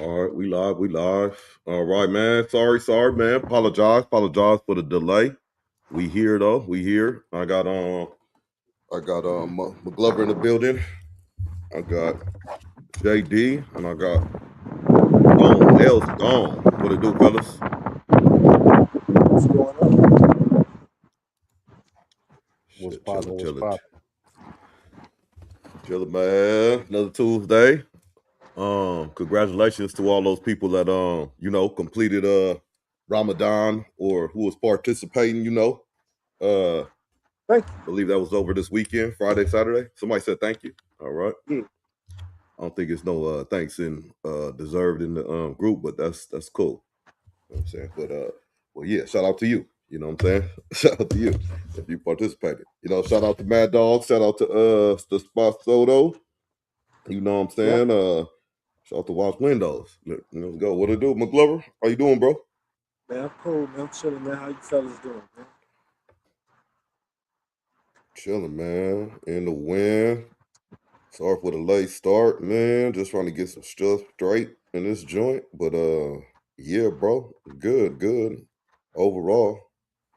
All right, we live, we live. All right, man. Sorry, man. Apologize for the delay. We here though. We here. I got McGlover in the building. I got JD and I got Gone. L's gone. What it do, fellas? What's going on? What's Shit, poppin'? What's poppin'? chilling, man. Another Tuesday. Congratulations to all those people that completed Ramadan or who was participating. Uh, Thank believe that was over this weekend, Friday, Saturday. Somebody said thank you. All right. you. I don't think it's no thanks in deserved in the group, but that's cool. You know what I'm saying? But well, yeah, shout out to you. You know what I'm saying? Shout out to you if you participated. Shout out to Mad Dog. Shout out to the Spot Soto. You know what I'm Yeah. saying? Shout out to Watch Windows. Let's go. What it do, McGlover? How you doing, bro? Man, I'm cool, man. I'm chilling, man. How you fellas doing, man? Chilling, man. In the wind. Sorry for the late start, man. Just trying to get some stuff straight in this joint. But yeah, bro. Good. Overall.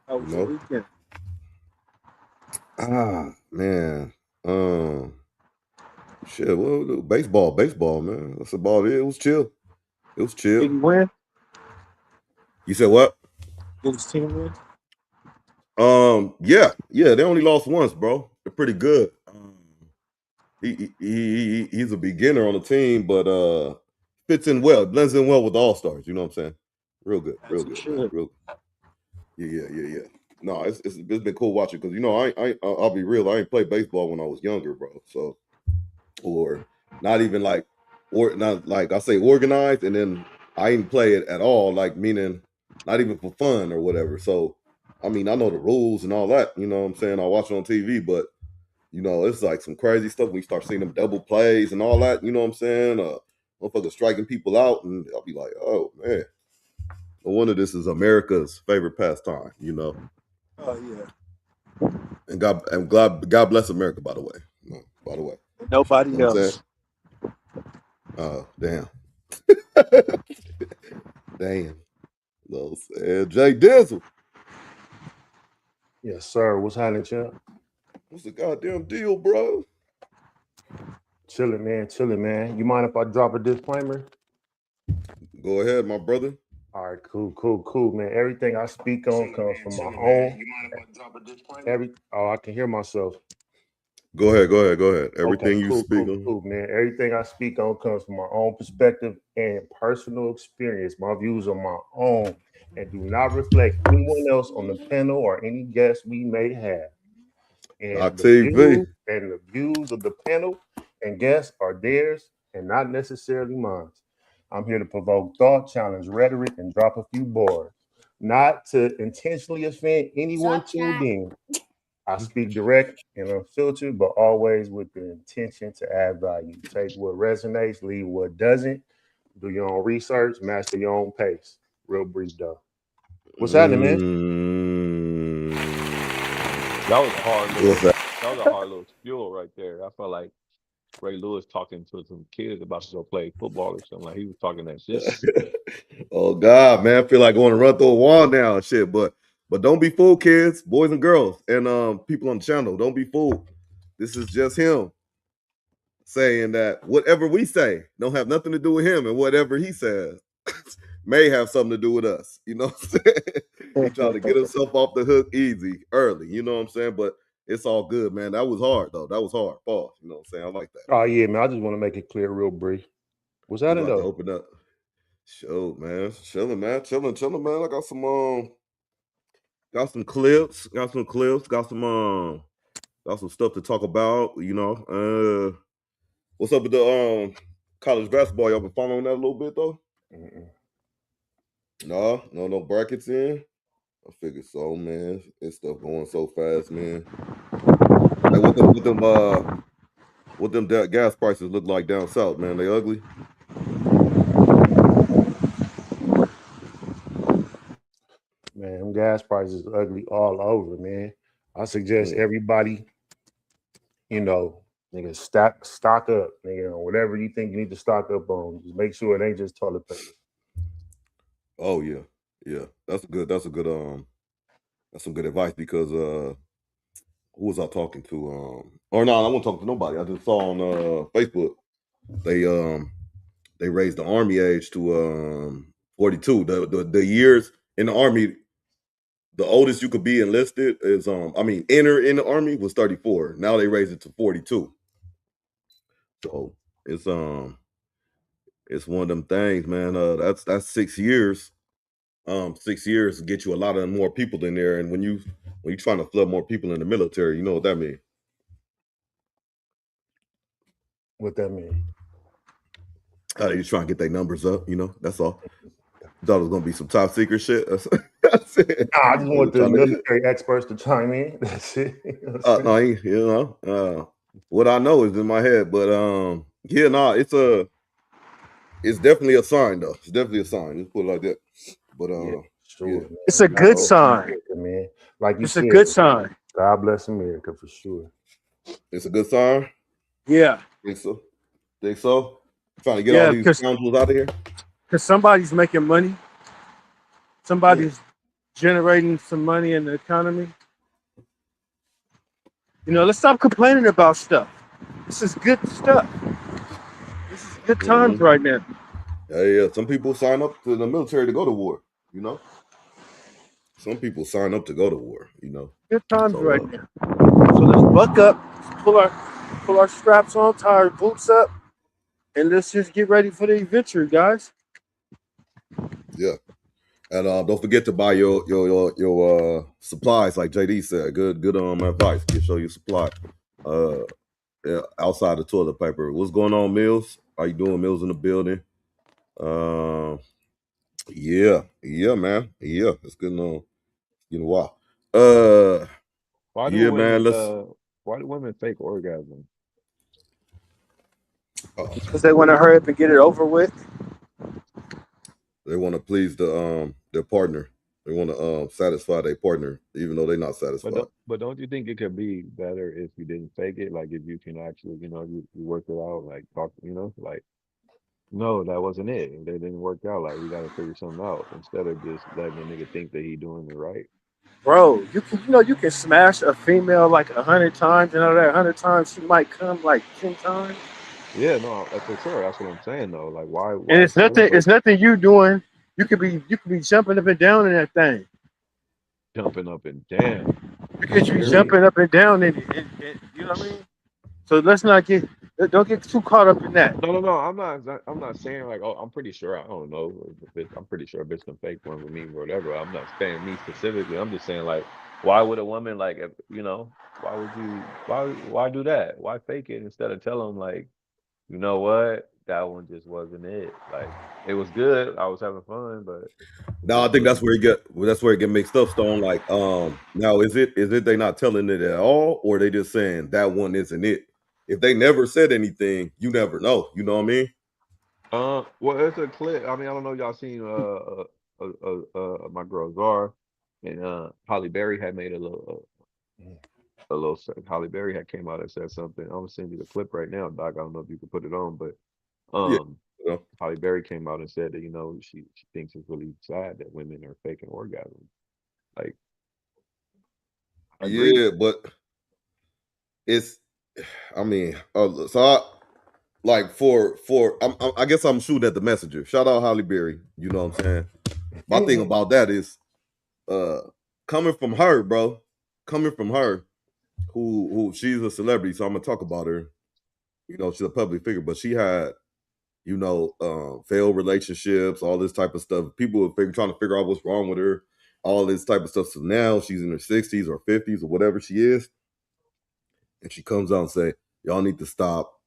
How You was your know. weekend? Man. Shit, well, baseball, man. That's about it. It was chill. Did you win? You said what? Did his team win? Yeah. They only lost once, bro. They're pretty good. He's a beginner on the team, but fits in well, blends in well with the All Stars. You know what I'm saying? Real good, As he man. should. Yeah. No, it's been cool watching because I'll be real. I ain't played baseball when I was younger, bro. So or not even like or not like I say organized, and then I didn't play it at all. Like meaning not even for fun or whatever. So I mean, I know the rules and all that. You know what I'm saying? I watch it on TV, but it's like some crazy stuff when you start seeing them double plays and all that. You know what I'm saying? Motherfuckers striking people out, and I'll be like, oh man, no wonder this is America's favorite pastime. Oh yeah. And God bless America. By the way, by the way, And you nobody know what I'm saying? else. Damn, damn. No, Jay Dizzle, Yes, sir. What's happening, champ? what's the goddamn deal, bro? Chilling, man. You mind if I drop a disclaimer? Go ahead, my brother. All right, cool, man. Everything I speak on comes from my own. You mind if I drop a disclaimer? I can hear myself. Go ahead. Okay, Everything you speak on. cool, man. Everything I speak on comes from my own perspective and personal experience. My views are my own and do not reflect anyone else on the panel or any guests we may have. Not And TV. the views of the panel and guests are theirs and not necessarily mine. I'm here to provoke thought, challenge rhetoric, and drop a few bars. Not to intentionally offend anyone tuned in. I speak direct and unfiltered, but always with the intention to add value. Take what resonates, leave what doesn't. Do your own research, master your own pace. Real brief, though. What's happening, man? That was a hard What's little. that? That was a hard little spiel right there. I felt like Ray Lewis talking to some kids about to go play football or something. Like he was talking that shit. Oh God, man, I feel like going to run through a wall now and shit. But don't be fooled, kids, boys and girls, and people on the channel. Don't be fooled. This is just him saying that whatever we say don't have nothing to do with him, and whatever he says may have something to do with us. You know what I'm saying? He trying to get himself off the hook easy, early. You know what I'm saying? But it's all good, man. That was hard though. That was hard. Pause. You know what I'm saying? I like that. Oh, yeah, man. I just want to make it clear, real brief. What's We happening, about to though? open up. Show, man. Chilling, man. Chilling, man. I got some clips, got some stuff to talk about, what's up with the college basketball? Y'all been following that a little bit though? Mm-mm. No brackets in. I figured so, man. It's stuff going so fast, man. Hey, what them gas prices look like down south, man? They ugly. Man, them gas prices ugly all over, man. I suggest Mm. everybody, you know, Nigga, stock up, nigga, on whatever you think you need to stock up on. Just make sure it ain't just toilet paper. Oh yeah, yeah. That's some good advice because who was I talking to? Or no, I wasn't talking to nobody. I just saw on Facebook they raised the army age to 42. The years in the army, the oldest you could be enlisted is enter in the army was 34. Now they raised it to 42. So it's one of them things, man. That's 6 years. 6 years to get you a lot of more people in there, and when you trying to flood more people in the military, you know what that means. What that mean? You trying to get their numbers up, that's all. Thought it was gonna be some top secret shit. That's it. Nah, I just want the military experts to chime in. That's it. No, what I know is in my head, but it's definitely a sign though. It's definitely a sign. Let's put it like that. But sure, yeah. It's a good sign, man. Like you it's said, a good sign. God bless America for sure. It's a good sign. Yeah. Think so. Trying to get all these scoundrels out of here. Because somebody's making money. Somebody's generating some money in the economy. Let's stop complaining about stuff. This is good stuff. This is good times right now. Yeah. Some people sign up to the military to go to war, Some people sign up to go to war, Good times right now. So let's buck up, pull our straps on, tie our boots up, and let's just get ready for the adventure, guys. Yeah. And don't forget to buy your supplies, like JD said. Good advice. Show your supply. Outside the toilet paper. What's going on, Mills? How you doing, Mills in the building? Yeah, man. Yeah, it's getting on. Wow. Why do women fake orgasm? Because they want to hurry up and get it over with. They want to please their partner. They want to satisfy their partner, even though they're not satisfied. But don't you think it could be better if you didn't fake it? Like if you can actually, you work it out, like talk, like, no, that wasn't it. And they didn't work out. Like we got to figure something out instead of just letting the nigga think that he doing it right. Bro, you can smash a female like 100 times, and out of that 100 times, she might come like 10 times. Yeah, no, for sure. That's what I'm saying though. Like why And it's nothing you doing. You could be jumping up and down in that thing. Jumping up and down. Because you jumping up and down in it, you know what I mean? So let's not don't get too caught up in that. No. I'm not saying like, oh, I'm pretty sure. I don't know. I'm pretty sure a bitch can fake one with me or whatever. I'm not saying me specifically. I'm just saying like, why would a woman like, why would you? Why do that? Why fake it instead of tell them like, you know what, that one just wasn't it. Like it was good. I was having fun, but no, I think that's where it get mixed up, Stone. Like, now is it they not telling it at all, or they just saying that one isn't it? If they never said anything, you never know. You know what I mean? Well, it's a clip. I mean, I don't know if y'all seen my girl Zara and Holly Berry had made a little Holly Berry had came out and said something. I'm gonna send you the clip right now, Doc. I don't know if you can put it on, but Yeah. Holly Berry came out and said that she thinks it's really sad that women are faking orgasms. Like, I agree. Yeah, but it's, I mean, I guess I'm shooting at the messenger. Shout out Holly Berry. You know what I'm saying? My thing about that is, coming from her, bro. Coming from her, who she's a celebrity, so I'm gonna talk about her. She's a public figure, but she had, failed relationships, all this type of stuff. People are trying to figure out what's wrong with her, all this type of stuff. So now she's in her 60s or 50s or whatever she is, and she comes out and say, y'all need to stop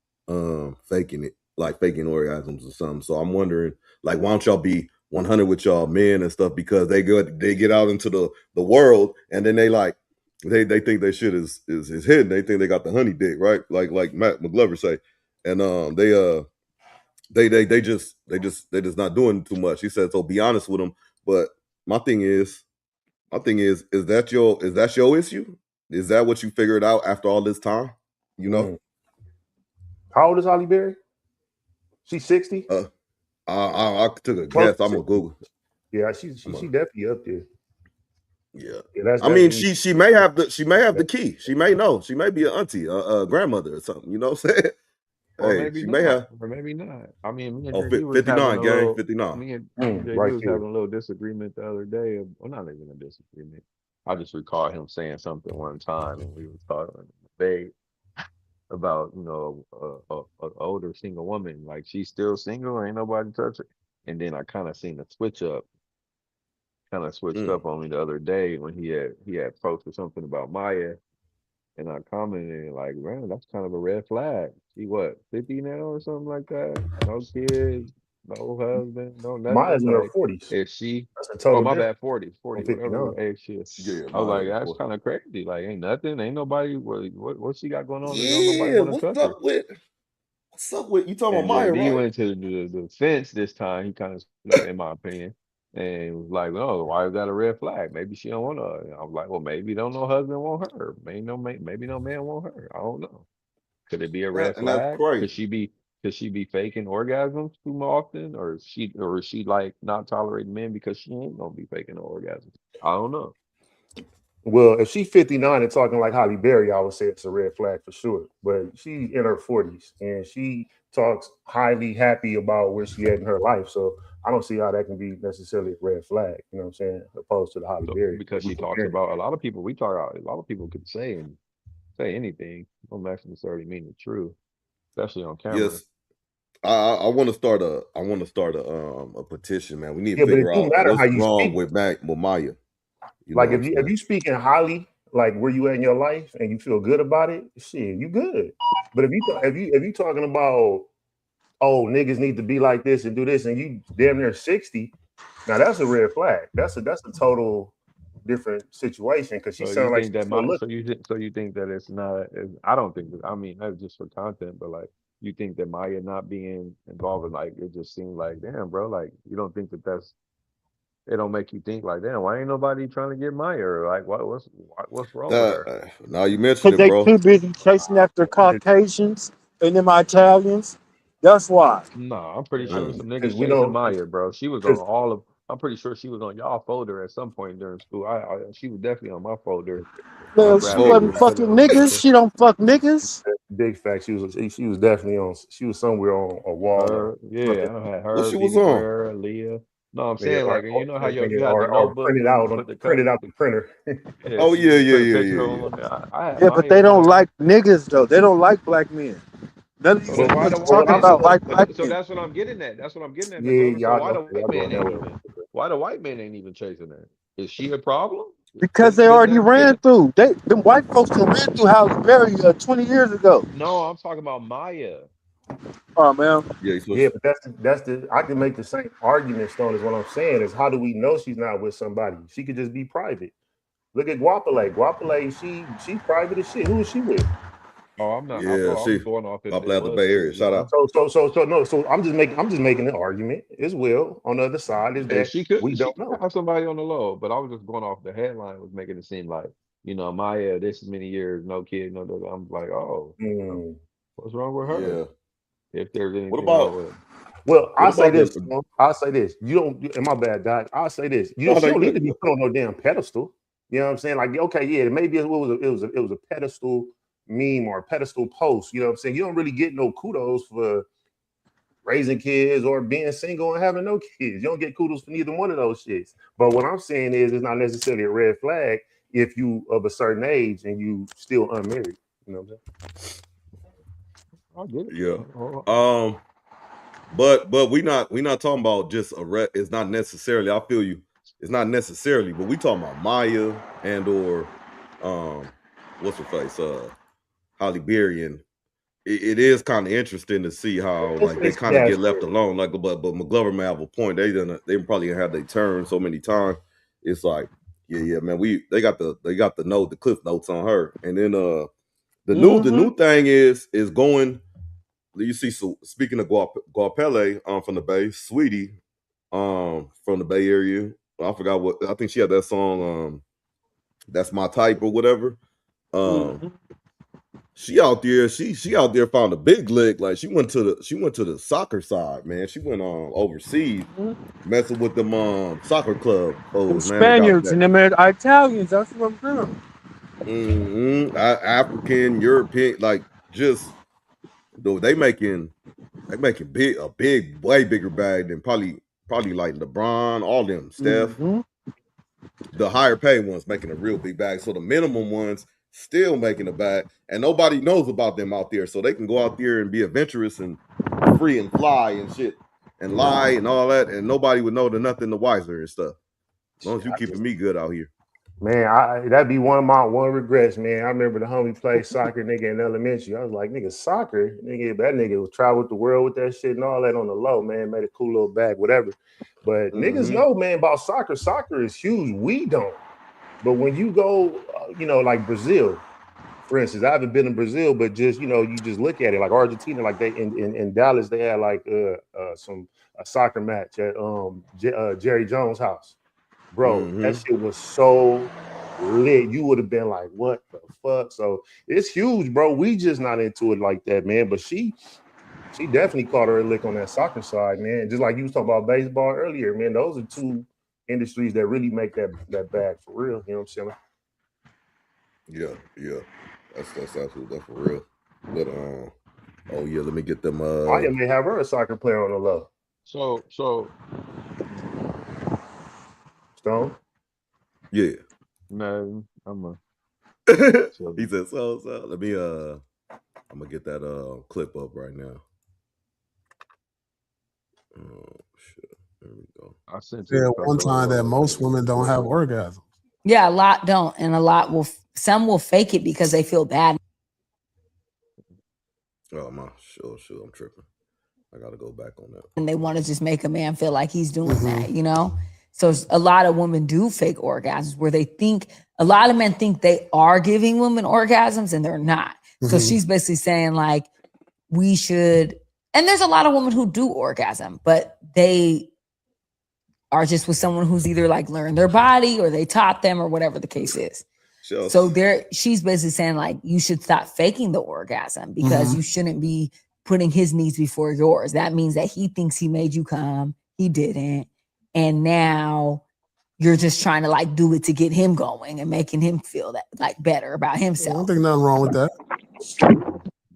faking it, like faking orgasms or something. So I'm wondering, like, why don't y'all be 100 with y'all men and stuff, because they get out into the world, and then they think their shit is hidden. They think they got the honey dick, right? Like Matt McGlover say, and they just not doing too much. He said, so be honest with them. But my thing is that your issue? Is that what you figured out after all this time? How old is Holly Berry? She's 60. I took a guess. I'm gonna Google. Yeah, she definitely up there. Yeah, that's I mean, she may have the key. She may know. She may be an auntie, a grandmother or something. You know what I'm saying? Or Hey, maybe she not. may have. Or maybe not. I mean, me and Oh, JD was having 59, a gang, little. 59. Me and JD right was there. having a little disagreement the other day. Well, not even a disagreement. I just recall him saying something one time, and we were talking in a debate about a older single woman, like she's still single, ain't nobody touch her. And then I kind of seen the switched up on me the other day when he had posted something about Maya. And I commented like, man, that's kind of a red flag. She what, 50 now or something like that? No kids, no husband, no Maya's nothing. in her Like 40s. if she That's a total oh my difference bad, 40, from whatever 59. age she is. Yeah, I was like, mine. that's kind of crazy. Like ain't nothing, ain't nobody what she got going on that don't nobody Yeah, want to touch her. what's up with you talking And about Maya, JD right? went to the fence this time. He kind of stood up, in my opinion, and was like, "Oh, why is that a red flag? Maybe she don't want to." And I was like, "Well, maybe don't no husband want her. Maybe no man want her. I don't know. Could it be a red And that's flag? crazy. Could she be faking orgasms too often, or is she like not tolerating men because she ain't gonna be faking no orgasms? I don't know. Well, if she's 59 and talking like Holly Berry, I would say it's a red flag for sure. But she in her 40s and she talks highly happy about where she at in her life. So I don't see how that can be necessarily a red flag, you know what I'm saying, opposed to the Holly So Berry. because she talks about a lot of people, a lot of people could say anything. Don't necessarily mean the truth, especially on camera. Yes, I want to start a petition, man. We need to Yeah, but it figure do out matter how what's you wrong speak. with Maya. You know Like what I'm if saying? you speaking highly, like where you at in your life and you feel good about it, shit, you good. But if you talking about, oh, niggas need to be like this and do this, and you damn near 60, now that's a red flag. That's a total different situation because she So you sounds like think she's that still looking. so you think that it's not? I don't think that. I mean, that's just for content, but like, you think that Maya not being involved in like it just seemed like, damn, bro, like you don't think that it don't make you think like, damn, why ain't nobody trying to get Maya? Or like, what's wrong with her? Now you mentioned Because it, they bro. too busy chasing after Caucasians and them Italians. That's why. No, I'm pretty sure Mm. some Because niggas we chasing don't. Maya, bro. She was on Because all of. I'm pretty sure she was on y'all folder at some point during school. She was definitely on my folder when I Man, she grabbed her wasn't Folders. and put fucking her on niggas. something. She don't fuck niggas. big fact, she was definitely on. She was somewhere on a wall or Her, yeah, something. I had What her, she was Vivi on? Guerra, Leah. No, I'm Yeah, saying like, and you know how you had the or notebook printed where you out put the printed cut. out the printer. Yeah, Oh yeah, you yeah, put a yeah, picture yeah, on there. I had Yeah, but Maya they on don't there. like niggas though. They don't like black men. None of So these then why but, the niggas but white what talking I'm man? about saying, like black So men that's what I'm getting at. That's what I'm getting at, yeah, McGlover. So y'all why go, the white y'all man going that ain't way. even? Why the white man ain't even chasing her? Is she a problem? because they already Couldn't ran that? through. Them white folks that ran through Halle Berry 20 years ago. No, I'm talking about Maya. Oh man, yeah. Yeah, but that's the I can make the same argument, Stone, is what I'm saying is how do we know she's not with somebody? She could just be private. Look at Guapale. Guapale, she private as shit. Who is she with? Oh, I'm not. Yeah, I was she going off if popular it out the was Bay true, Area. you Shout know. out. So no. So I'm just making an argument as well. On the other side is And that we she don't could know. have somebody on the low, but I was just going off the headline was making it seem like, Maya, this many years, no kid, no. I'm like, oh, Hmm. what's wrong with her? Yeah. If there's What anything wrong about with her. Well, what I'll say about this. the? Stone. I'll say this. You don't. And my bad, Doc. I'll say this. No, She they don't need good. to be put on no damn pedestal. You know what I'm saying? Like, okay, yeah, maybe it was a pedestal meme or a pedestal post. You know what I'm saying? You don't really get no kudos for raising kids or being single and having no kids. You don't get kudos for neither one of those shits. But what I'm saying is, it's not necessarily a red flag if you of a certain age and you still unmarried. You know what I'm saying? I get it. Yeah. But we not talking about just it's not necessarily. I feel you. It's not necessarily, but we talking about Maya and or what's her face Holly Berry, and it is kind of interesting to see how like they It's kind of gas get left station. alone. Like, but McGlover may have a point. They probably have their turn so many times. It's like, yeah, man. They got the note, the cliff notes on her, and then the new thing is going. You see, so speaking of Guapele, from the Bay, Sweetie, from the Bay Area. I forgot what I think she had that song. That's my type or whatever. Um, she out there. She out there found a big lick. Like she went to the soccer side, man. She went overseas, messing with them soccer club Them folks, man. They got Spaniards that. and them Italians. That's what I'm saying. African, European, like just though they making way bigger bag than probably like LeBron, all them, Steph. Mm-hmm. The higher paid ones making a real big bag. So the minimum ones still making a bag, and nobody knows about them out there. So they can go out there and be adventurous and free and fly and shit and lie and all that, and nobody would know the nothing the wiser and stuff. As long as you keeping me good out here. Man, that'd be one of my regrets, man. I remember the homie played soccer, nigga, in elementary. I was like, nigga, soccer, nigga, that nigga would travel the world with that shit and all that on the low, man. Made a cool little bag, whatever. But niggas know, man, about soccer. Soccer is huge. We don't. But when you go, like Brazil, for instance, I haven't been in Brazil, but just you just look at it, like Argentina, like they in Dallas, they had like a soccer match at Jerry Jones' house. Bro, that shit was so lit. You would have been like, what the fuck? So it's huge, bro. We just not into it like that, man. But she definitely caught her a lick on that soccer side, man. Just like you was talking about baseball earlier, man. Those are two industries that really make that bag for real. You know what I'm saying? Yeah. That's absolutely for real. But oh yeah, let me get them I may have her a soccer player on the low. So Stone? Yeah. No, I'm a he said so. Let me I'm gonna get that clip up right now. Oh shit. There we go. I sent Yeah, you one time that most women don't have orgasms. Yeah, a lot don't, and a lot will. Some will fake it because they feel bad. Oh my, sure, I'm tripping. I gotta go back on that. And they want to just make a man feel like he's doing that, you know? So a lot of women do fake orgasms where they think, a lot of men think they are giving women orgasms and they're not. So she's basically saying like, we should, and there's a lot of women who do orgasm, but they are just with someone who's either like learned their body or they taught them or whatever the case is. Sure. So she's basically saying like, you should stop faking the orgasm because you shouldn't be putting his needs before yours. That means that he thinks he made you come, he didn't. And now you're just trying to like do it to get him going and making him feel that like better about himself. I don't think nothing wrong with that.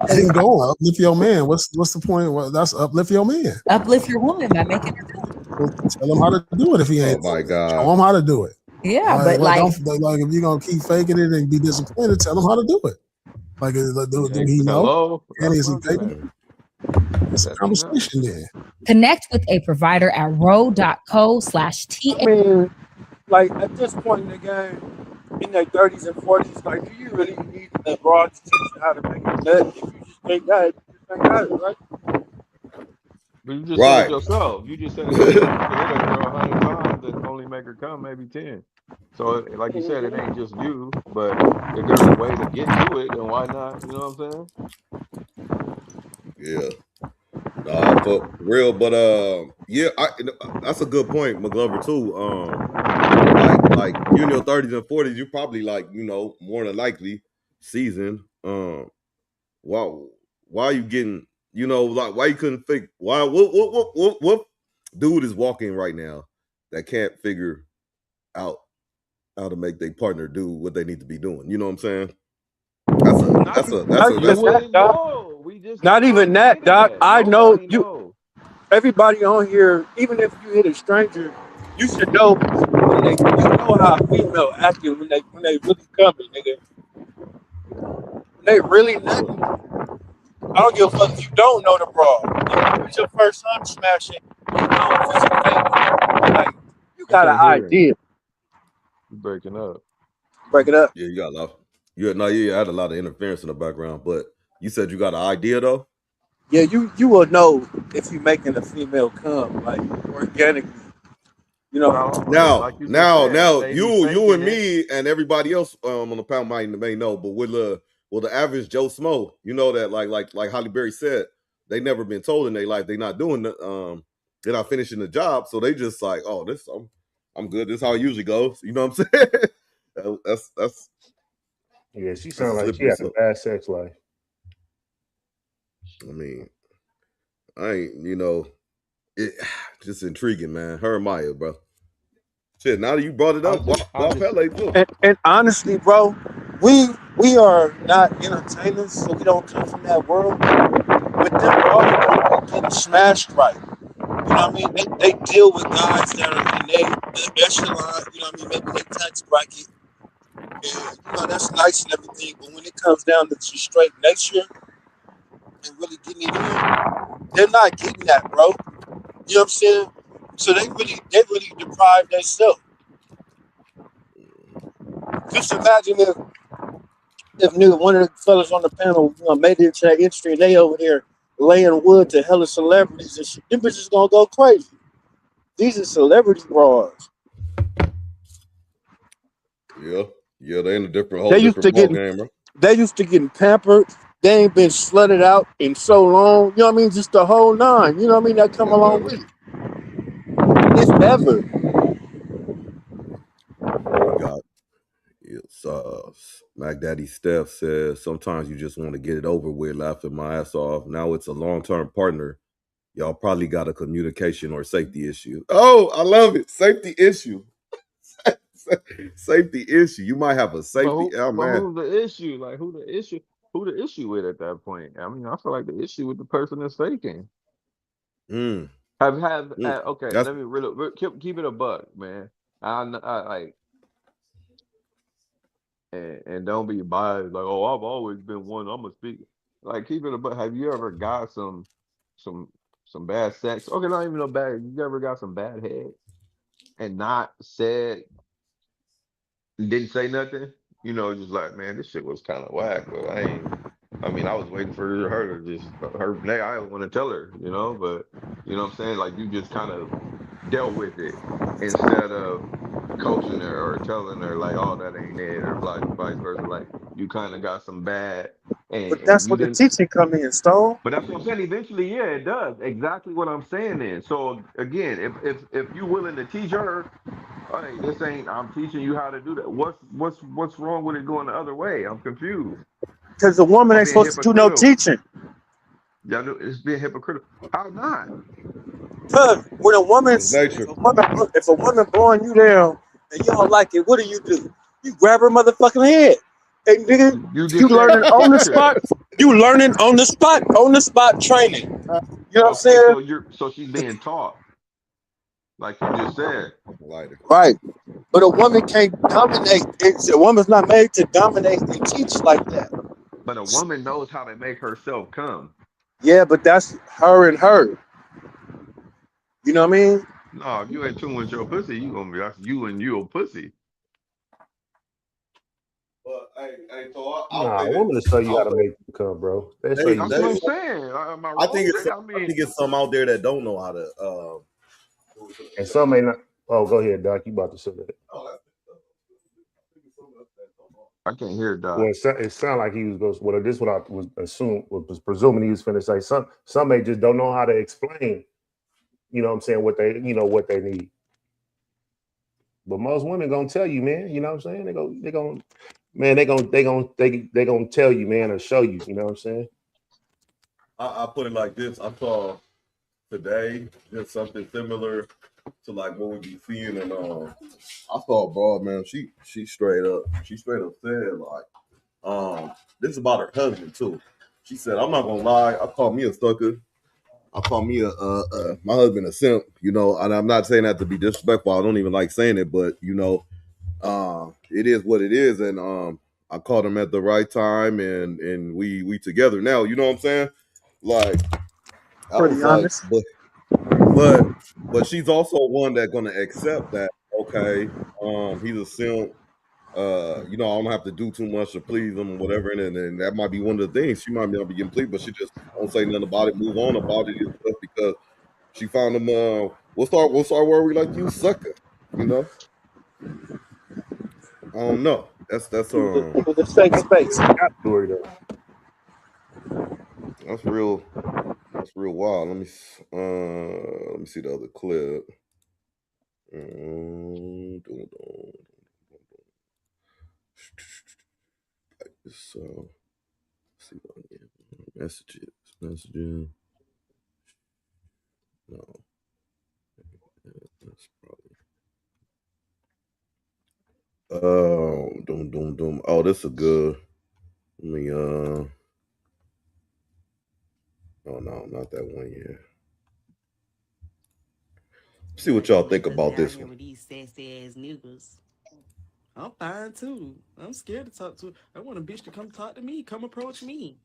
Let him go, uplift your man. What's the point? Well, that's uplift your man. Uplift your woman by making her do it. Tell him how to do it if he ain't. Oh my God. Show him how to do it. Yeah, but like if you're gonna keep faking it and be disappointed, tell him how to do it. Like, do he know? And is he faking? It's a conversation there. Connect with a provider at row.co/TA. I mean, like at this point in the game, in their 30s and 40s, like, do you really need the broad to teach you how to make a nut? If you just ain't got it, you just ain't got it, right? But you just said it yourself. You just said it yourself. You can hit a girl 100 times and only make her come maybe 10. So like you said, it ain't just you, but if there's a way to get to it, then why not? You know what I'm saying? Yeah. For real, but yeah, that's a good point, McGlover too. Like you in your 30s and 40s, you probably like, more than likely seasoned. Why are you getting, like why you couldn't think what dude is walking right now that can't figure out how to make their partner do what they need to be doing? You know what I'm saying? Not even that, Doc. I know you. Everybody on here, even if you hit a stranger, you should know when you know how a female acting when they really coming, nigga. When they really nothing. I don't give a fuck if you don't know the broad. If it's your first time smashing, you know if it's a fake. Like, you got an idea. You breaking up. Break it up. Yeah, you got a lot. I had a lot of interference in the background, but you said you got an idea though? Yeah, you will know if you're making a female come like organically. You know. Now, you and me and everybody else on the pound may know, but with the average Joe Smo, you know that like Holly Berry said, they never been told in their life they're not doing they're not finishing the job, so they just like, oh, this I'm good. This is how it usually goes. You know what I'm saying? That's yeah. She sounds like she has a bad sex life. I mean, I ain't, it just intriguing, man. Her and Maya, bro. Shit, now that you brought it up, why Pele too? And honestly, bro, we are not entertainers, so we don't come from that world. But them all getting smashed right. You know what I mean? They deal with guys that are in their echelon, you know what I mean, maybe their tax bracket. And that's nice and everything, but when it comes down to just straight nature and really getting it in, they're not getting that, bro. You know what I'm saying? So they really deprive themselves. Just imagine if nigga one of the fellas on the panel, made it to that industry and they over there laying wood to hella celebrities and shit. Them bitches gonna go crazy. These are celebrity bras. Yeah, they in a whole They used to different ball getting game, bro. they used to getting pampered. They ain't been slutted out in so long. You know what I mean? Just the whole nine. You know what I mean? That come If along ever. with it. If ever. We got it's Mac Daddy Steph says sometimes you just want to get it over with, laughing my ass off. Now it's a long-term partner. Y'all probably got a communication or safety issue. Oh, I love it. Safety issue. Safety issue. You might have a safety. Oh But man. who's the issue? Like who the issue with at that point? I mean, I feel like the issue with the person that's faking. Mm. Okay, That's let me really keep it a buck, man. I like and don't be biased like, oh, I've always been one. I'm gonna speak. Like keep it a buck. Have you ever got some some bad sex? Okay, not even no bad. You ever got some bad head and not said, didn't say nothing? You know, just like, man, this shit was kind of whack, but I mean, I was waiting for her to just her. I don't want to tell her, but you know what I'm saying? Like you just kind of dealt with it instead of coaching her or telling her like, oh, that ain't it, or vice versa. Like you kind of got some bad, But and that's you where the didn't. teaching come in, Stone. But that's what I'm saying. Eventually, yeah, it does. Exactly what I'm saying. Then, so again, if you're willing to teach her, hey, this ain't. I'm teaching you how to do that. What's wrong with it going the other way? I'm confused. Because the woman Or ain't being supposed to do no hypocritical. teaching. Y'all know it's being hypocritical. How not? Because when it's nature. if a woman blowing you down and you don't like it, what do? You grab her motherfucking head. And nigga, You you just said learning you on the teach her. spot. You learning on the spot training. You know what I'm Okay, saying? so she's being taught, like you just said. Lighter. Right. But a woman can't dominate. A woman's not made to dominate and teach like that. But a woman knows how to make herself come. Yeah, but that's her and her. You know what I mean? No, if you ain't tune with your pussy, you gonna be that's you and your pussy. But hey, so I'll Nah, say a woman this. will show you how I'll to say make you come, bro. They show you. That's what I'm saying. Am I I wrong? think it's I mean, some out there that don't know how to And some may not. Oh, go ahead, Doc. You about to say that? I can't hear it, Well, Doc. it sounded like he was going. Well, this is what I was presuming he was finna say. Some may just don't know how to explain. You know what I'm saying? What they need. But most women gonna tell you, man. You know what I'm saying? They gonna tell you, man, or show you. You know what I'm saying? I put it like this. I saw today just something similar to like what we be seeing, and I saw a broad, man. She straight up said like this is about her husband too. She said, I'm not gonna lie, I call me a sucker. I call me my husband a simp, and I'm not saying that to be disrespectful. I don't even like saying it, but it is what it is, and I caught him at the right time, and we together now. You know what I'm saying? Like I was Pretty like, honest. but she's also one that gonna accept that. Okay, he's a simp. I don't have to do too much to please him or whatever, and that might be one of the things. She might not be getting pleased, but she just won't say nothing about it, move on about it and stuff because she found him. What's our word we like to use? Sucker. You know. I don't know. It was a safe space. Story though. That's real. That's real wild. Let me see the other clip. So, see what messages. Estrogen. No. That's probably. Doom. Oh, this is good. Let me. Oh no, not that one yet. See what y'all think about this one. With these sassy ass niggas. I'm fine too. I'm scared to talk to. I want a bitch to come talk to me. Come approach me.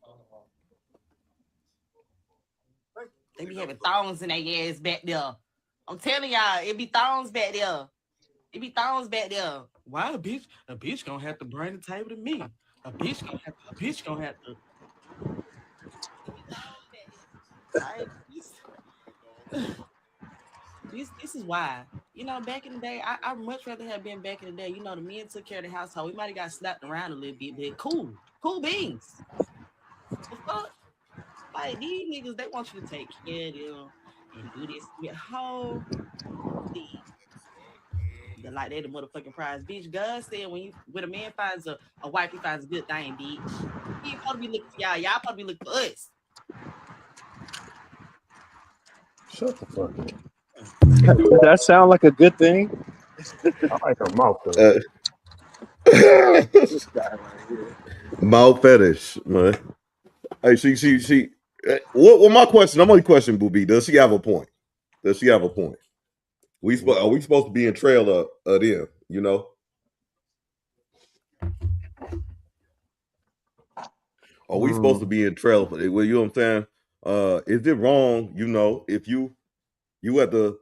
They be having thongs in their ass back there. I'm telling y'all, it be thongs back there. It be thongs back there. Why a bitch? A bitch gonna have to bring the table to me. A bitch gonna have to. Like, this is why. You know, back in the day, I much rather have been back in the day. You know, the men took care of the household. We might have got slapped around a little bit, but cool beans. The fuck? Like, these niggas, they want you to take care of them and do this. Holy. Like they the motherfucking prize. Bitch, God said when a man finds a wife, he finds a good thing, bitch. He ain't supposed to be looking for y'all. Y'all supposed to be looking for us. Shut the fuck up. Does that sound like a good thing? I like her mouth though. Mouth fetish, man. Hey, she. What my question? I'm only question, Booby. Does she have a point? Does she have a point? Are we supposed to be in trail of them? You know? Are we supposed to be in trail for it? Well, you know what I'm saying? Is it wrong? You know, if you at the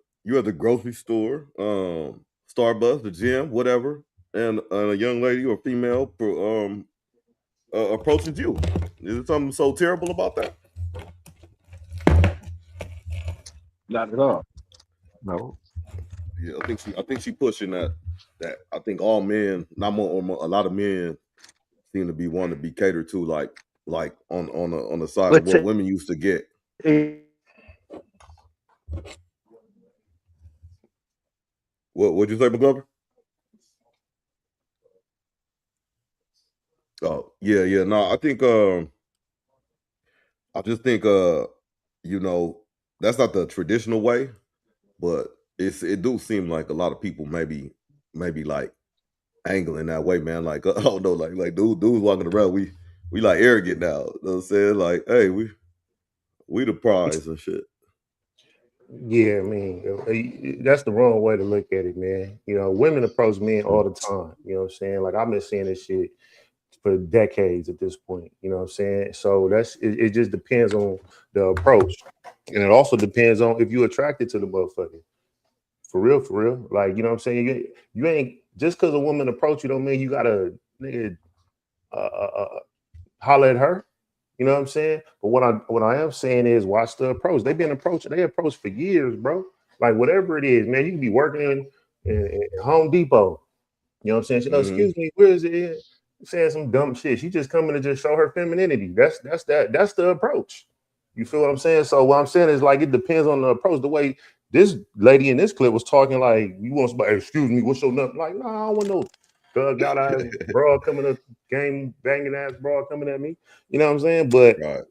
grocery store, Starbucks, the gym, whatever, and a young lady or female approaches you. Is there something so terrible about that? Not at all. No. Yeah, I think she pushing that. I think all men, not more, a lot of men seem to be wanting to be catered to, like on the side of what women used to get. What'd you say, McGlover? Oh, yeah. No, I think I just think you know, that's not the traditional way, but it do seem like a lot of people maybe like angling that way, man. Like, oh no, like dudes walking around, we like arrogant now. You know what I'm saying? Like, hey, we the prize and shit. Yeah, I mean, that's the wrong way to look at it, man. You know, women approach men all the time. You know what I'm saying? Like, I've been seeing this shit for decades at this point. You know what I'm saying? So it just depends on the approach. And it also depends on if you're attracted to the motherfucker. For real. Like, you know what I'm saying? You ain't just because a woman approach you don't mean you gotta nigga holler at her. You know what I'm saying? But what I am saying is watch the approach. They approach for years, bro. Like whatever it is, man. You can be working in Home Depot. You know what I'm saying? She, oh, excuse me, where is it? Saying some dumb shit. She just coming to just show her femininity. That's the approach. You feel what I'm saying? So what I'm saying is like it depends on the approach. The way this lady in this clip was talking, like you want somebody, excuse me, what's your number? Like, no, I don't want no thugged out ass broad coming up, game banging ass broad coming at me. You know what I'm saying? But right.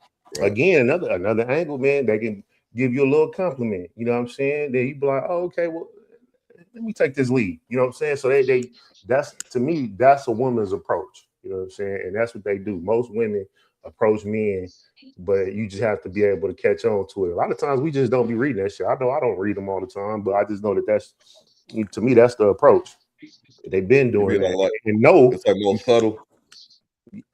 Again, another angle, man, they can give you a little compliment. You know what I'm saying? Then you be like, oh, okay, well, let me take this lead. You know what I'm saying? So that's to me, that's a woman's approach. You know what I'm saying? And that's what they do. Most women approach men, but you just have to be able to catch on to it. A lot of times we just don't be reading that shit. I know I don't read them all the time, but I just know that's to me, that's the approach. They've been doing that. Like, and no, it's like more subtle.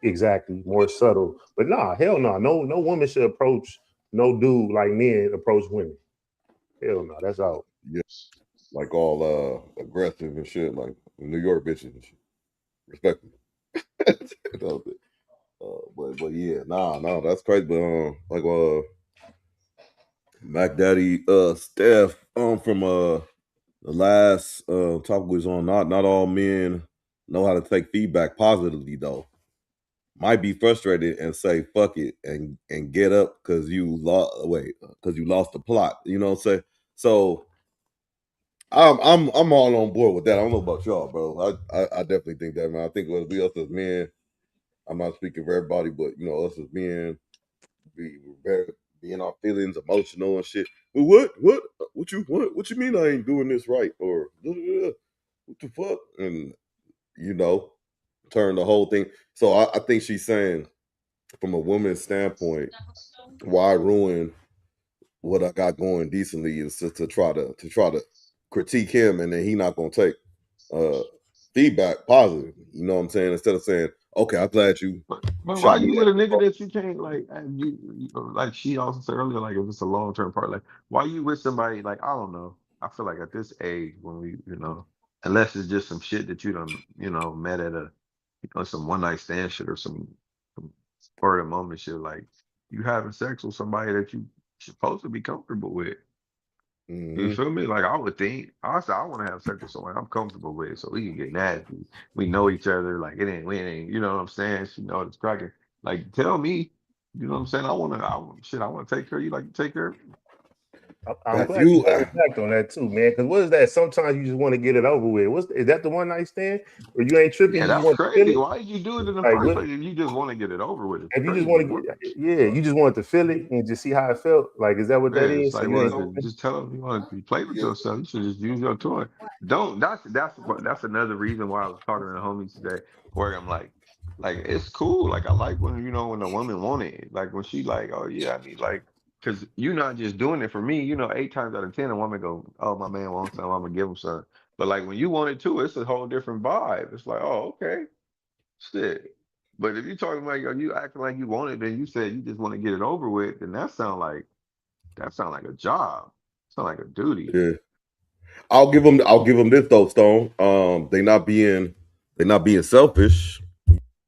Exactly, more subtle. But nah, hell no. No woman should approach no dude like men approach women. Hell no, that's out. Yeah. Like all aggressive and shit, like New York bitches and shit. Respect me. But yeah, no, that's crazy. But like Mac Daddy Steph from the last topic was on not all men know how to take feedback positively though. Might be frustrated and say fuck it and get up because you lost the plot. You know what I'm saying? So I'm all on board with that. I don't know about y'all, bro. I definitely think that, man. I think we us as men, I'm not speaking for everybody, but you know, us as men, be in our feelings, emotional and shit. Well, what you mean I ain't doing this right? Or what the fuck? And turn the whole thing. So I think she's saying, from a woman's standpoint, why ruin what I got going decently is to try to critique him, and then he not gonna take feedback positive. You know what I'm saying? Instead of saying, okay, I'm glad you But why shot me you that. with a nigga that you can't like? And like she also said earlier, like if it's a long term part, like why you with somebody like I don't know. I feel like at this age when we unless it's just some shit that you done met at a some one night stand shit or some spur of the moment shit, like you having sex with somebody that you supposed to be comfortable with. You Mm-hmm. feel me? Like I would think, honestly, I want to have sex with someone I'm comfortable with, so we can get nasty. We know each other, like we ain't, you know what I'm saying? She know it's cracking. Like, tell me, you know what I'm saying? I want to take care of you like you take care of me. I'm Have glad you you? brought it back on that too, man. Because what is that? Sometimes you just want to get it over with. Is that the one night stand, or you ain't tripping? Yeah, You just that's want to feel crazy. it? Why did you do it in the Like, first what? place? If you just want to get it over with, it's If you just crazy want to work. get, yeah, you just wanted to feel it and just see how it felt. Like, is that what that Yeah, it's is? So like, you well, ain't. just tell them you want to play with yourself. You should just use your toy. Don't. That's another reason why I was talking to the homies today, where I'm like it's cool. Like I like when when a woman want it. Like when she like, oh yeah, I need like, because you're not just doing it for me. 8 times out of 10, a woman go, oh my man wants some, I'm gonna give him some. But like when you want it too, it's a whole different vibe. It's like, oh okay, shit. But if you're talking about you acting like you want it, then you said you just want to get it over with, then that sound like a job. Sound like a duty. Yeah, I'll give them this though, Stone. They not being selfish.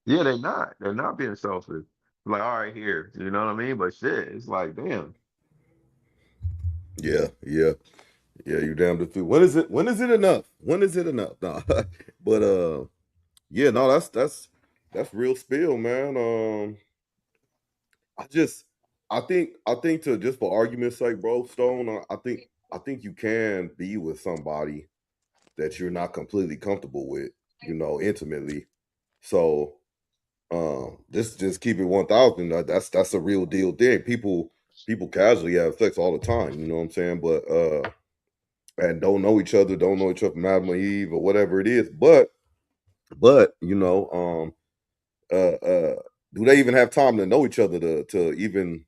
Yeah, they're not. They're not being selfish. Like, all right, here. You know what I mean? But shit, it's like, damn. Yeah, yeah, yeah. You damn the food. When is it? When is it enough? When is it enough? Nah. But yeah, no, that's real spill, man. I just, I think to just for argument's sake, bro, Stone. I think you can be with somebody that you're not completely comfortable with, intimately. So, just keep it 1,000. That's a real deal thing. People casually have sex all the time. You know what I'm saying? But and don't know each other from Adam and Eve or whatever it is. But do they even have time to know each other to even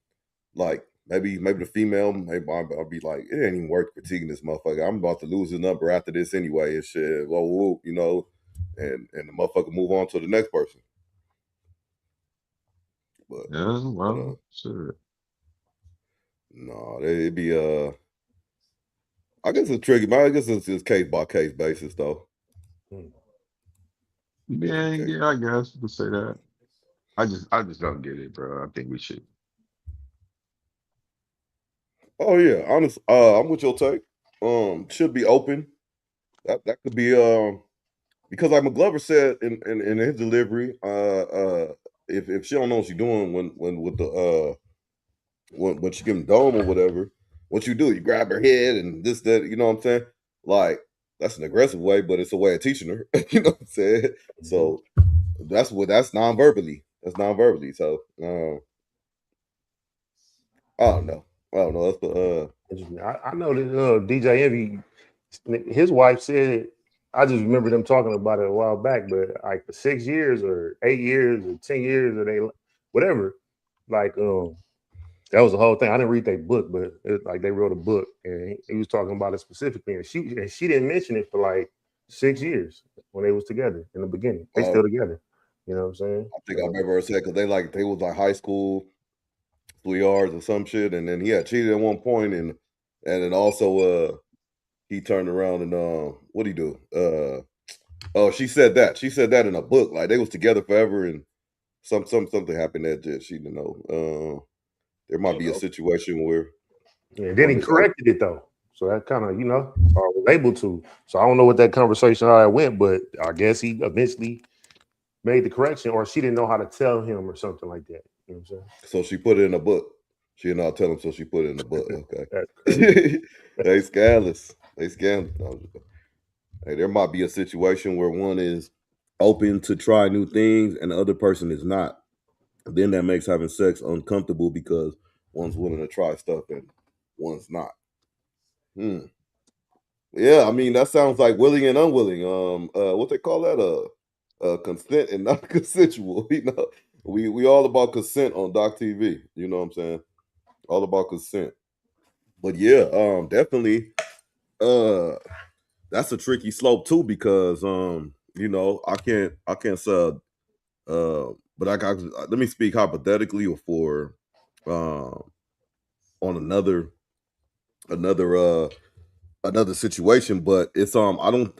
like maybe the female, maybe I'll be like, it ain't even worth critiquing this motherfucker. I'm about to lose his number after this anyway and shit. Well, and the motherfucker move on to the next person. But Yeah, but well, shit. no, it'd be I guess it's tricky, but I guess it's just case by case basis though. Yeah, Definitely case. yeah, I guess you could say that. I just don't get it, bro. I think we should. Oh yeah, honest. I'm with your take. Should be open. That could be because like McGlover said in his delivery, if she don't know what she's doing when with the when she give him dome or whatever, what you do, you grab her head and this that, you know what I'm saying? Like that's an aggressive way, but it's a way of teaching her. You know what I'm saying? So that's non-verbally. That's non-verbally. So I don't know. I don't know. That's the I know that DJ Envy, his wife said. I just remember them talking about it a while back, but like for 6 years or 8 years or 10 years or whatever, like that was the whole thing. I didn't read their book, but like they wrote a book and he was talking about it specifically, and she didn't mention it for like 6 years when they was together in the beginning. They still together. You know what I'm saying? I think I've ever heard said because they was like high school sweethearts or some shit, and then he had cheated at one point, and then also he turned around and what do he do? Oh, she said that in a book, like they was together forever, and something happened that just she didn't know. There might be a situation where Yeah, then one he is open. corrected it though. So that kind of, was able to. So I don't know what that conversation how that went, but I guess he eventually made the correction, or she didn't know how to tell him or something like that. You know what I'm saying? So she put it in a book. She did not tell him, so she put it in the book. Okay. That's crazy. They scandalous. They scandalous. No, hey, there might be a situation where one is open to try new things and the other person is not. then that makes having sex uncomfortable because one's willing to try stuff and one's not. Yeah, I mean that sounds like willing and unwilling. What they call that? Consent and not consensual. You know, we all about consent on Doc TV. You know what I'm saying? All about consent. But yeah, definitely. That's a tricky slope too because you know, I can't say but I got let me speak hypothetically or for on another another situation, but it's I don't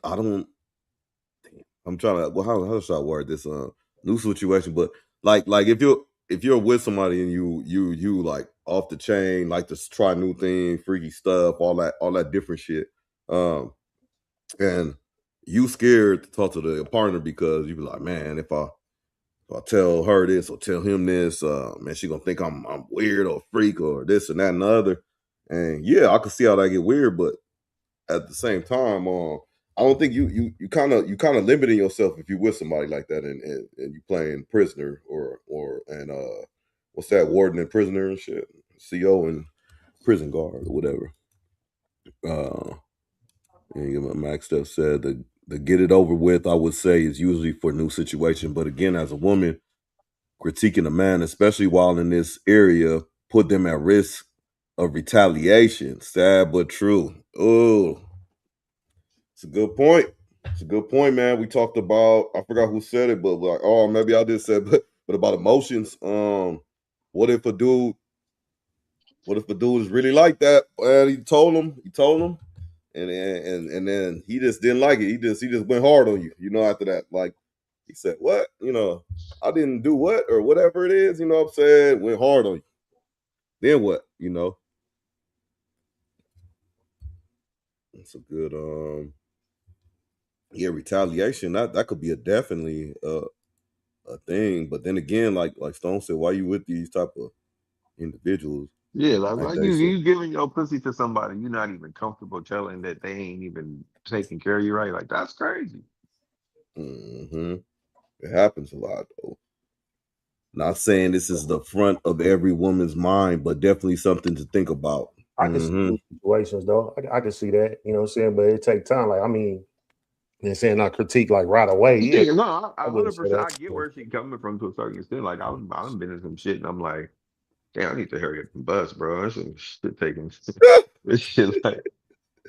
I'm trying to well how should I word this new situation, but like if you're with somebody and you like off the chain, like to try new things, freaky stuff, all that different shit, um, and you scared to talk to the partner because you be like, man, if I tell her this or tell him this, man, she gonna think I'm weird or freak or this and that and the other, and yeah, I can see how that get weird, but at the same time, I don't think you kind of limiting yourself if you with somebody like that and you playing prisoner or and what's that, warden and prisoner and shit, CO and prison guard or whatever. And Max Steph said the get it over with, I would say, is usually for new situation, but again, as a woman critiquing a man, especially while in this area, put them at risk of retaliation. Sad but true. Oh. It's a good point. It's a good point, man. We talked about, I forgot who said it, but like, oh, maybe I did say it, but about emotions. What if a dude is really like that? And he told him, and then he just didn't like it. He just went hard on you, you know, after that. Like he said, what? You know, I didn't do what or whatever it is, you know what I'm saying? Went hard on you. Then what, you know? It's a good yeah, retaliation. That could be a definitely a thing. But then again, like Stone said, why you with these type of individuals Yeah, like like why they said? you giving your pussy to somebody you're not even comfortable telling that they ain't even taking care of you right? Like that's crazy. Mm-hmm. It happens a lot though. Not saying this is the front of every woman's mind, but definitely something to think about. I can see those situations though. I can see that, you know what I'm saying? But it take time. Like, I mean, they're saying not critique like right away. Yeah, No, I wouldn't say 100%. that. I get where she's coming from to a certain extent. Like I've been in some shit, and I'm like, damn, I need to hurry up and bust, bro. That's some shit taking this shit like.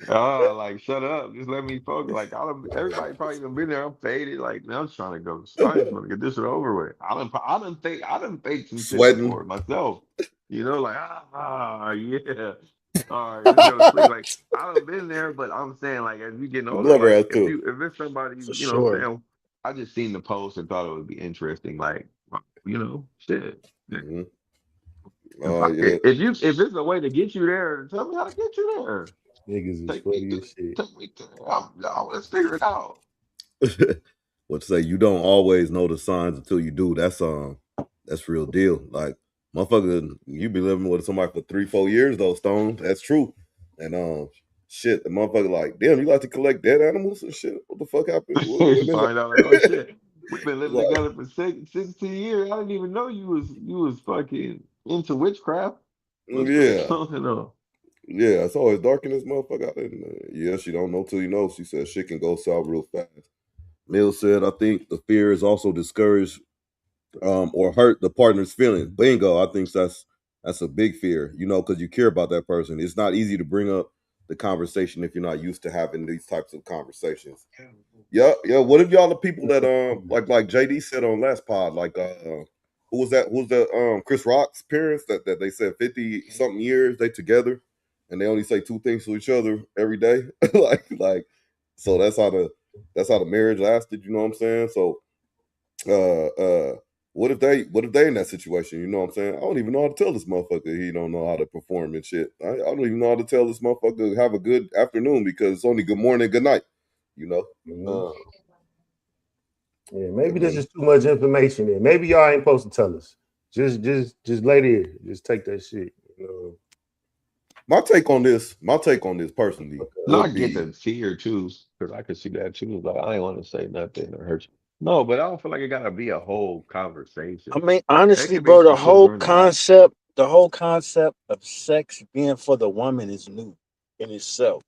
Oh, like shut up! Just let me focus. Like everybody probably done been there. I'm faded. Like now I'm just trying to go. I just want to get this shit over with. I done faked some shit Sweating. before myself. You know, like yeah. All right, just go to sleep. Like I done been there, but I'm saying like as we getting older, Glover like has too. if it's somebody, For you know, what I'm sure. saying, I just seen the post and thought it would be interesting. Like you know, shit. Mm-hmm. Yeah. If it's a way to get you there, tell me how to get you there. Niggas is Take me funny to, as shit. take me to. Let's figure it out. What say you don't always know the signs until you do. That's real deal. Like motherfucker, you be living with somebody for 3-4 years though, Stone. That's true. And shit, the motherfucker like, damn, you like to collect dead animals and shit. What the fuck happened? What is Find out like, oh shit, we've been living like, together for 16 years. I didn't even know you was fucking into witchcraft. What's yeah. going on? Yeah, it's always dark in this motherfucker. Yeah, she don't know till you know. She said shit can go south real fast. Mill said, I think the fear is also discouraged or hurt the partner's feelings. Bingo. I think that's a big fear, you know, because you care about that person. It's not easy to bring up the conversation if you're not used to having these types of conversations. Yeah, yeah. What if y'all the people that like JD said on last pod, like who was that? Who's that? Chris Rock's parents that they said 50 something years they together, and they only say two things to each other every day. like so that's how the marriage lasted. You know what I'm saying? So what if they in that situation? You know what I'm saying? I don't even know how to tell this motherfucker he don't know how to perform and shit. I don't even know how to tell this motherfucker have a good afternoon because it's only good morning, good night. You know. Mm-hmm. Yeah, maybe I this mean, is too much information. There, maybe y'all ain't supposed to tell us. Just lay there. Just take that shit. You know. my take on this personally No, I would get be the fear too, because I could see that too. Like I ain't want to say nothing or hurt you. No, but I don't feel like it gotta be a whole conversation. I mean, It honestly, could be bro, some shit during the night. the whole concept of sex being for the woman is new in itself.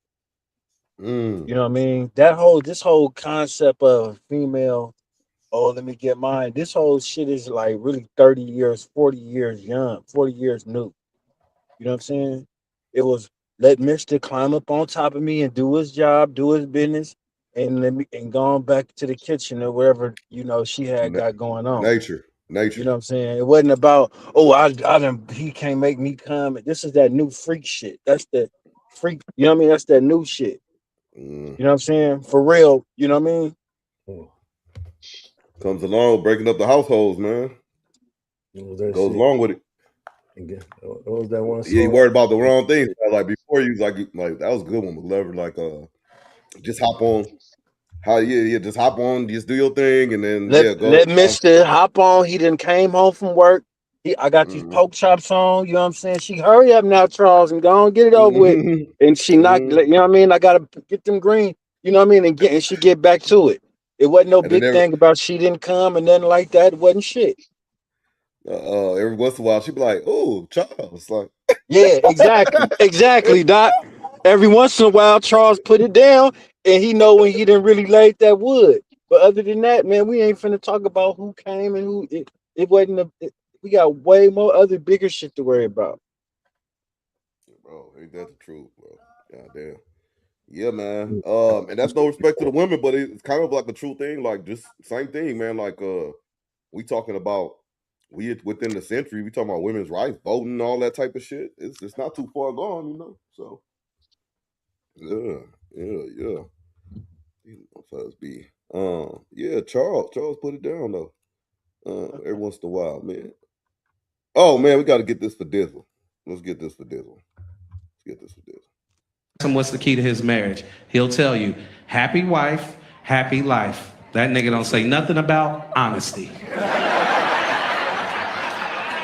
Mm. You know what I mean? This whole concept of female, oh, let me get mine. This whole shit is like really 30 years, 40 years young, 40 years new. You know what I'm saying? It was let Mister climb up on top of me and do his job, do his business, and let me and go on back to the kitchen or wherever she had Na- got going on. nature. You know what I'm saying? It wasn't about, oh, I done, he can't make me come. This is that new freak shit. That's the freak. You know what I mean? That's that new shit. Mm. You know what I'm saying? For real. You know what I mean? Comes along breaking up the households, man. That Goes shit. along with it. What was that one song? Yeah, you worried about the wrong things. Like before, you was like that was a good one, McLever. Like just hop on. Just hop on, just do your thing, and then go. Let Mister hop on. He done came home from work. I got these Mm-hmm. pork chops on. You know what I'm saying? She hurry up now, Charles, and go and get it over with. And she knocked. You know what I mean? I gotta get them green. You know what I mean? And she get back to it. It wasn't no big thing about she didn't come and nothing like that. It wasn't shit. Every once in a while, she'd be like, "Oh, Charles," like, yeah, exactly, Doc. Every once in a while, Charles put it down, and he know when he didn't really laid that wood. But other than that, man, we ain't finna talk about who came and who. It wasn't. We got way more other bigger shit to worry about. bro, ain't that the truth, bro? God damn. Yeah, man. And that's no respect to the women, but it's kind of like a true thing. Like just same thing, man. Like we talking about within the century, we talking about women's rights, voting, all that type of shit. It's not too far gone, you know. So yeah. These motherfuckers be Charles put it down though. Every once in a while, man. Oh man, we got to get this for Dizzle. Let's get this for Dizzle. What's the key to his marriage? He'll tell you, happy wife, happy life. That nigga don't say nothing about honesty.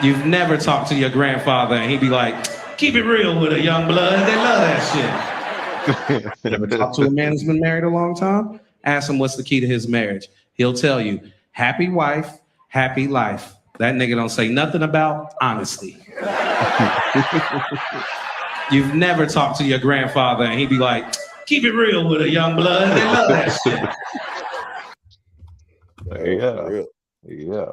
You've never talked to your grandfather and he'd be like, keep it real with a young blood. They love that shit. Never talked to a man who's been married a long time? Ask him what's the key to his marriage. He'll tell you, happy wife, happy life. That nigga don't say nothing about honesty. You've never talked to your grandfather and he'd be like, keep it real with a young blood. They love that shit. Yeah.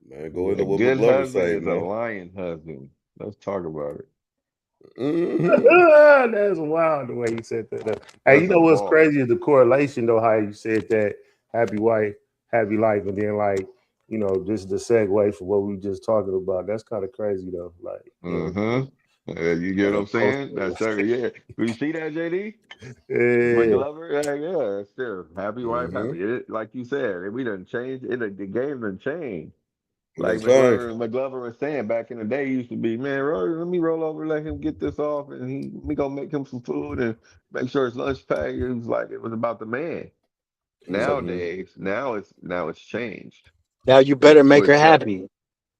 Man, go into what good McGlover husband say, is man. a lion husband. Let's talk about it. Mm-hmm. That's wild the way you said that. Hey, you know what's crazy is the correlation though, how you said that happy wife, happy life, and then like, just the segue for what we just talking about. That's kind of crazy though. Like, you get what I'm saying? That's yeah. You see that, JD? McGlover? Yeah. Still happy wife, happy. Like you said, we done changed. The game done changed. Like McGlover was saying back in the day, used to be, man, let me roll over, let him get this off, and we gonna make him some food and make sure his lunch packed. It was like it was about the man. Nowadays, now it's changed. Now you better make her happy.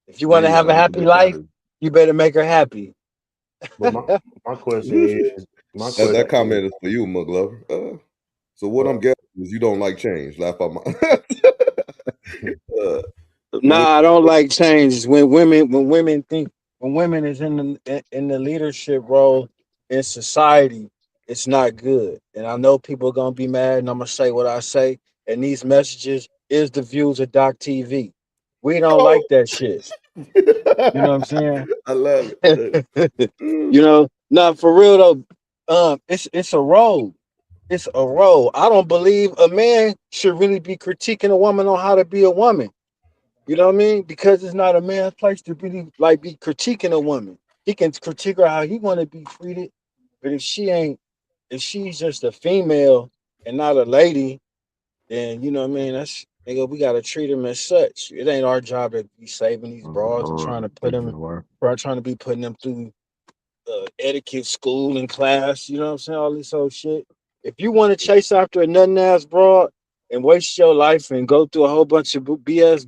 If you want to have a happy life, you better make her happy. But my question is, that comment is for you, McGlover. So what I'm guessing is you don't like change. Laugh out my. Nah, I don't like change. When women is in the leadership role in society, it's not good. And I know people are gonna be mad, and I'm gonna say what I say. And these messages is the views of Doc TV. We don't like that shit. You know what I'm saying? I love it. Nah, for real though, it's a role. It's a role. I don't believe a man should really be critiquing a woman on how to be a woman. You know what I mean? Because it's not a man's place to really be critiquing a woman. He can critique her how he want to be treated, but if she's just a female and not a lady, then you know what I mean. That's nigga. We gotta treat them as such. It ain't our job to be saving these broads and trying to be putting them through etiquette school and class. You know what I'm saying? All this old shit. If you want to chase after a nothing ass broad and waste your life and go through a whole bunch of BS,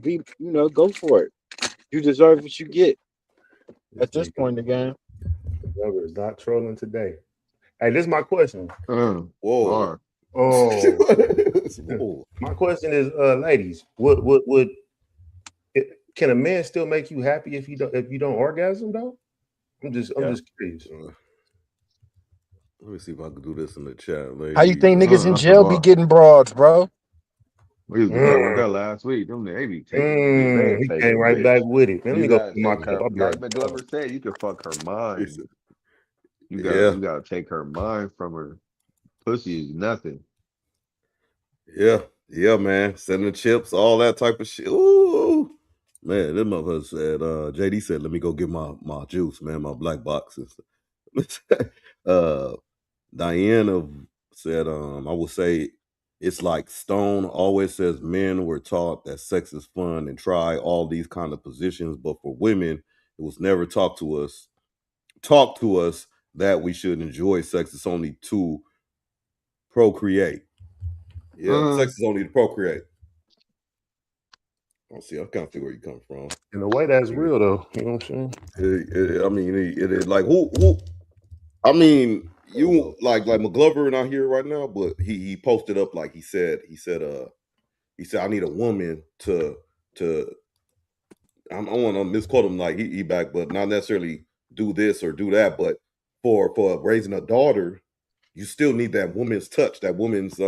go for it. You deserve what you get at this point in the game. McGlover is not trolling today. Hey, this is my question. Whoa. Oh. My question is, ladies, would can a man still make you happy if you don't orgasm though? I'm just curious. Let me see if I can do this in the chat, ladies. How you think niggas in jail be getting broads, bro? We was talking about that last week. Them they be taking. He came right back with it. Let me go gotta to my take her. cup. Like McGlover said, you can fuck her mind. You gotta take her mind from her. Pussy is nothing. Yeah, man. Sending chips, all that type of shit. Ooh, man. This motherfucker said, JD said, let me go get my juice, man, my black boxes. Diana said, I will say it's like Stone always says men were taught that sex is fun and try all these kind of positions, but for women, it was never taught to us that we should enjoy sex. It's only to procreate. Yeah, sex is only to procreate. I see. I kind of figure where you come from. In a way, that's real though. You know what I'm saying? I mean, it is like who. I mean, you like McGlover not here right now, but he posted up like he said I need a woman to. I don't want to misquote him like he back, but not necessarily do this or do that, but for raising a daughter, you still need that woman's touch, that woman's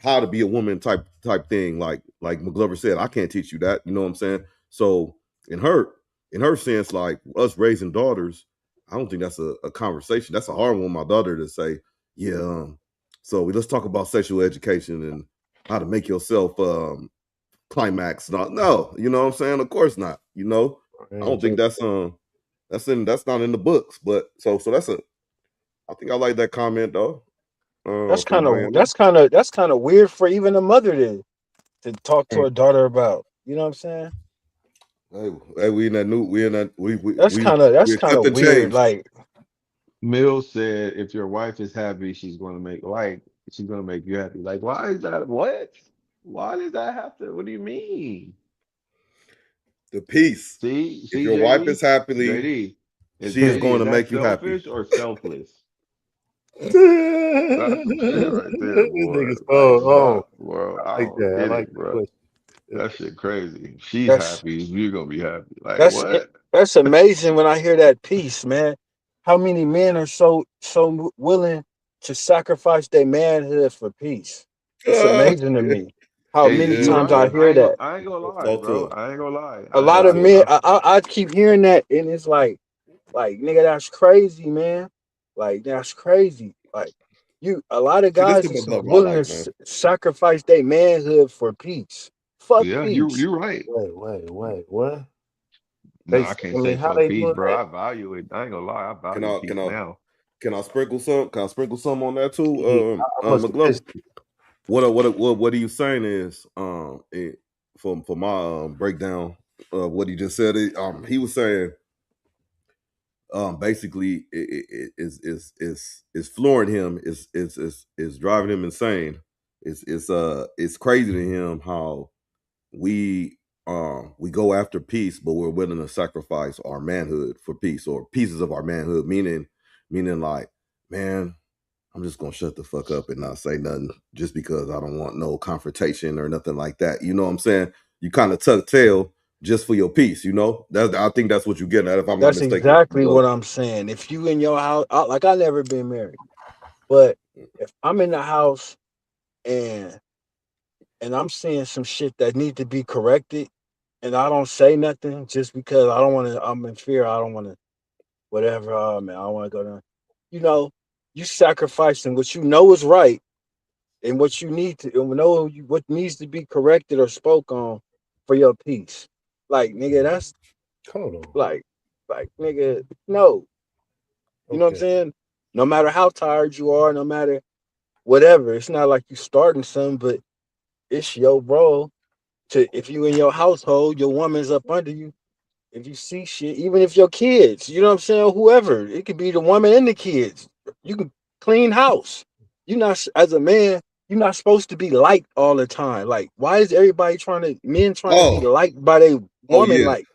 how to be a woman type thing. Like McGlover said, I can't teach you that. You know what I'm saying? So in her sense, like us raising daughters, I don't think that's a conversation. That's a hard one, my daughter, to say, yeah. So let's talk about sexual education and how to make yourself climax. No, you know what I'm saying? Of course not. You know, I don't think that's not in the books. But so that's I think I like that comment though. That's kind of weird for even a mother to talk to her daughter about. You know what I'm saying? Hey, we in that that's kind of weird. Change. Like Mills said, if your wife is happy, she's gonna make you happy. Like, why is that? What? Why does that have to? What do you mean? The peace. See, if your wife is happily, she is going to make you happy. Selfish or selfless? That's some shit right there, boy. I like that. I like it, bro. That shit crazy. She's happy. You're gonna be happy. Like what? That's amazing when I hear that piece, man. How many men are so willing to sacrifice their manhood for peace? It's amazing to me. How many times I hear that. I ain't gonna lie, bro. I ain't gonna lie. A lot of men, I keep hearing that, and it's like, nigga, that's crazy, man. Like, that's crazy. Like, a lot of guys are willing to sacrifice their manhood for peace. Fuck peace. You're right. Wait, what? No, I can't say fuck peace, bro. I value it. I ain't gonna lie. I value peace now. Can I sprinkle some? Can I sprinkle some on that too? What are you saying is for my breakdown of what he just said. He was saying basically it is flooring him, is driving him insane. It's crazy to him how we go after peace, but we're willing to sacrifice our manhood for peace, or pieces of our manhood, meaning like, man, I'm just gonna shut the fuck up and not say nothing just because I don't want no confrontation or nothing like that. You know what I'm saying? You kind of tuck tail just for your peace, you know? I think that's what you're getting at, if I'm not mistaken. That's exactly what I'm saying. If you in your house, like, I never been married, but if I'm in the house and I'm seeing some shit that need to be corrected, and I don't say nothing just because I don't want to, I'm in fear, I don't want to, whatever, man, I want to go down. You know, you sacrificing what you know is right and what you need to know, what needs to be corrected or spoke on for your peace. Like, nigga, that's like nigga, no. You know what I'm saying? No matter how tired you are, no matter whatever, it's not like you starting something, but it's your role to, if you in your household, your woman's up under you. If you see shit, even if your kids, you know what I'm saying, whoever, it could be the woman and the kids. You can clean house. You're not, as a man, you're not supposed to be liked all the time. Like, why is everybody trying to be liked by their woman? Yeah. Like,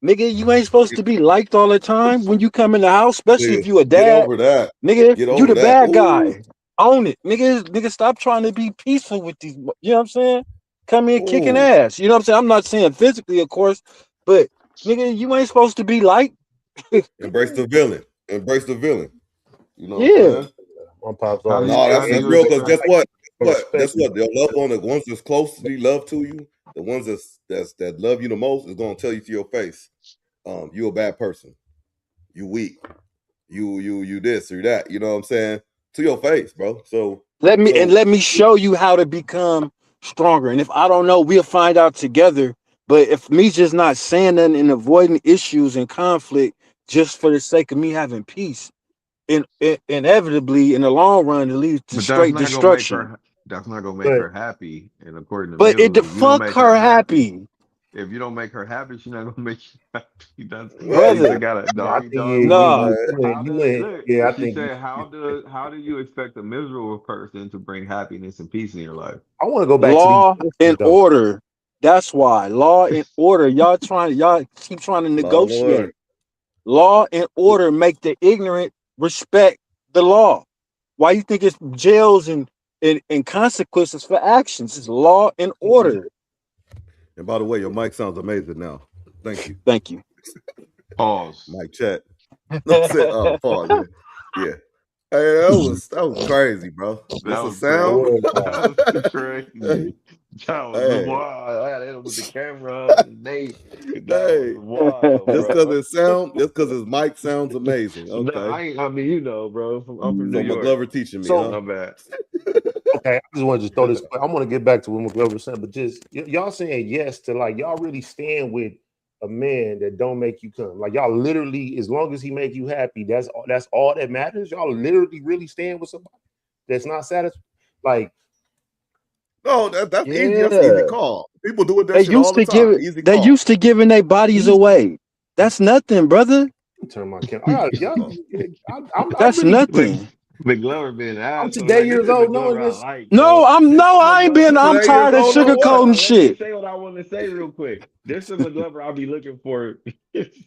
nigga, you ain't supposed to be liked all the time when you come in the house, especially if you a dad. Get over that. Nigga, you the bad guy. Own it. Nigga, stop trying to be peaceful with these. You know what I'm saying? Come in kicking Ooh. ass. You know what I'm saying? I'm not saying physically, of course, but nigga, you ain't supposed to be like. Embrace the villain. Embrace the villain. You know what I'm Yeah. saying? One pops How do always you No, how that's do said, you real. Because expect guess what? Guess respect me. what? Your loved one, the ones that's closely love to you, the ones that love you the most, is gonna tell you to your face, you a bad person. You weak. You this or that. You know what I'm saying? To your face, bro. So Let me show you how to become stronger. And if I don't know, we'll find out together. But if me just not saying nothing and avoiding issues and conflict just for the sake of me having peace, inevitably in the long run it leads to but that's straight not gonna make destruction. her that's not gonna make But her happy. And according to But it Mills, the if you don't fuck make her her happy, happy, if you don't make her happy, she's not gonna make you happy. That's what? she brother. just got a yeah, I doggy think dog bone. Nah, How you does went. look? Yeah, I She think said, how do you expect a miserable person to bring happiness and peace in your life? I want to go back to these law sisters and though. order. That's why law and order. Y'all keep trying to Law and order. negotiate. Law and order make the ignorant respect the law. Why you think it's jails and consequences for actions? It's law and order. And by the way, your mic sounds amazing now. Thank you. Thank you. Pause. Mic check. I said, oh, pause. Yeah. Yeah. Hey, that was crazy, bro. That This a was It sound? crazy. was That was crazy. That was Hey, wild. I had to hit him with the camera up. Nate, that was hey. wild, Just because bro. his mic sounds amazing. No, Okay. I mean, bro. I'm from New So York. McGlover teaching me, so huh? My bad. okay. I just wanted to throw this. I want to get back to what McGlover said, but just y'all saying yes to like y'all really stand with a man that don't make you come. Like y'all literally, as long as he make you happy, that's all that matters. Y'all literally really stand with somebody that's not satisfied. Like No, that's easy. That's an easy Yeah. call. People do They that shit all used the to give time. it, Easy they call. used to giving their bodies easy. away. That's nothing, brother. Turn my camera. I got y'all. Oh. I'm That's really. nothing. McGlover being an I'm asshole. today Like, this years is old McGlover knowing I this. like, No, bro. This is I ain't been. McGlover. I'm Today years tired of old on what? sugarcoating Let me shit. say what I want to say real quick. This is McGlover I'll be looking for.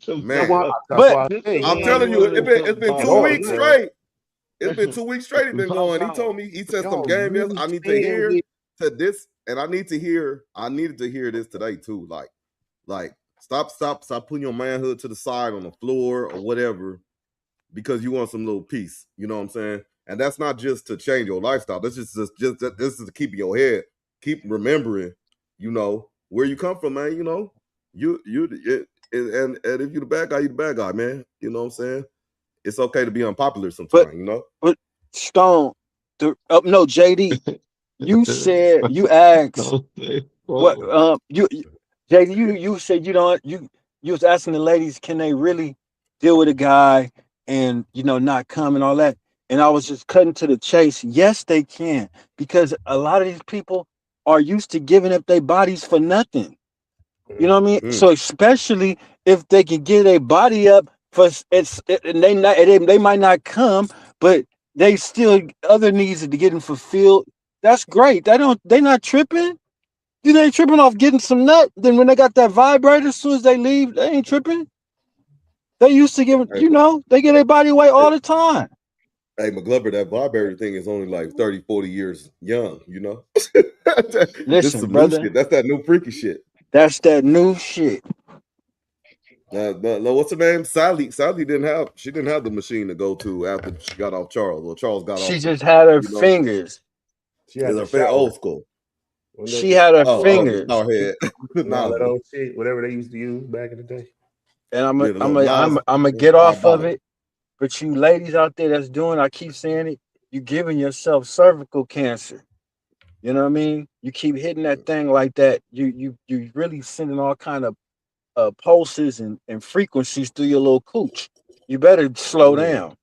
Some That's Man, why. McGlover. That's But why. This Hey, the I'm one I telling you, wanted to it's been at 2 all, weeks man. straight. It's been 2 weeks straight. He been Pop going. He out. told me. He said some Y'all game is. really I need to stand hear with. to this, and I need to hear. I needed to hear this today too. Like stop putting your manhood to the side on the floor or whatever because you want some little peace. You know what I'm saying? And that's not just to change your lifestyle. That's just this is to keep in your head. Keep remembering. You know where you come from, man. You know and if you the bad guy, you the bad guy, man. You know what I'm saying? It's okay to be unpopular but sometimes, you know? but Stone, no, JD, you said you asked Don't say what whoa. you JD, you said you don't you was asking the ladies, can they really deal with a guy and not come and all that. And I was just cutting to the chase. Yes, they can, because a lot of these people are used to giving up their bodies for nothing. You know what I mean? Mm. So especially if they can get their body up for and they might not come, but they still other needs to get them fulfilled. That's great. They not tripping. They ain't tripping off getting some nut. Then when they got that vibrator, as soon as they leave, they ain't tripping. They used to give it, Hey, they get their body away hey, all the time. hey, McGlover, that vibrator thing is only like 30, 40 years young, you know? This Listen, some new brother, shit. That's that new freaky shit. that's that new shit. No, what's her name? Sally she didn't have the machine to go to after she got off Charles. Well, Charles got She off her. just had her You know, fingers. She had the it's a shower. old school. When She had her shower, The fingers. shower head. and all that Nozzle. old shit, whatever they used to use back in the day. And Yeah, the little nozzle. I'm gonna It's get off of diabolical. it. But you ladies out there that's doing, I keep saying it, you giving yourself cervical cancer. You know what I mean? You keep hitting that thing like that. You really sending all kind of pulses and frequencies through your little cooch. You better slow Mm, down.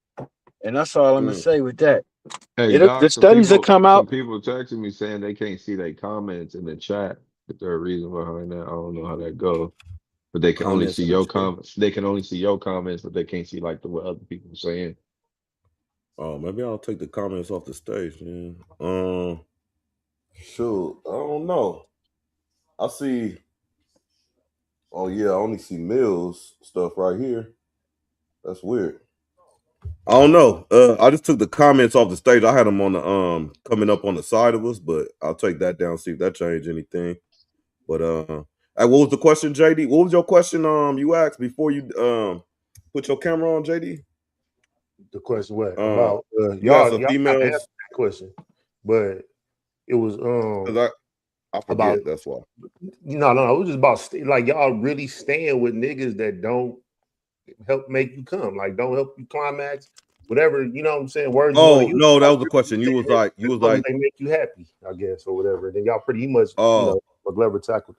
And that's all I'm gonna mm. say with that. Hey The Doc, studies that come some out. people texting me saying they can't see their comments in the chat. Is there a reason behind that? I don't know how that goes. But they can only Comments see in the your chat. comments. They can only see your comments, but they can't see like what other people are saying. Oh, maybe I'll take the comments off the stage, man. Shoot, I don't know. I see. Oh yeah, I only see Mills stuff right here. That's weird. I don't know. I just took the comments off the stage. I had them on the coming up on the side of us, but I'll take that down, see if that changed anything. But hey, what was the question, JD? What was your question? You asked before you put your camera on, JD. The question what about you asked y'all the kind of females answered that question, but it was I forget. about That's why. no, it was just about like y'all really staying with niggas that don't help make you come, like don't help you climax, whatever, you know what I'm saying, words you want to use. No, that Y'all was the really question. You was staying like, as long as they make you happy, I guess, or whatever. Then y'all pretty much, McGlover tackled.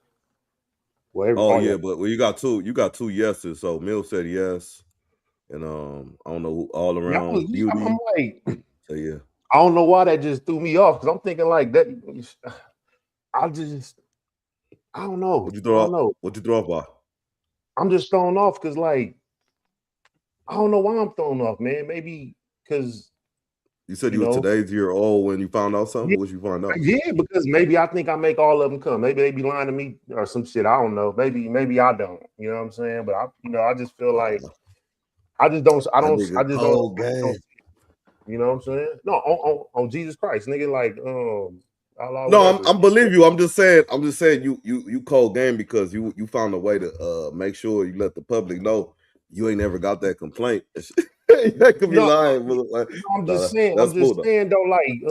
Well, yeah, but you got two yeses. So Mill said yes, and I don't know who all around beauty. I'm like, so yeah, I don't know why that just threw me off because I'm thinking like that. I don't know. What you throw off by? I'm just thrown off because like I don't know why I'm thrown off, man. Maybe because you said you was today's year old when you found out something. Yeah, What you find out? Yeah, because maybe I think I make all of them come. Maybe they be lying to me or some shit. I don't know. Maybe I don't. You know what I'm saying? But I just feel like I just don't. You know what I'm saying? No, on Jesus Christ, nigga. Like Allah, no, I'm believe you. I'm just saying you cold game because you found a way to make sure you let the public know you ain't never got that complaint. That could be lying. Like, I'm just saying though, like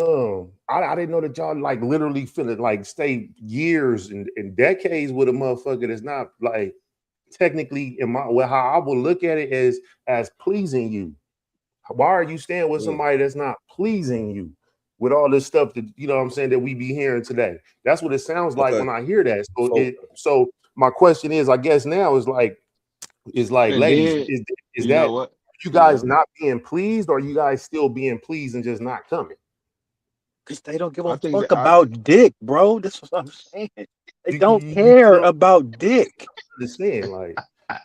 I didn't know that y'all like literally feel it, like stay years and decades with a motherfucker that's not like technically how I will look at it as pleasing you. Why are you staying with somebody that's not pleasing you with all this stuff that you know what I'm saying that we be hearing today? That's what it sounds like when I hear that. So my question is, I guess now is like ladies, is that you guys not being pleased, or you guys still being pleased and just not coming? Because they don't give a fuck about dick, bro. That's what I'm saying. They don't care about dick. Understand,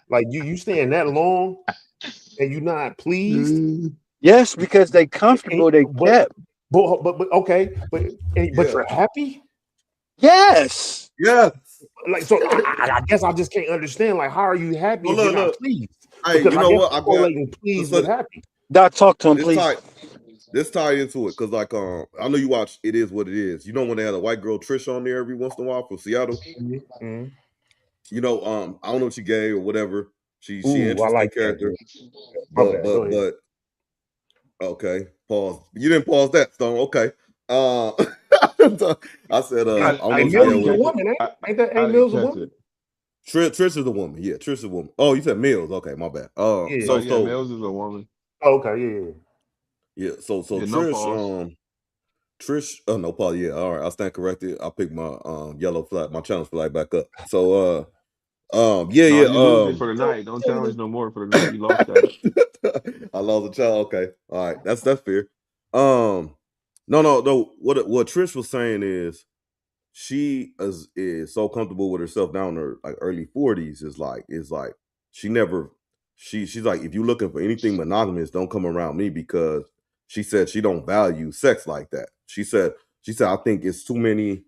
like you staying that long and you not pleased? Yes, because they comfortable. They kept. But okay, but you're happy? Yes. Yes. Like so, I guess I just can't understand. Like, how are you happy if you're not pleased? Hey, because you know what? I got pleased with happy. Doc, talk to him, please. This tie into it because, like, I know you watch It Is What It Is. You know when they had a white girl Trish on there every once in a while from Seattle. Mm-hmm. You know, I don't know if she gay or whatever. She I interesting like character. But okay, pause. You didn't pause that, Stone. Okay. I said, I don't know if Mills is a woman, ain't Mills a woman? Trish is a woman. Yeah, Trish is a woman. Oh, you said Mills. Okay, my bad. So Mills is a woman. Oh, okay, yeah. So Trish, no Trish. Oh no, Paul. Yeah, all right. I'll stand corrected. I'll pick my yellow flag, my challenge flag back up. So You lose it for the night. Don't challenge no more for the night. You lost that. I lost a child. Okay, all right. That's fair. No. What Trish was saying is she is so comfortable with herself down in her like early 40s. Is like she's like, if you're looking for anything monogamous, don't come around me, because she said she don't value sex like that. She said I think it's too many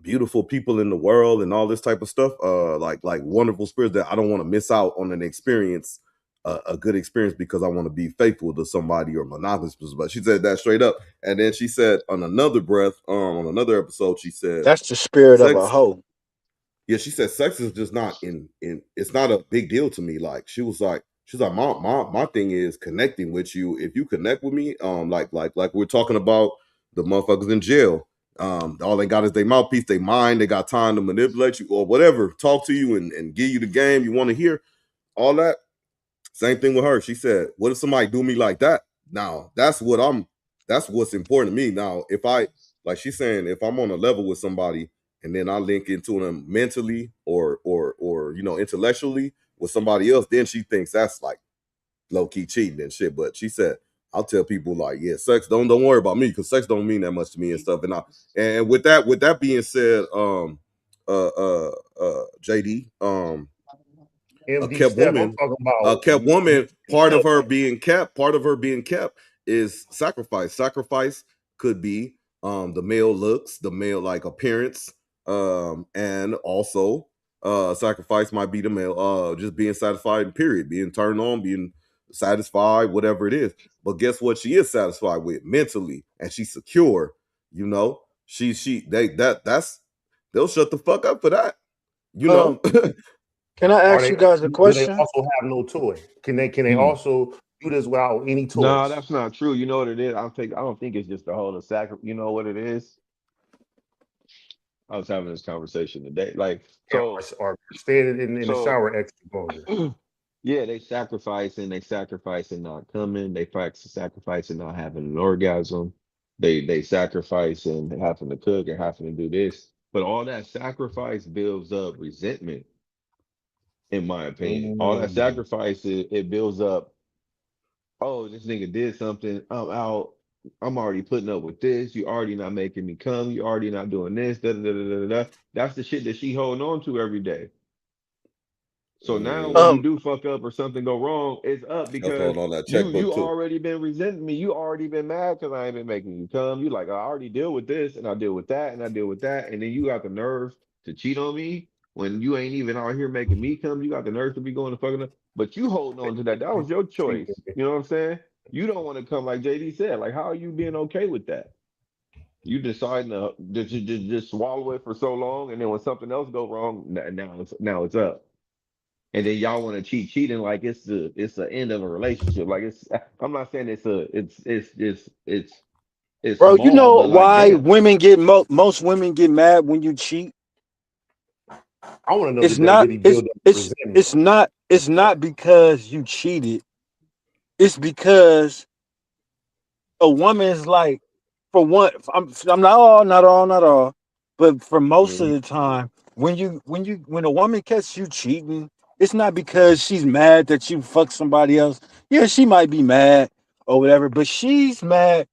beautiful people in the world and all this type of stuff, like wonderful spirits, that I don't want to miss out on an experience, a good experience, because I want to be faithful to somebody or monogamous. But she said that straight up. And then she said on another breath, on another episode, she said that's the spirit of a hoe. Yeah, she said sex is just not in it's not a big deal to me. Like she's like my thing is connecting with you. If you connect with me, like we're talking about the motherfuckers in jail. All they got is their mouthpiece, they mind, they got time to manipulate you or whatever, talk to you and give you the game you want to hear. All that. Same thing with her. She said, what if somebody do me like that? Now, that's what's important to me. Now, if I, like she's saying, if I'm on a level with somebody and then I link into them mentally or intellectually with somebody else, then she thinks that's like low-key cheating and shit. But she said, I'll tell people like, yeah, sex, don't worry about me, because sex don't mean that much to me and stuff. And with that being said, JD, a kept woman, part of her being kept is sacrifice. Sacrifice could be the male looks, the male like appearance, and also sacrifice might be the male just being satisfied, period, being turned on, being satisfied, whatever it is. But guess what? She is satisfied with mentally, and she's secure. You know, they'll shut the fuck up for that. You know. Can I ask you guys a Do they question? also have no toy? Can they also do this without any toys? No, that's not true. You know what it is? I don't think it's just the whole sacrifice. You know what it is? I was having this conversation today. Like, so, or standing in the shower extra. Yeah, they sacrifice and not coming. They sacrifice and not having an orgasm. They sacrifice and having to cook and having to do this. But all that sacrifice builds up resentment, in my opinion. All that sacrifice, it builds up, oh, this nigga did something. I'm out. I'm already putting up with this. You already not making me come. You already not doing this. Da, da, da, da, da. That's the shit that she holding on to every day. So now when you do fuck up or something go wrong, it's up because you already been resenting me. You already been mad because I ain't been making you come. You like, I already deal with this and I deal with that and I deal with that. And then you got the nerve to cheat on me when you ain't even out here making me come. You got the nerve to be going to fucking up. But you holding on to that. That was your choice. You know what I'm saying? You don't want to come like JD said. Like, how are you being okay with that? You deciding to just swallow it for so long, and then when something else go wrong, now it's up. And then y'all want to cheating like it's the end of a relationship. Like I'm not saying it's bro. small, You know but like, why damn. women get most women get mad when you cheat? I want to know. It's not because you cheated. It's because a woman is like, for one, I'm not all, but for most of the time, when a woman catches you cheating, it's not because she's mad that you fuck somebody else. Yeah, she might be mad or whatever, but she's mad.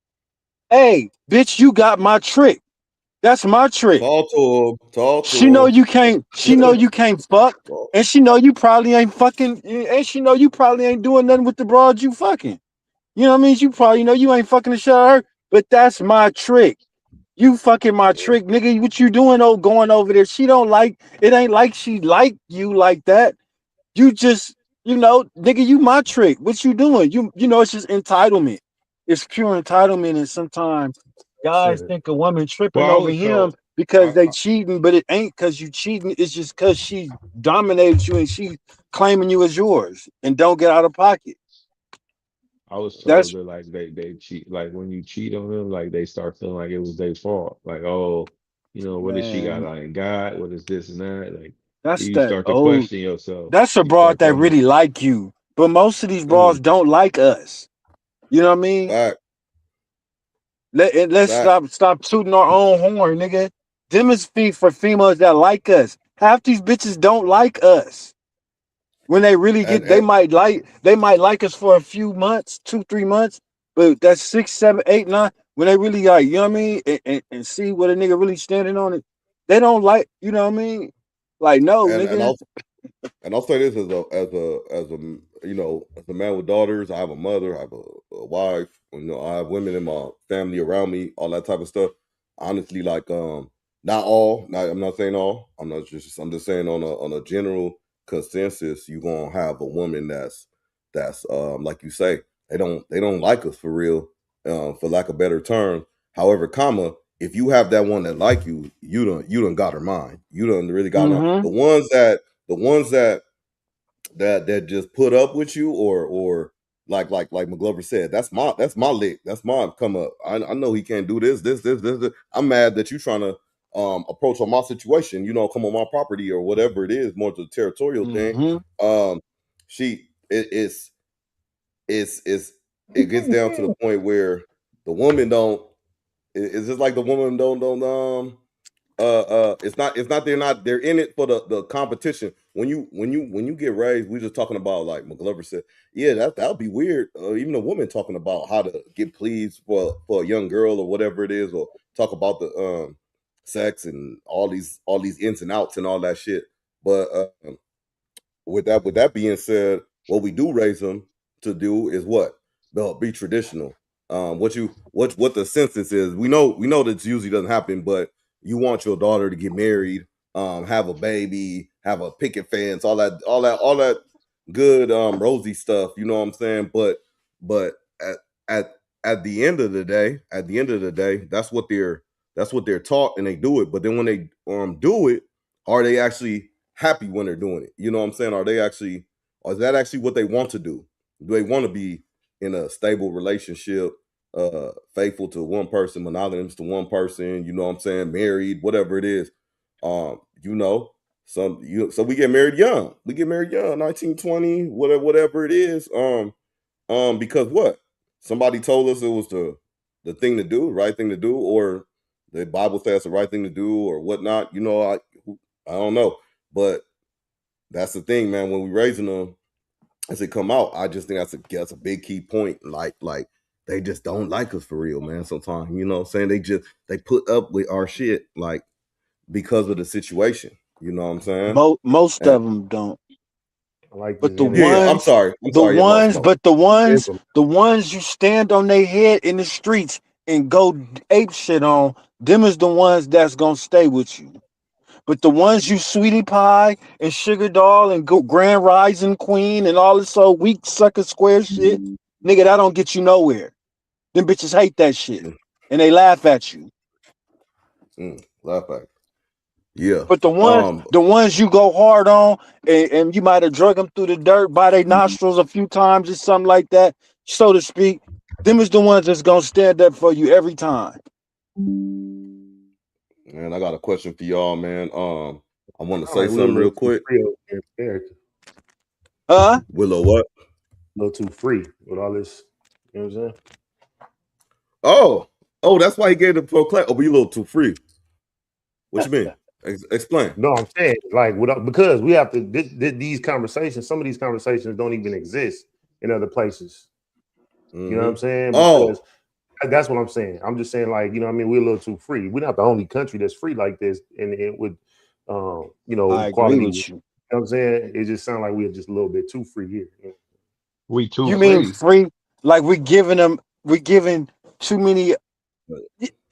Hey, bitch, you got my trick. That's my trick. Talk to him. She know you can't. She know you can't fuck, and she know you probably ain't fucking, and she know you probably ain't doing nothing with the broad you fucking. You know what I mean? You probably know you ain't fucking the shit out of her, but that's my trick. You fucking my trick, nigga. What you doing? Oh, going over there? She don't like it. Ain't like she like you like that. You just, nigga, you my trick. What you doing? You know, it's just entitlement. It's pure entitlement, and sometimes guys think a woman tripping Well, I over was him told. because they cheating, but it ain't because you cheating. It's just because she dominated you and she claiming you as yours and don't get out of pocket. I was told That's that like they cheat, like when you cheat on them, like they start feeling like it was their fault. Like, oh, what does she got? man. I ain't got. What is this and that? Like That's you that start to old. question yourself. That's a You broad start that questioning. really like you, but most of these broads don't like us. You know what I mean? Let's stop tooting our own horn, nigga. Them is for females that like us. Half these bitches don't like us. When they really get, they might like us for a few months, 2-3 months, but that's 6, 7, 8, 9. When they really like, you know what I mean, and see what a nigga really standing on it, they don't like, you know what I mean? Like, no, nigga. And I'll say this as a as a man with daughters. I have a mother. I have a wife. I have women in my family around me. All that type of stuff. Honestly, like not all. I'm not saying all. I'm just saying on a general consensus, you gonna have a woman that's like you say, they don't like us for real, for lack of better term. However, if you have that one that like you, you done got her mind. You done really got her. Mm-hmm. The ones that just put up with you, or like McGlover said, that's my lick. That's my come up. I know he can't do this. I'm mad that you trying to approach on my situation, come on my property or whatever it is, more to the territorial thing. She it gets down to the point where the woman don't, it's just like the woman don't it's not they're in it for the competition. When you get raised, we just talking about, like McGlover said, yeah, that'll be weird. Even a woman talking about how to get pleased for a young girl or whatever it is, or talk about the sex and all these ins and outs and all that shit. But with that being said, what we do raise them to do is what? They'll be traditional. What the census is, we know that usually doesn't happen, but you want your daughter to get married, have a baby, have a picket fence, all that rosy stuff, you know what I'm saying? But at the end of the day, that's what they're taught, and they do it. But then when they do it, are they actually happy when they're doing it? You know what I'm saying? Or is that actually what they want to do? Do they want to be in a stable relationship, faithful to one person, monogamous to one person, you know what I'm saying, married, whatever it is? You know, so we get married young. 19, 20, whatever it is. Because what? Somebody told us it was the thing to do, right thing to do, or the Bible says the right thing to do, or whatnot. You know, I don't know, but that's the thing, man. When we raising them as they come out, I just think that's a big key point. Like they just don't like us for real, man. Sometimes, you know what I'm saying? They put up with our shit, like, because of the situation. You know what I'm saying? Most of them don't. But the I'm ones, sorry. Yeah, the ones you stand on their head in the streets and go ape shit on, them is the ones that's gonna stay with you. But the ones you sweetie pie and sugar doll and go grand rising queen and all this old weak sucker square shit, nigga, that don't get you nowhere. Them bitches hate that shit and they laugh at you. Laugh at. Yeah. But the ones you go hard on, and you might have drug them through the dirt by their nostrils a few times or something like that, so to speak, them is the ones that's gonna stand up for you every time. Man, I got a question for y'all, man. I want to say something real quick. Willow, what? A little too free with all this, you know what I'm saying? Oh, that's why he gave the proclaim. Oh, we a little too free. What you mean? Explain. No, I'm saying, like, because we have to these conversations. Some of these conversations don't even exist in other places. You know what I'm saying? Because that's what I'm saying. I'm just saying, like, you know what I mean? We're a little too free. We're not the only country that's free like this, and with you know, I equality. agree with you. You know what I'm saying? It just sounds like we're just a little bit too free here. We too You free. mean free? Like we're giving too many.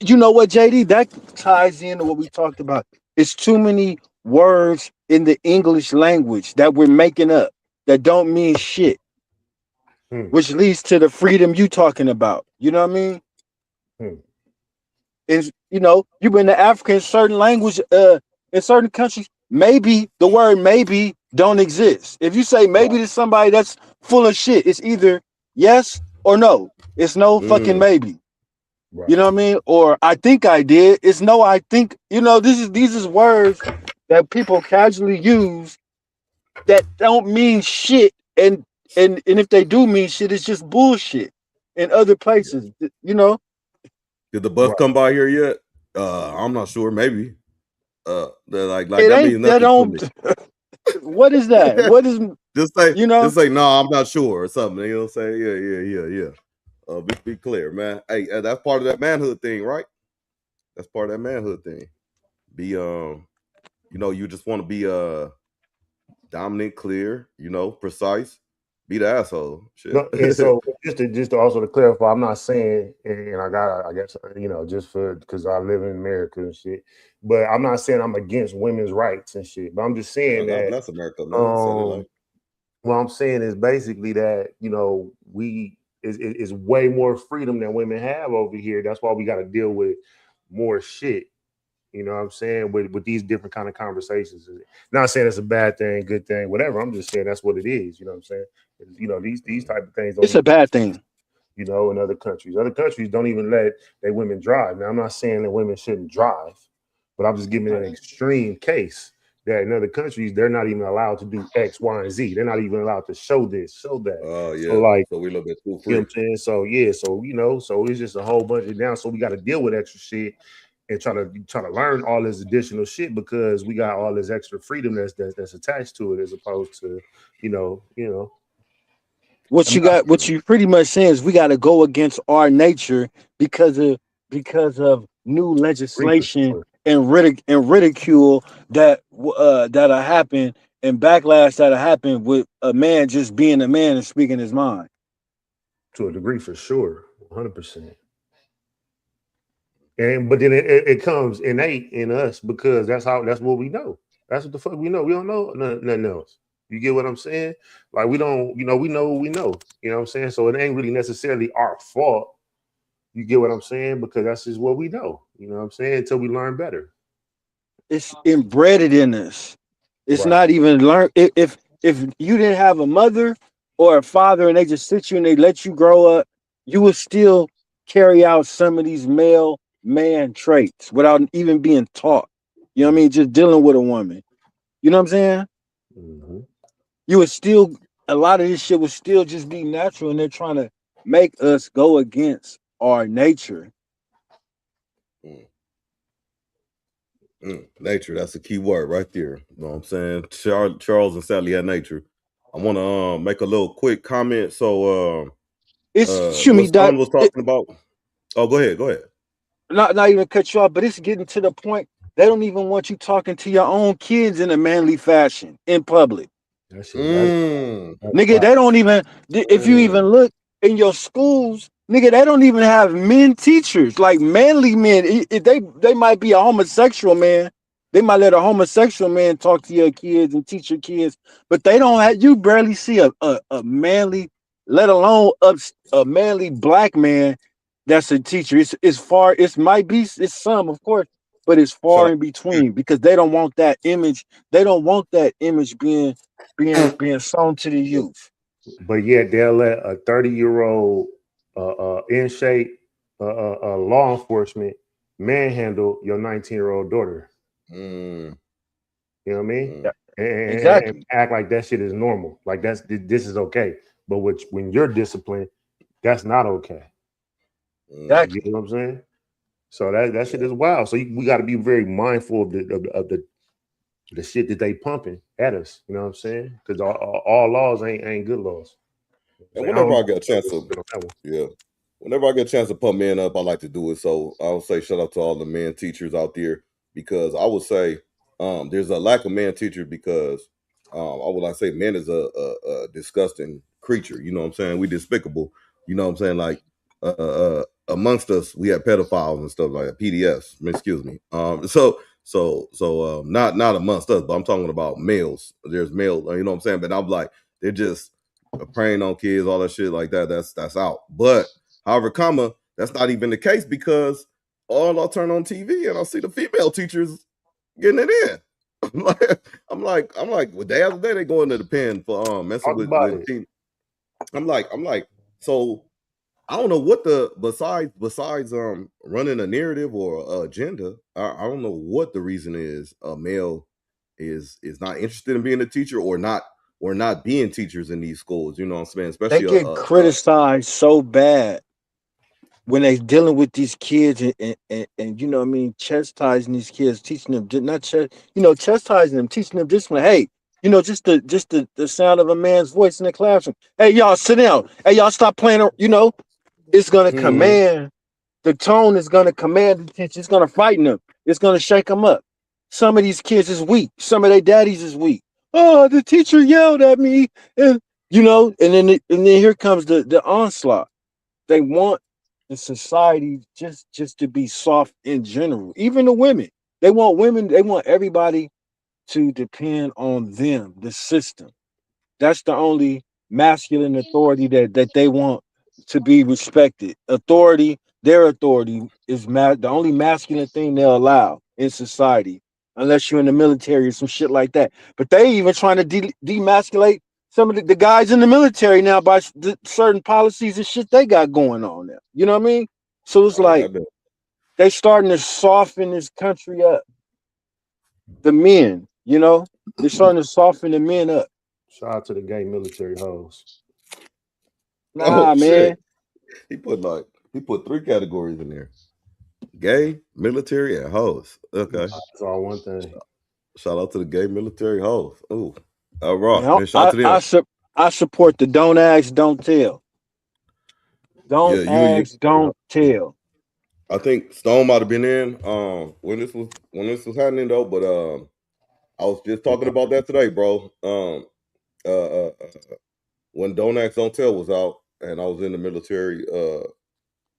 You know what, JD? That ties into what we talked about. It's too many words in the English language that we're making up that don't mean shit, which leads to the freedom you talking about. You know what I mean? Is, you know, you've been to Africa in certain language, in certain countries, maybe the word maybe don't exist. If you say maybe to somebody that's full of shit, it's either yes or no. It's no fucking maybe. You know what I mean? Or I think I did. It's no, I think, you know, these is words that people casually use that don't mean shit. And if they do mean shit, it's just bullshit in other places, you know? Did the bus come by here yet? I'm not sure. Maybe. They're like It that ain't means nothing to me. What is that? What is, just say, you know? Just say no, I'm not sure or something. You know what I'm saying? Yeah. Be clear, man. Hey, that's part of that manhood thing, right? That's part of that manhood thing. Be you know, you just want to be dominant, clear, you know, precise. Be the asshole. Shit. No, and so just to also to clarify, I'm not saying, and I guess, you know, just because I live in America and shit, but I'm not saying I'm against women's rights and shit. But I'm just saying that's America, man. What I'm saying is basically that, you know, is way more freedom than women have over here. That's why we got to deal with more shit. You know what I'm saying? With these different kind of conversations. Not saying it's a bad thing, good thing, whatever. I'm just saying that's what it is. You know what I'm saying? You know, these type of things. It's a bad thing. You know, in other countries. Other countries don't even let their women drive. Now, I'm not saying that women shouldn't drive, but I'm just giving an extreme case that in other countries, they're not even allowed to do X, Y, and Z. They're not even allowed to show this, show that. Oh, yeah. So, like, so we're a little bit too free. You know what I'm saying? So, yeah. So, you know, so it's just a whole bunch of down. So we got to deal with extra shit and try to learn all this additional shit because we got all this extra freedom that's attached to it, as opposed to, you know. What you pretty much saying is we got to go against our nature because of new legislation and ridicule that'll happen and backlash that'll happen with a man just being a man and speaking his mind. To a degree, for sure, 100%. But then it comes innate in us because that's what we know. That's what the fuck we know. We don't know nothing else. You get what I'm saying? Like we don't, we know what we know. You know what I'm saying? So it ain't really necessarily our fault. You get what I'm saying? Because that's just what we know. You know what I'm saying? Until we learn better. It's embedded in us. It's Right. not even learned. If you didn't have a mother or a father and they just sit you and they let you grow up, you would still carry out some of these male man traits without even being taught. You know what I mean? Just dealing with a woman. You know what I'm saying? Mm-hmm. You would still, a lot of this shit would still just be natural, and they're trying to make us go against our nature. Nature, that's a key word right there. You know what I'm saying? Charles and Sally had nature. I want to make a little quick comment. So It's shoot what me that Stone was talking about. Oh, go ahead. not even cut you off, but it's getting to the point they don't even want you talking to your own kids in a manly fashion in public. That shit, that's Nigga, wild. they don't even, if you even look in your schools, nigga, they don't even have men teachers, like manly men. They might be a homosexual man. They might let a homosexual man talk to your kids and teach your kids, but they don't have, you barely see a manly, let alone a manly black man that's a teacher. It's far, it's some, of course, but it's far So in between because they don't want that image. They don't want that image being sown to the youth. But yet they'll let a 30-year-old in shape law enforcement manhandle your 19-year-old daughter. mm, You know what I mean? Yeah, And exactly. act like that shit is normal. Like this is okay. But when you're disciplined, that's not okay. You Exactly. know what I'm saying? So that shit is wild. So we got to be very mindful of the shit that they pumping at us. You know what I'm saying? Because all laws ain't good laws. and I whenever don't I know get a chance to, on that one. yeah, whenever I get a chance to put men up, I like to do it. So I would say shout out to all the men teachers out there because I would say there's a lack of man teachers because I would like to say men is a disgusting creature. You know what I'm saying? We despicable. You know what I'm saying? Like amongst us, we have pedophiles and stuff like that. PDS, excuse me. Not amongst us, but I'm talking about males. There's male, you know what I'm saying? But I'm like, they're just preying on kids, all that shit like that. That's out. But however, that's not even the case because all I turn on TV and I see the female teachers getting it in. I'm like, well, day after day they go into the pen for messing Talk about with it. teen. I'm like, so I don't know what the besides running a narrative or agenda. I don't know what the reason is. A male is not interested in being a teacher or not being teachers in these schools. You know what I'm saying? They Especially get criticized so bad when they dealing with these kids and you know what I mean, chastising these kids, teaching them not chastising them, teaching them discipline. Hey, just the sound of a man's voice in the classroom. Hey, y'all sit down. Hey, y'all stop playing. It's gonna Mhm. command. The tone is gonna command the attention. It's gonna frighten them. It's gonna shake them up. Some of these kids is weak. Some of their daddies is weak. Oh, the teacher yelled at me, and and then here comes the onslaught. They want the society just to be soft in general. Even the women. They want women, they want everybody to depend on them, the system. That's the only masculine authority that they want to be respected. Authority, their authority is the only masculine thing they'll allow in society, unless you're in the military or some shit like that. But they even trying to demasculate some of the guys in the military now by certain policies and shit they got going on now. You know what I mean? So it's Oh, like that been they starting to soften this country up. The men, they're starting to soften the men up. Shout out to the gay military hoes. oh Nah, man. shit. He put 3 categories in there: gay, military, and hoes. Okay. It's all one thing. Shout out to the gay military hoes. Ooh, all right, Man, man. Shout out to them. I support the don't ask, don't tell. Yeah, Don't you. ask, don't tell. I think Stone might have been in when this was happening though, but I was just talking about that today, bro. Uh, uh, uh, when Don't Ask Don't Tell was out, and I was in the military,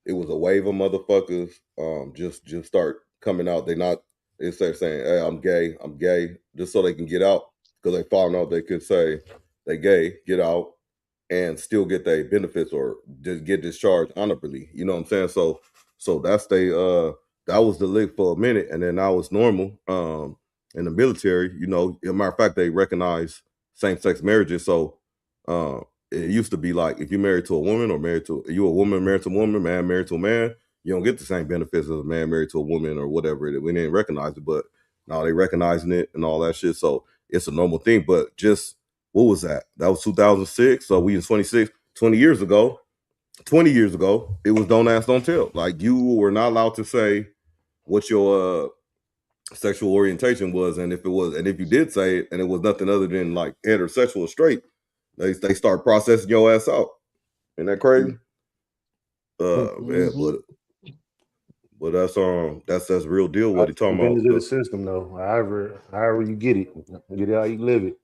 it was a wave of motherfuckers. Just start coming out. They start saying, "Hey, I'm gay," just so they can get out. because they found out they could say they gay, get out, and still get their benefits or just get discharged honorably. You know what I'm saying? So that's that was the lick for a minute, and then now it's normal. In the military, you know, as a matter of fact, they recognize same-sex marriages. So it used to be like if you're married to a woman or you a woman married to a woman, man married to a man, you don't get the same benefits as a man married to a woman or whatever. We didn't recognize it, but now they recognizing it and all that shit. So it's a normal thing. But just what was that? That was 2006. So we in 20 years ago. 20 years ago, it was don't ask, don't tell. Like you were not allowed to say what your sexual orientation was, and if you did say it, and it was nothing other than like heterosexual or straight, they start processing your ass out. Isn't that crazy? Yeah, but that's real deal. What he talking about? Advantage of the system, though. However you get it how you live it.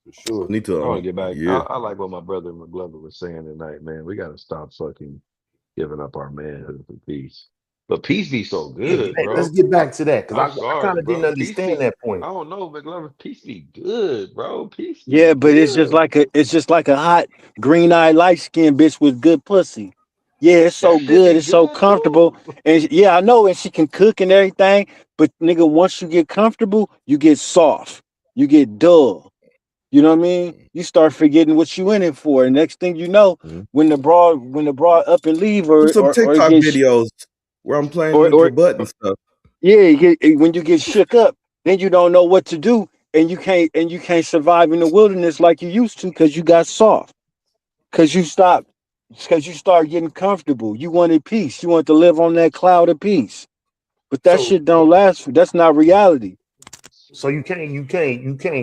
For sure. Need to. I want to get back. Yeah. I like what my brother McGlover was saying tonight, man. We got to stop fucking giving up our manhood for peace. But peace be so good, bro. Let's get back to that because I kind of bro. didn't understand that point. I don't know, McGlover. Peace be good, bro. Peace. Yeah, but good. it's just like a hot green-eyed light-skinned bitch with good pussy. Yeah, it's so good, it's so comfortable, and yeah, I know, and she can cook and everything. But nigga, once you get comfortable, you get soft, you get dull. You know what I mean? You start forgetting what you in it for, and next thing you know, when the broad up and leave, or some TikTok videos where I'm playing with your butt and stuff. Yeah, when you get shook up, then you don't know what to do, and you can't survive in the wilderness like you used to because you got soft, because you start getting comfortable. You wanted peace. You want to live on that cloud of peace, but that shit don't last. That's not reality. So you can't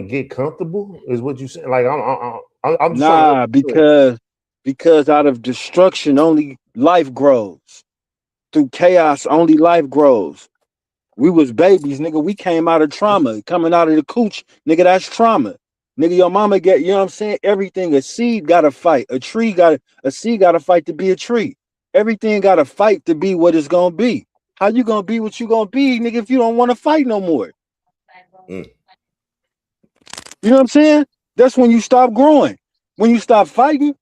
get comfortable, is what you saying? Like I'm nah, because out of destruction only life grows. Through chaos only life grows. We was babies, nigga. We came out of trauma. Coming out of the cooch, nigga, that's trauma. Nigga, your mama get, you know what I'm saying? Everything. A seed gotta fight. A seed gotta fight to be a tree. Everything gotta fight to be what it's gonna be. How you gonna be what you gonna be, nigga, if you don't want to fight no more? You know what I'm saying? That's when you stop growing. When you stop fighting,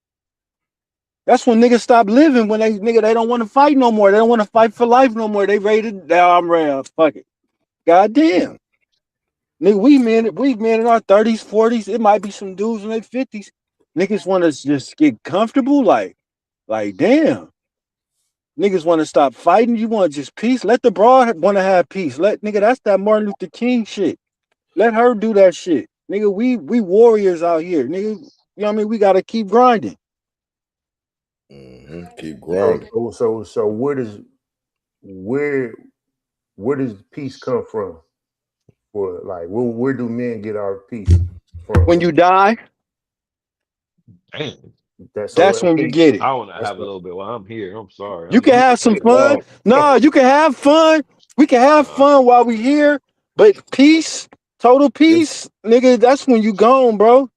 that's when niggas stop living. When they don't want to fight no more. They don't want to fight for life no more. They ready to, I'm ready. Fuck it. Goddamn. Nigga, we men in our 30s, 40s. It might be some dudes in their 50s. Niggas want to just get comfortable. Like damn. Niggas want to stop fighting. You want just peace. Let the broad want to have peace. That's that Martin Luther King shit. Let her do that shit. Nigga, we warriors out here. Nigga, you know what I mean? We gotta keep grinding. Keep grinding. So where does peace come from? For like, where do men get our peace from? When you die. Damn. That's when you get it. I want to have a little bit while I'm here. I'm sorry. You can have some fun. No, you can have fun. We can have fun while we here. But peace, total peace, nigga, that's when you gone, bro.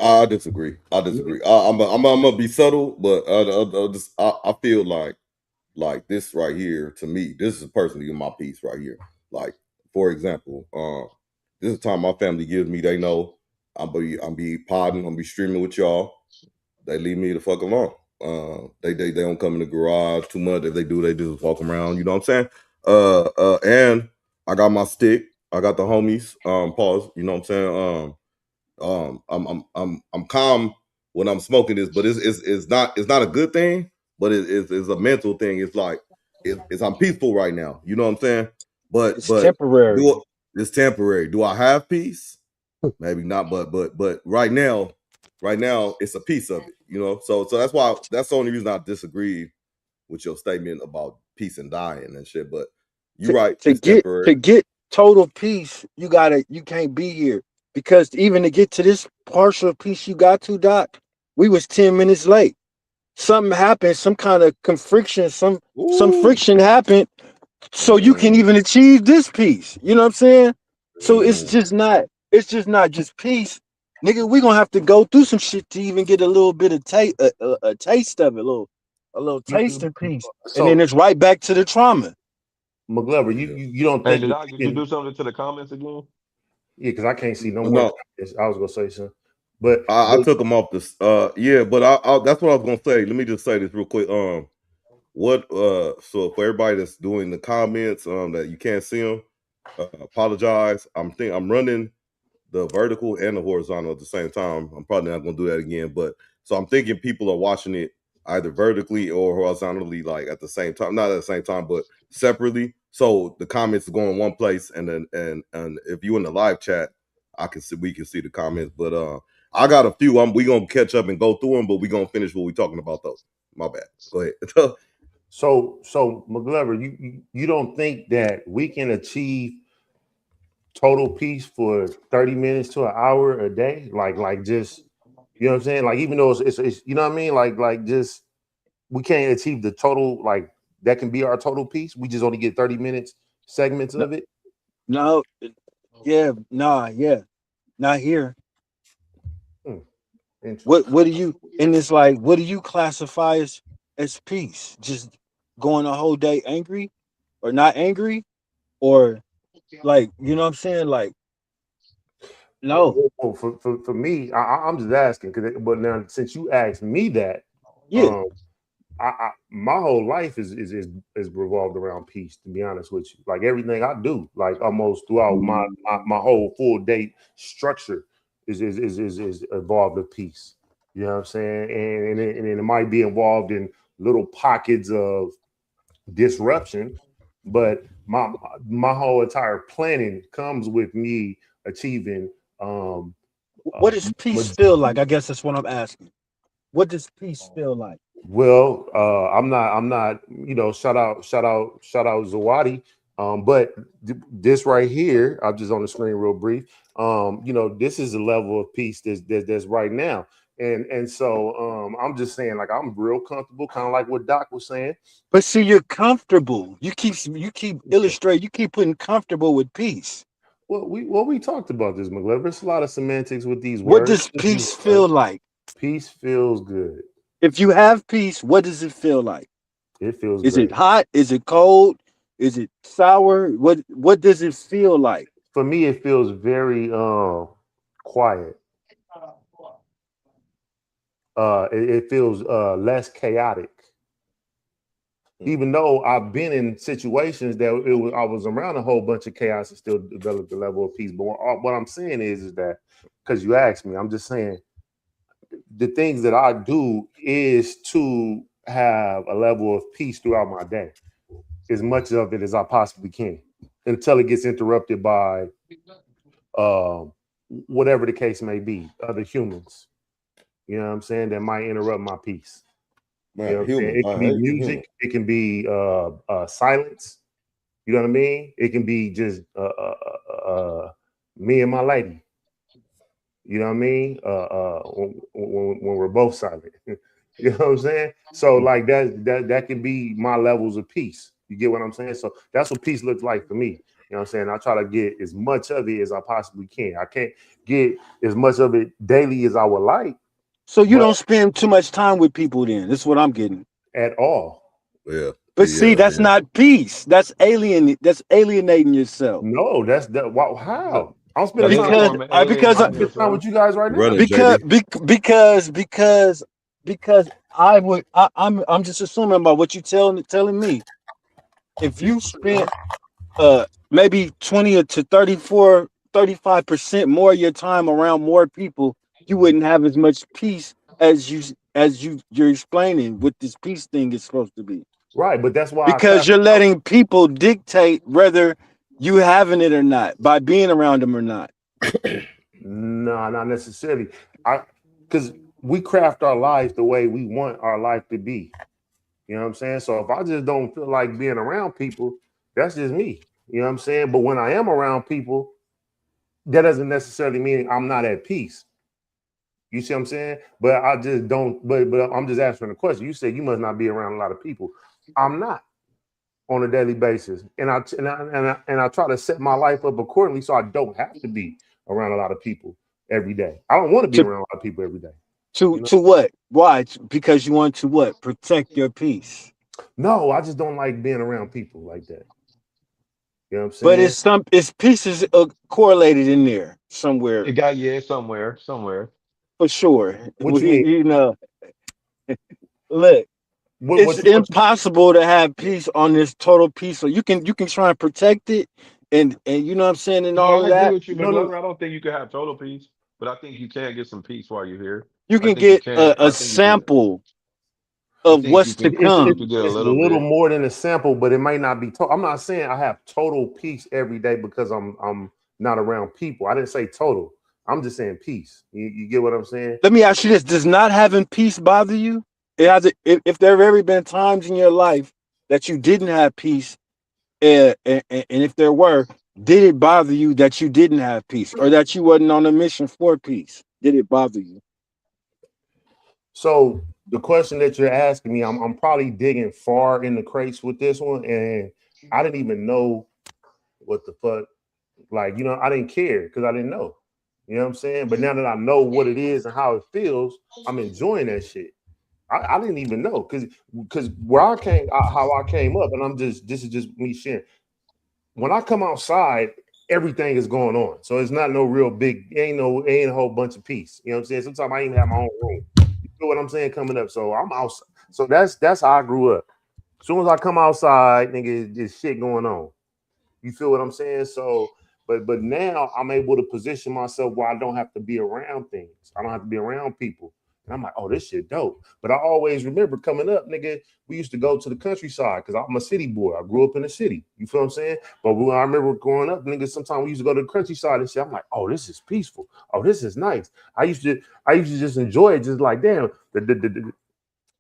I disagree. I'm gonna be subtle, but I feel like this right here, to me, this is personally my piece right here. Like, for example, this is the time my family gives me. They know I'm be podding, I'm be streaming with y'all. They leave me the fuck alone. They don't come in the garage too much. If they do, they just walk around. You know what I'm saying? And I got my stick. I got the homies. Pause. You know what I'm saying? I'm calm when I'm smoking this, but it's not a good thing, but it's a mental thing. It's like I'm peaceful right now. You know what I'm saying? But it's temporary. It's temporary. Do I have peace? Maybe not, but right now it's a piece of it. You know, so that's the only reason I disagree with your statement about peace and dying and shit. But you're right. To get total peace, you can't be here. Because even to get to this partial piece you got to, Doc, we was 10 minutes late. Something happened, some kind of friction, some friction happened, so you can even achieve this piece. You know what I'm saying? So it's just not just peace. Nigga, we gonna have to go through some shit to even get a little bit of a taste of it, a little taste of peace. And then it's right back to the trauma. McGlover, you don't think did you do something to the comments again? Yeah, because I can't see no more. No, I was gonna say something, but I took them off this. Yeah, but that's what I was gonna say. Let me just say this real quick. What so for everybody that's doing the comments that you can't see them, apologize. I'm running the vertical and the horizontal at the same time. I'm probably not gonna do that again, but so I'm thinking people are watching it either vertically or horizontally, like at the same time, not at the same time, but separately. So the comments go in one place, and then and if you in the live chat, we can see the comments. But I got a few. We gonna catch up and go through them, but we gonna finish what we talking about though. My bad. Go ahead. So McGlover, you don't think that we can achieve total peace for 30 minutes to an hour a day? Like just, you know what I'm saying? Like, even though it's you know what I mean? Like just, we can't achieve the total, like that can be our total peace. We just only get 30 minutes segments of it. No, yeah, nah, yeah, not here. What do you, and it's like, what do you classify as peace? Just going a whole day angry or not angry, or like, you know what I'm saying? Like, no. Well, for me, I'm just asking, but now since you asked me that, Yeah. My whole life is revolved around peace. To be honest with you, like everything I do, like almost throughout my whole full day structure is involved with peace. You know what I'm saying? And it might be involved in little pockets of disruption, but my whole entire planning comes with me achieving. What does peace feel like? I guess that's what I'm asking. What does peace feel like? Well, I'm not, you know, shout out Zawadi. But this right here, I'm just on the screen real brief. You know, this is a level of peace that's right now. And so I'm just saying, like, I'm real comfortable, kind of like what Doc was saying. But see, you're comfortable. You keep illustrating, you keep putting comfortable with peace. Well, we talked about this, McGlover. There's a lot of semantics with these What words. does peace feel like? Peace feels good. If you have peace, what does it feel like? It feels Is great. it hot? Is it cold? Is it sour? What does it feel like? For me, it feels very quiet. It feels less chaotic. Even though I've been in situations that I was around a whole bunch of chaos and still developed the level of peace. But what I'm saying is that, because you asked me, I'm just saying the things that I do is to have a level of peace throughout my day, as much of it as I possibly can, until it gets interrupted by whatever the case may be, other humans. You know what I'm saying? That might interrupt my peace. Man, you know what I'm saying? It can be music. It can be silence. You know what I mean? It can be just me and my lady. You know what I mean? When we're both silent. You know what I'm saying? So like that can be my levels of peace. You get what I'm saying? So that's what peace looks like for me. You know what I'm saying? I try to get as much of it as I possibly can. I can't get as much of it daily as I would like. So you don't spend too much time with people then. That's what I'm getting. At all. Yeah. But see, that's not peace. That's alienating yourself. No, that's that. Wow, how? I'm spending time with you guys right now. Because I'm just assuming about what you're telling me. If you spent maybe 20 to 35% more of your time around more people, you wouldn't have as much peace as you're explaining what this peace thing is supposed to be. Right, but that's why because you're letting people dictate whether you having it or not by being around them or not. No, not necessarily. Because we craft our life the way we want our life to be. You know what I'm saying? So if I just don't feel like being around people, that's just me. You know what I'm saying? But when I am around people, that doesn't necessarily mean I'm not at peace. You see what I'm saying? But I just don't. But I'm just answering the question. You said you must not be around a lot of people. I'm not on a daily basis, and I try to set my life up accordingly so I don't have to be around a lot of people every day. I don't want to be around a lot of people every day. To what? Why? Because you want to what? Protect your peace. No, I just don't like being around people like that. You know what I'm But saying? it's pieces correlated in there somewhere It got somewhere, for sure. What you mean? You know, look, it's What you impossible to have peace on this total peace. So you can try and protect it, and you know what I'm saying, and No, all of I agree that. with you, no, McGlover. I don't think you can have total peace, but I think you can get some peace while you're here. You I can think you get can. a I think you can. sample I of think you what's to can. come. You can get a it's a little little bit. more than a sample, but it might not be total. I'm not saying I have total peace every day because I'm not around people. I didn't say total. I'm just saying peace. You get what I'm saying? Let me ask you this: does not having peace bother you? It has. If there have ever been times in your life that you didn't have peace, and if there were, did it bother you that you didn't have peace, or that you wasn't on a mission for peace? Did it bother you? So the question that you're asking me, I'm probably digging far in the crates with this one, and I didn't even know what the fuck. Like, I didn't care because I didn't know. You know what I'm saying? But now that I know what it is and how it feels, I'm enjoying that shit. I didn't even know because where I came, how I came up, and this is just me sharing. When I come outside, everything is going on, so it's not no real big, ain't a whole bunch of peace. You know what I'm saying? Sometimes I even have my own room. You know what I'm saying? Coming up, so I'm outside. So that's how I grew up. As soon as I come outside, nigga, there's shit going on. You feel what I'm saying? So, but now I'm able to position myself where I don't have to be around things. I don't have to be around people. And I'm like, oh, this shit dope. But I always remember coming up, nigga, we used to go to the countryside because I'm a city boy. I grew up in the city. You feel what I'm saying? But when I remember growing up, nigga, sometimes we used to go to the countryside and shit. I'm like, oh, this is peaceful. Oh, this is nice. I used to just enjoy it, just like damn.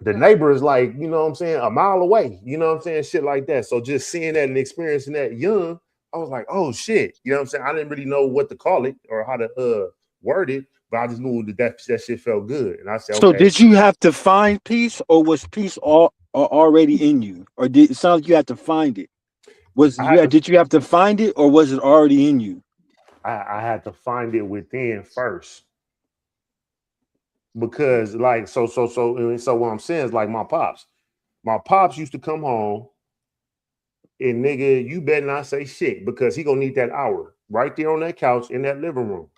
The neighbor is like, you know what I'm saying, a mile away, you know what I'm saying, shit like that. So just seeing that and experiencing that young, I was like, oh shit, you know what I'm saying. I didn't really know what to call it or how to word it, but I just knew that shit felt good, and I said, So okay. did you have to find peace, or was peace already in you, or did it sound like you had to find it? I had to, Did you have to find it, or was it already in you? I had to find it within first because like so what I'm saying is like my pops used to come home. And nigga, you better not say shit because he gonna need that hour right there on that couch in that living room.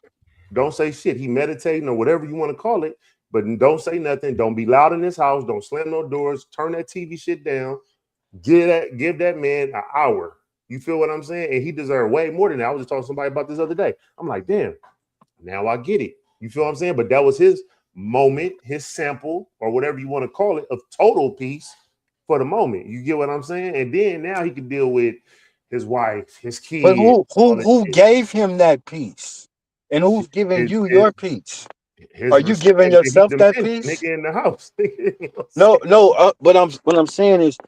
Don't say shit. He meditating or whatever you want to call it, but don't say nothing. Don't be loud in this house. Don't slam no doors. Turn that TV shit down. Give that man an hour. You feel what I'm saying? And he deserved way more than that. I was just talking to somebody about this other day. I'm like, damn, now I get it. You feel what I'm saying? But that was his moment, his sample, or whatever you want to call it, of total peace for the moment. You get what I'm saying? And then now he can deal with his wife, his But kids, who all who that who shit. gave him that peace, and who's giving His, you his, your peace? his Are you respect giving that he yourself that demanded, peace? nigga, in the house. You know what I'm No, saying? no. What I'm saying is,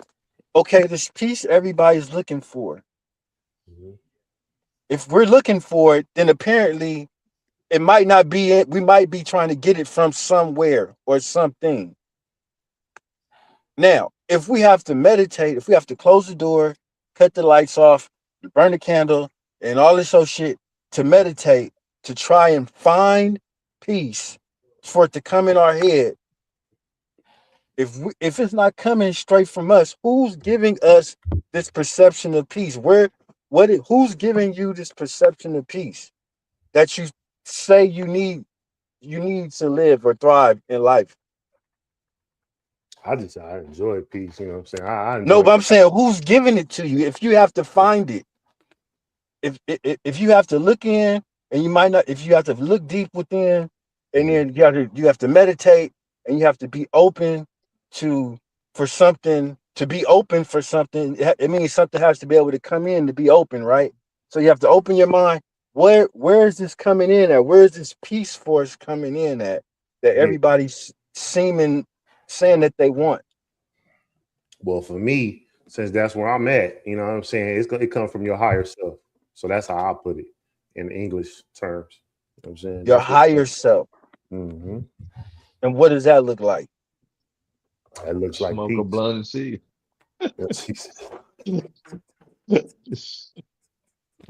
okay, this peace everybody's looking for. Mhm. If we're looking for it, then apparently it might not be it. We might be trying to get it from somewhere or something. Now, if we have to meditate, if we have to close the door, cut the lights off, burn the candle, and all this old shit to meditate, to try and find peace, for it to come in our head, if it's not coming straight from us, who's giving us this perception of peace? Who's giving you this perception of peace that you say you need to live or thrive in life? I enjoy peace, you know what I'm saying? I No, enjoy but I'm saying who's giving it to you if you have to find it. If you have to look in, and you might not, if you have to look deep within, and then you have to meditate, and you have to be open to for something to be open for something. It means something has to be able to come in to be open, right? So you have to open your mind. Where is this coming in at? Where is this peace force coming in at that yeah. everybody's saying that they want? Well, for me, since that's where I'm at, you know what I'm saying? It comes from your higher self. So that's how I put it in English terms. You know what I'm saying? Your That's what higher self. mm-hmm. And what does that look like? That looks like Smoke a peace. blunt and see. That's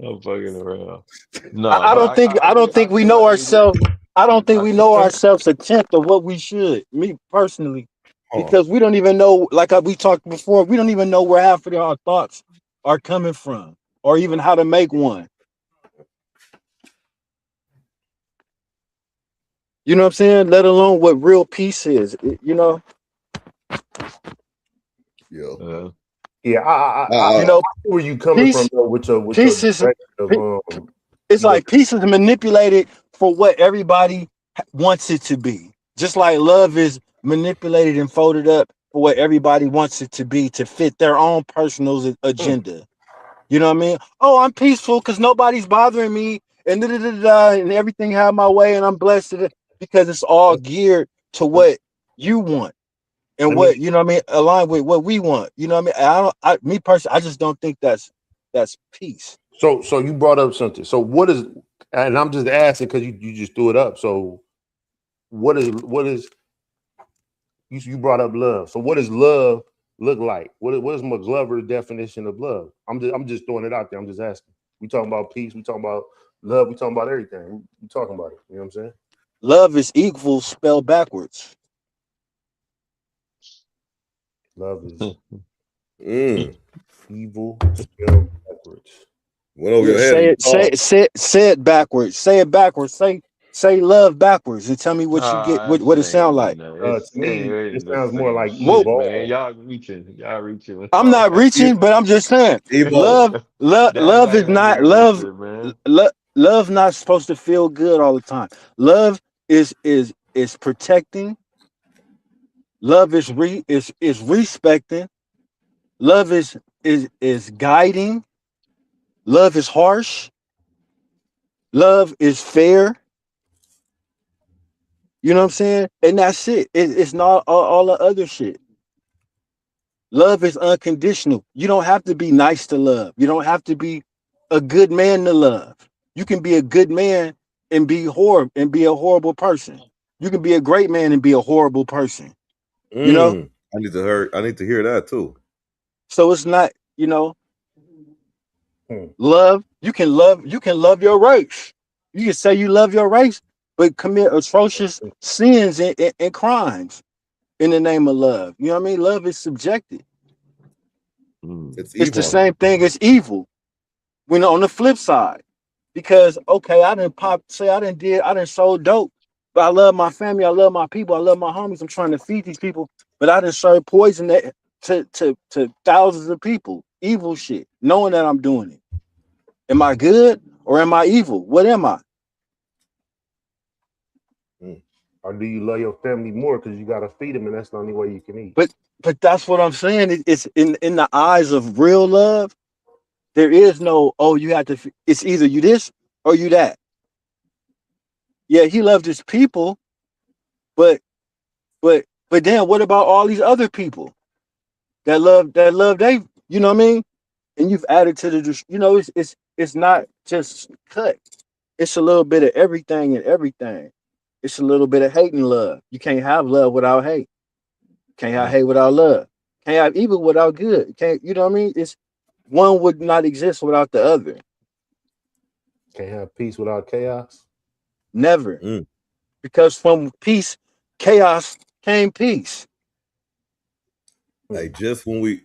I'm fucking around. No, I but don't think I I we feel know like you. ourselves. I don't think I we think know ourselves a tenth of what we should. Me personally, oh, because we don't even know. Like we talked before, we don't even know where half of our thoughts are coming from, or even how to make one. You know what I'm saying? Let alone what real peace is. You know. Yeah. Yeah, You know, where you coming from peace. though, with your Peace is. direction of It's like peace is manipulated for what everybody wants it to be. Just like love is manipulated and folded up for what everybody wants it to be to fit their own personal agenda. You know what I mean? Oh, I'm peaceful because nobody's bothering me, and and everything have my way, and I'm blessed because it's all geared to what you want and what you know what I mean, aligned with what we want. You know what I mean? Me personally, I just don't think that's peace. So you brought up something. So what is, and I'm just asking because you just threw it up. So what is you brought up love. So what does love look like? What is McGlover's definition of love? I'm just throwing it out there. I'm just asking. We talking about peace. We talking about love. We talking about everything. We talking about it. You know what I'm saying? Love is equal spelled backwards. Love is evil spelled backwards. Went over your Say head. say it backwards. Say it backwards. Say love backwards and tell me what you get. What it sound like. To me, it sounds more like shit, evolve. man. Y'all reaching with I'm all not that. reaching, but I'm just saying. Evolve. That's Love not is even not being love. reaching, man. Love not supposed to feel good all the time. Love is protecting. Love is respecting. Love is guiding. Love is harsh. Love is fair. You know what I'm saying? And that's it. It's not all the other shit. Love is unconditional. You don't have to be nice to love. You don't have to be a good man to love. You can be a good man and be a horrible person. You can be a great man and be a horrible person. You know? I need to hear that too. So it's not, love. You can love your race. You can say you love your race, but commit atrocious sins and crimes in the name of love. You know what I mean? Love is subjective. It's the same thing as evil. When on the flip side, because okay, I didn't sold dope, but I love my family, I love my people, I love my homies. I'm trying to feed these people, but I didn't serve poison to thousands of people. Evil shit, knowing that I'm doing it. Am I good or am I evil? What am I? Or do you love your family more because you gotta feed them, and that's the only way you can eat? But that's what I'm saying. It's in the eyes of real love. There is no, you have to. It's either you this or you that. Yeah, he loved his people, but then what about all these other people that love they? You know what I mean? And you've added to the. It's not just cut. It's a little bit of everything and everything. It's a little bit of hate and love. You can't have love without hate. Can't have hate without love. Can't have evil without good. Can't, you know what I mean? It's one would not exist without the other. Can't have peace without chaos. Never. Because from peace, chaos came peace. Hey, just when we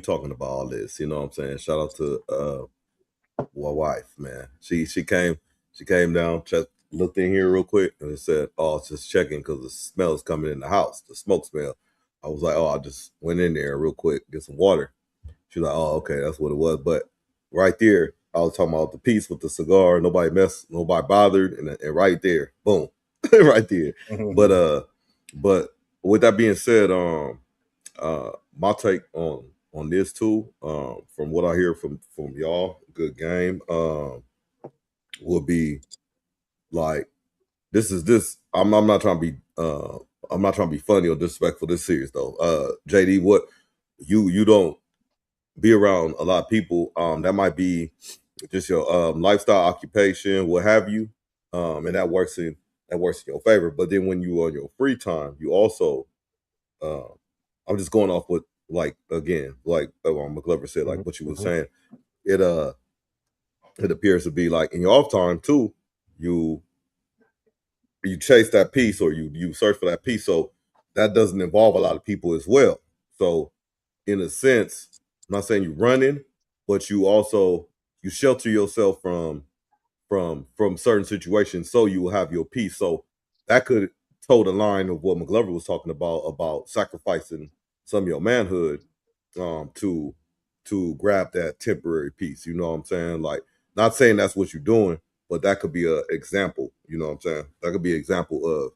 talking about all this, you know what I'm saying? Shout out to my wife, man. She came down, looked in here real quick, and it said, "Oh, it's just checking because the smell is coming in the house, the smoke smell." I was like, "Oh, I just went in there real quick, get some water." She's like, "Oh, okay, that's what it was." But right there, I was talking about the piece with the cigar. Nobody bothered, and right there, boom, right there. But with that being said, my take on this too, from what I hear from y'all, good game, would be like this. I'm not trying to be funny or disrespectful. This serious though. JD, what you don't be around a lot of people. That might be just your lifestyle, occupation, what have you, and that works in your favor. But then when you are on your free time, you also, I'm just going off what McGlover said, like what you were saying. It appears to be like in your off time too. You chase that piece or you search for that piece. So that doesn't involve a lot of people as well. So in a sense, I'm not saying you're running, but you shelter yourself from certain situations, so you will have your peace. So that could toe the line of what McGlover was talking about sacrificing some of your manhood to grab that temporary peace. You know what I'm saying? Like, not saying that's what you're doing, but that could be an example. You know what I'm saying? That could be an example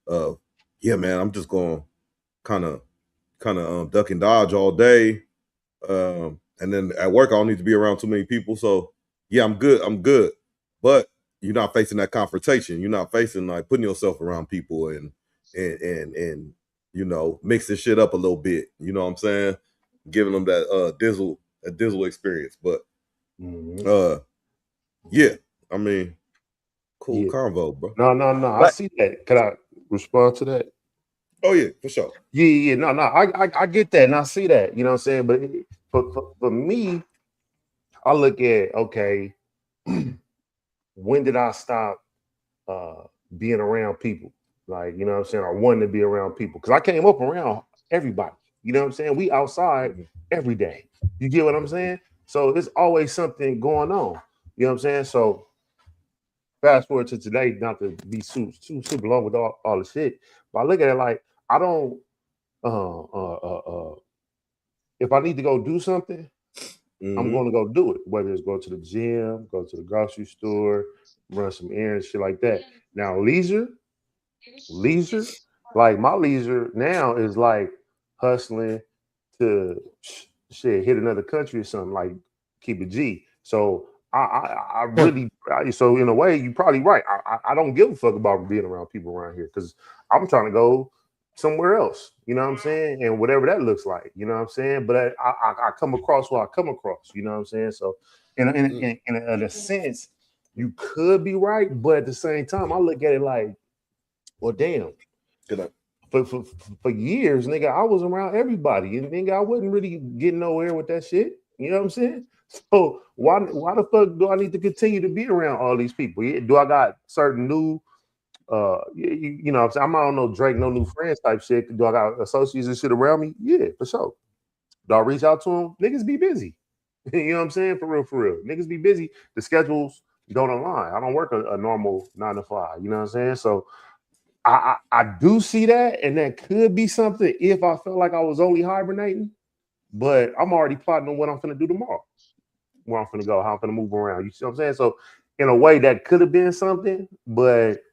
of yeah, man, I'm just going kind of duck and dodge all day. And then at work, I don't need to be around too many people. So yeah, I'm good. But you're not facing that confrontation. You're not facing like putting yourself around people and you know, mixing shit up a little bit. You know what I'm saying? Giving them that dizzle experience. But yeah, I mean, cool convo, bro. No. I see that. Can I respond to that? Oh yeah, for sure. Yeah. No. I get that, and I see that. You know what I'm saying? But for me, I look at, okay, when did I stop being around people? Like, you know what I'm saying? I wanted to be around people because I came up around everybody. You know what I'm saying? We outside every day. You get what I'm saying? So there's always something going on. You know what I'm saying? So fast forward to today, not to be super long with all the shit, but I look at it like, I don't if I need to go do something, I'm going to go do it. Whether it's go to the gym, go to the grocery store, run some errands, shit like that. Now, leisure, like my leisure now is like hustling to shit, hit another country or something, like keep it G. So I really, so in a way, you're probably right. I don't give a fuck about being around people around here because I'm trying to go somewhere else. You know what I'm saying? And whatever that looks like, you know what I'm saying? But I come across what I come across. You know what I'm saying? So in a sense, you could be right, but at the same time, I look at it like, well, damn. For years, nigga, I was around everybody, and nigga, I wasn't really getting nowhere with that shit. You know what I'm saying? So why the fuck do I need to continue to be around all these people? Do I got certain new, you know what I'm saying? I'm not on no Drake, no new friends type shit. Do I got associates and shit around me? Yeah, for sure. Do I reach out to them? Niggas be busy. You know what I'm saying? For real. Niggas be busy. The schedules don't align. I don't work a normal 9 to 5. You know what I'm saying? So I do see that, and that could be something if I felt like I was only hibernating, but I'm already plotting on what I'm gonna do tomorrow, where I'm gonna go, how I'm gonna move around. You see what I'm saying? So in a way, that could have been something, but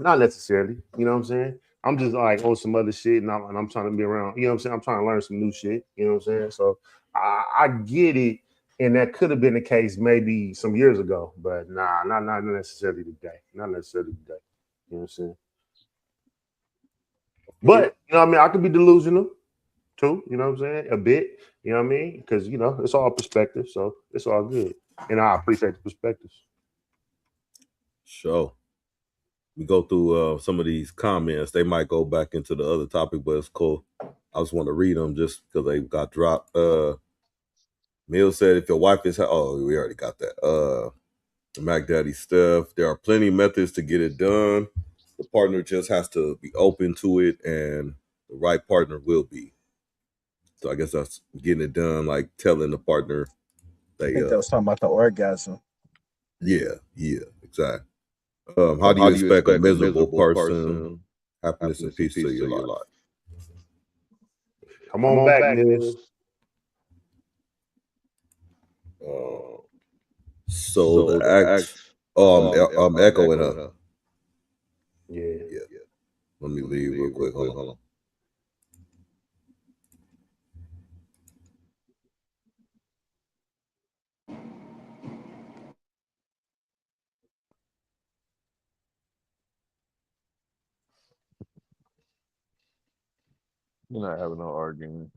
not necessarily. You know what I'm saying? I'm just like on some other shit, and I'm trying to be around. You know what I'm saying? I'm trying to learn some new shit. You know what I'm saying? So I get it, and that could have been the case maybe some years ago, but nah, not necessarily today. Not necessarily today. You know what I'm saying? But you know what I mean, I could be delusional too, you know what I'm saying? A bit, you know what I mean? Because you know, it's all perspective, so it's all good. And I appreciate the perspectives. Sure. We go through some of these comments. They might go back into the other topic, but it's cool. I just want to read them just because they got dropped. Mill said, if your wife is, oh, we already got that. Mac Daddy Steph, there are plenty of methods to get it done. The partner just has to be open to it, and the right partner will be. So I guess that's getting it done, like telling the partner. I think that was talking about the orgasm. Yeah, exactly. How do you expect a miserable person happiness and peace to your life? Come on back, Nils. So the act, I'm echoing her. Yeah. Let me leave real quick. Hold on. You're not having no argument.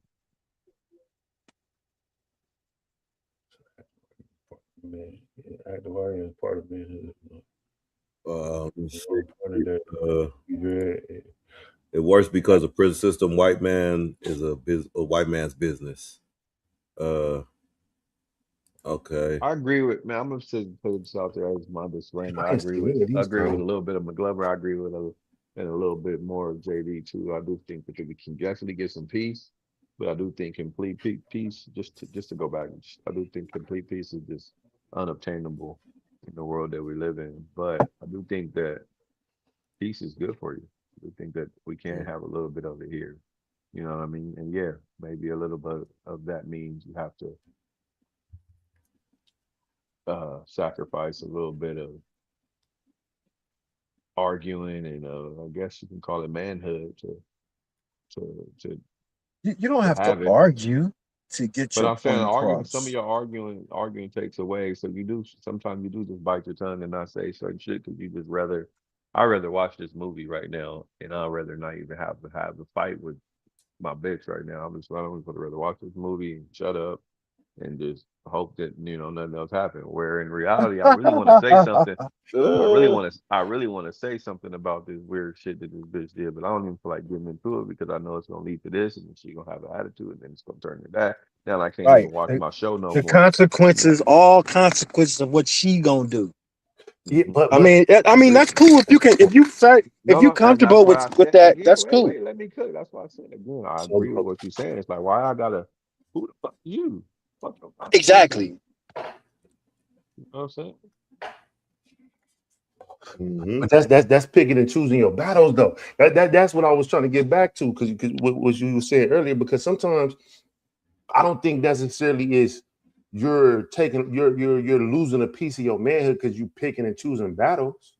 Man, active audience part of manhood. It works because the prison system, white man is a white man's business. Okay. I agree with, man. I'm gonna put this out there as my disclaimer. I agree with a little bit of McGlover. I agree with and a little bit more of JD too. I do think that we can definitely get some peace, But I do think complete peace, just to go back, I do think complete peace is just unobtainable in the world that we live in. But I do think that peace is good for you. I do think that we can have a little bit of it here. You know what I mean? And yeah, maybe a little bit of that means you have to sacrifice a little bit of arguing and I guess you can call it manhood to You don't have to have it. argue to get But your I'm saying point arguing, some of across. your arguing takes away. So you do sometimes you do just bite your tongue and not say certain shit because you just rather. I rather watch this movie right now, and I'd rather not even have the fight with my bitch right now. I don't would rather watch this movie and shut up and just hope that nothing else happened. Where in reality, I really want to say something. I really want to say something about this weird shit that this bitch did, but I don't even feel like getting into it because I know it's gonna lead to this, and then she gonna have an attitude, and then it's gonna turn to that. Now I can't even Right. watch my show no The more. consequences, all consequences of what she gonna do. Yeah, Mhm. but I mean that's cool if you can, if you say, if you No, and that's comfortable why I with said that, again. that's Wait, cool. wait, let me cook. That's why I said again. I agree with so, what you're saying. It's like why I gotta. Who the fuck you? Fuck the consequences. Exactly. You know what I'm saying? but that's picking and choosing your battles though. That's what I was trying to get back to because what you said earlier. Because sometimes I don't think necessarily is you're losing a piece of your manhood because you picking and choosing battles.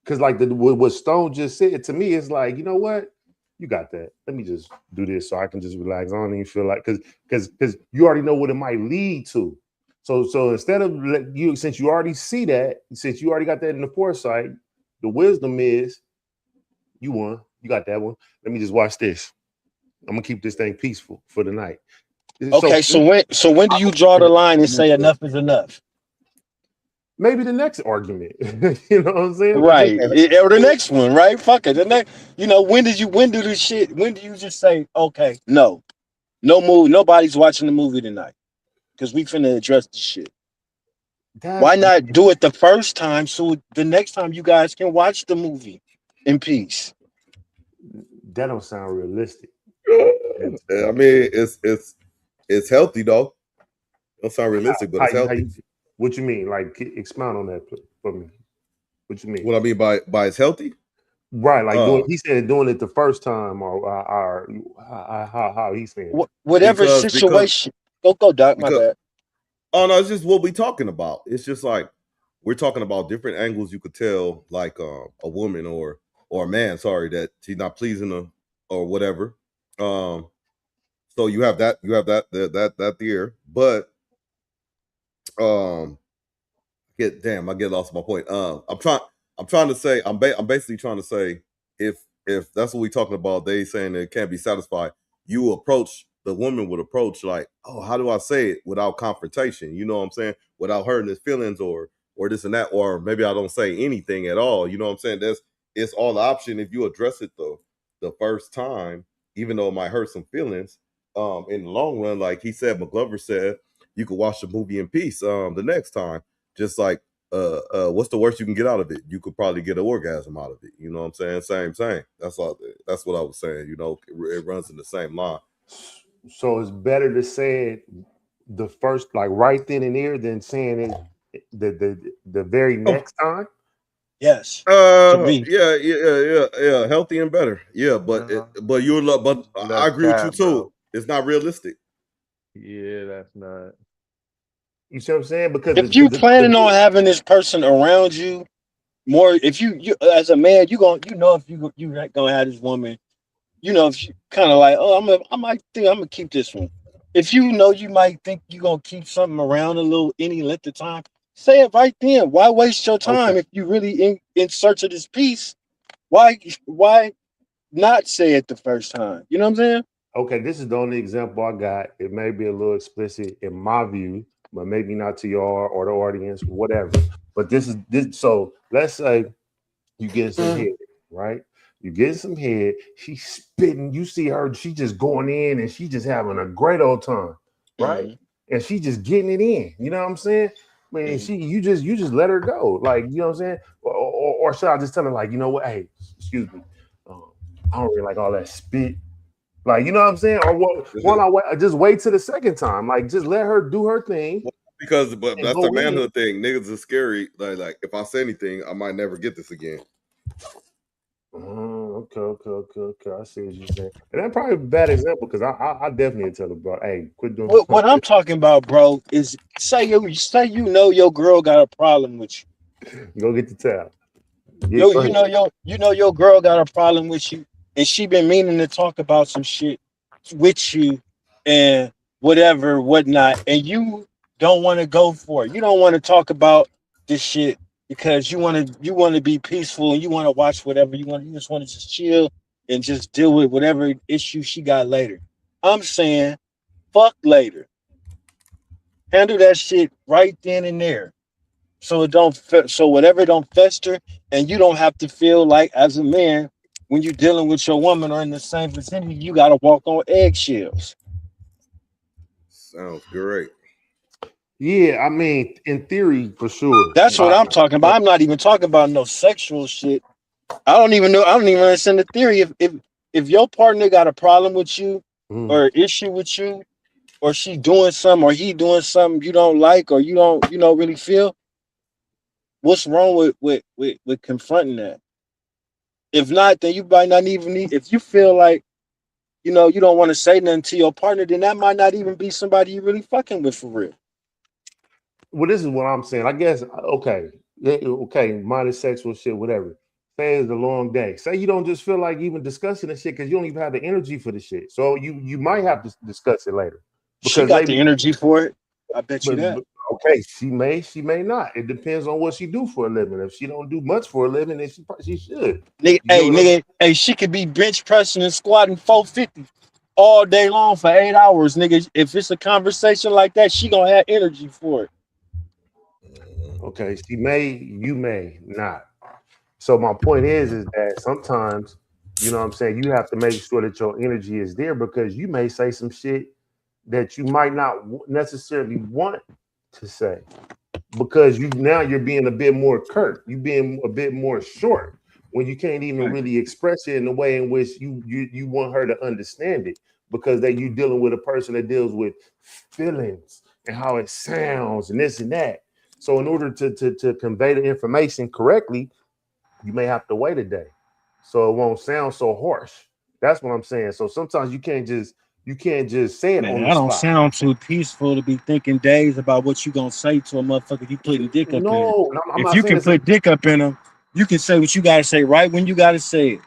Because like what Stone just said to me is like, you know what, you got that. Let me just do this so I can just relax. I don't even feel like because you already know what it might lead to. So instead of since you already see that, since you already got that in the foresight, the wisdom is you won. You got that one. Let me just watch this. I'm gonna keep this thing peaceful for the night. Okay, so when do you draw the line and say enough is enough? maybe the next argument. You know what I'm saying? Right. Or the next one, right? Fuck it. The next, when do you just say, okay, no movie, nobody's watching the movie tonight because we finna address the shit. That Why not do it the first time so the next time you guys can watch the movie in peace? that don't sound realistic. I mean, it's healthy though. Don't sound realistic, but it's How healthy. you, what you mean? Like expound on that for me. What you mean? What I mean by it's healthy? Right, like Uh, he said doing it the first time, or how he's saying it. Whatever because situation. Go, Doc. My because bad. oh no, it's just what we talking about. It's just like we're talking about different angles. You could tell like a woman or a man, sorry, that she's not pleasing her or whatever. Um, so you have that there, but um, I get lost my point. I'm trying to say I'm basically trying to say if that's what we talking about, they saying it can't be satisfied. The woman would approach like, oh, how do I say it without confrontation? You know what I'm saying? Without hurting his feelings or this and that, or maybe I don't say anything at all. You know what I'm saying? It's all the option if you address it the first time, even though it might hurt some feelings. In the long run, like he said, McGlover said, you could watch the movie in peace the next time. Just like what's the worst you can get out of it? You could probably get an orgasm out of it. You know what I'm saying? Same. That's all. That's what I was saying. You know, it runs in the same line. So it's better to say it the first, like right then and there, than saying it the very Oh, next time. Yes. To me. yeah. Healthy and better. Yeah, but No, but but I that's agree with you cap, too. bro. It's not realistic. Yeah, that's not. You see what I'm saying? Because If you planning on having this person around you more, if you as a man, if you not gonna have this woman, if you kind of like, oh, I might think I'm gonna keep this one. If you might think you're gonna keep something around a little any length of time, say it right then. Why waste your okay, time if you really in search of this peace? Why not say it the first time? You know what I'm saying? okay, this is the only example I got. It may be a little explicit in my view, but maybe not to y'all or the audience, whatever. But this is this. So let's say you getting some head, right? You getting some head. She's spitting. You see her. She just going in and she just having a great old time, right? Mm-hmm. And she just getting it in. You know what I'm saying? I mean, Mm-hmm. you just let her go. Like, you know what I'm saying? Or should I just tell her like, you know what? Hey, excuse me. I don't really like all that spit. Like, you know what I'm saying? Or just wait till the second time. Like, just let her do her thing. Because, but that's the manhood thing. Niggas is scary. Like, if I say anything, I might never get this again. Okay. I see what you're saying. And that's probably a bad example because I definitely tell her, bro, hey, quit doing what I'm talking about, bro, is say you know your girl got a problem with you. Go get the towel. You know your girl got a problem with you, and she been meaning to talk about some shit with you and whatnot, and you don't want to go for it. You don't want to talk about this shit because you want to be peaceful and you want to watch whatever you want. You just want to just chill and just deal with whatever issue she got later. I'm saying, fuck later. Handle that shit right then and there. So whatever don't fester, and you don't have to feel like as a man when you're dealing with your woman or in the same vicinity, you got to walk on eggshells. Sounds great. Yeah, I mean, in theory, for sure. That's what I'm talking about. I'm not even talking about no sexual shit. I don't even understand the theory. If your partner got a problem with you or issue with you, or she doing something or he doing something you don't like or you don't really feel, what's wrong with confronting that? If not, then you might not even need. If you feel like you don't want to say nothing to your partner, then that might not even be somebody you really fucking with for real. Well, this is what I'm saying. I guess okay, minus sexual shit, whatever. Say it's a long day. Say you don't just feel like even discussing the shit because you don't even have the energy for the shit. So you might have to discuss it later. Because she got the energy for it. I bet you that. Okay, she may not. It depends on what she do for a living. If she don't do much for a living, then she should. Hey, she could be bench pressing and squatting 450 all day long for 8 hours, nigga. If it's a conversation like that, she gonna have energy for it. Okay, she may, you may not. So my point is that sometimes, you know what I'm saying, you have to make sure that your energy is there because you may say some shit that you might not necessarily want to say because you're being a bit more curt. You being a bit more short when you can't even really express it in the way in which you want her to understand it because that you dealing with a person that deals with feelings and how it sounds and this and that. So in order to convey the information correctly, you may have to wait a day so it won't sound so harsh. That's what I'm saying. So sometimes you can't just say it on the spot. I don't sound too peaceful to be thinking days about what you gonna say to a motherfucker you putting dick up in. No, if you can put dick up in them, you can say what you gotta say right when you gotta say it.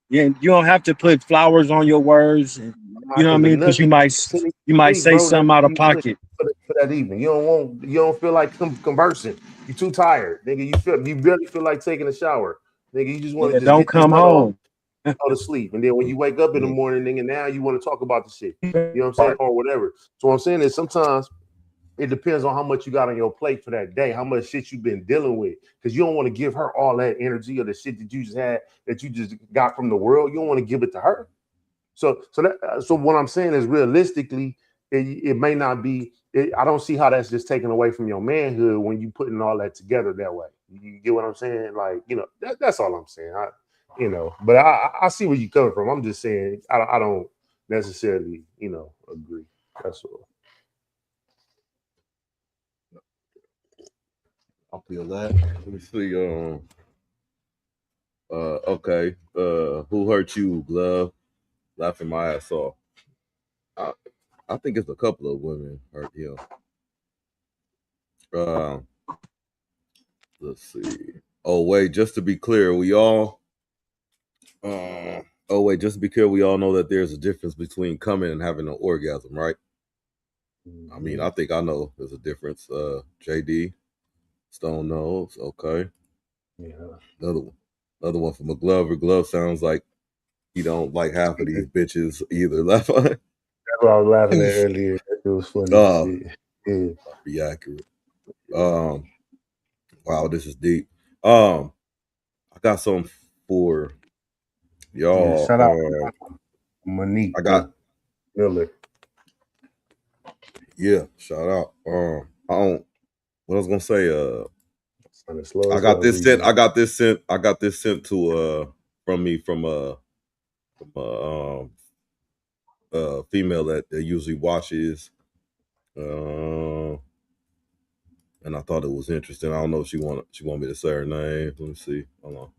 Yeah, you don't have to put flowers on your words, and you know what I mean, because you might say something out of pocket. For that evening, you don't feel like conversing. You're too tired, nigga. You barely feel like taking a shower, nigga. You just want to just don't come home. Go to sleep, and then when you wake up in the morning, nigga, now you want to talk about the shit. You know what I'm saying, or whatever. So what I'm saying is sometimes it depends on how much you got on your plate for that day, how much shit you've been dealing with, because you don't want to give her all that energy or the shit that you just got from the world. You don't want to give it to her. So what I'm saying is realistically, it may not be. I don't see how that's just taken away from your manhood when you putting all that together that way. You get what I'm saying? Like, that's all I'm saying. But I see where you're coming from. I'm just saying I don't necessarily, agree. That's all. I'll feel that. Let me see. Okay. Who hurt you, Glove? Laughing my ass off. I think it's a couple of women hurt him. Let's see. Oh wait, just to be clear, we all. Just to be clear, we all know that there's a difference between coming and having an orgasm, right? I mean, I think I know there's a difference. JD, Stone knows. Okay. Yeah. Another one from a Glover. Glove sounds like he don't like half of these bitches either. That's what I was laughing at earlier. It was funny. Yeah. Be accurate. Wow, this is deep. I got something for y'all. Yeah, shout out Monique. I got Miller. Yeah, shout out. What I was gonna say, I got this sent to from me from female that usually watches. And I thought it was interesting. I don't know if she want me to say her name. Let me see. Hold on.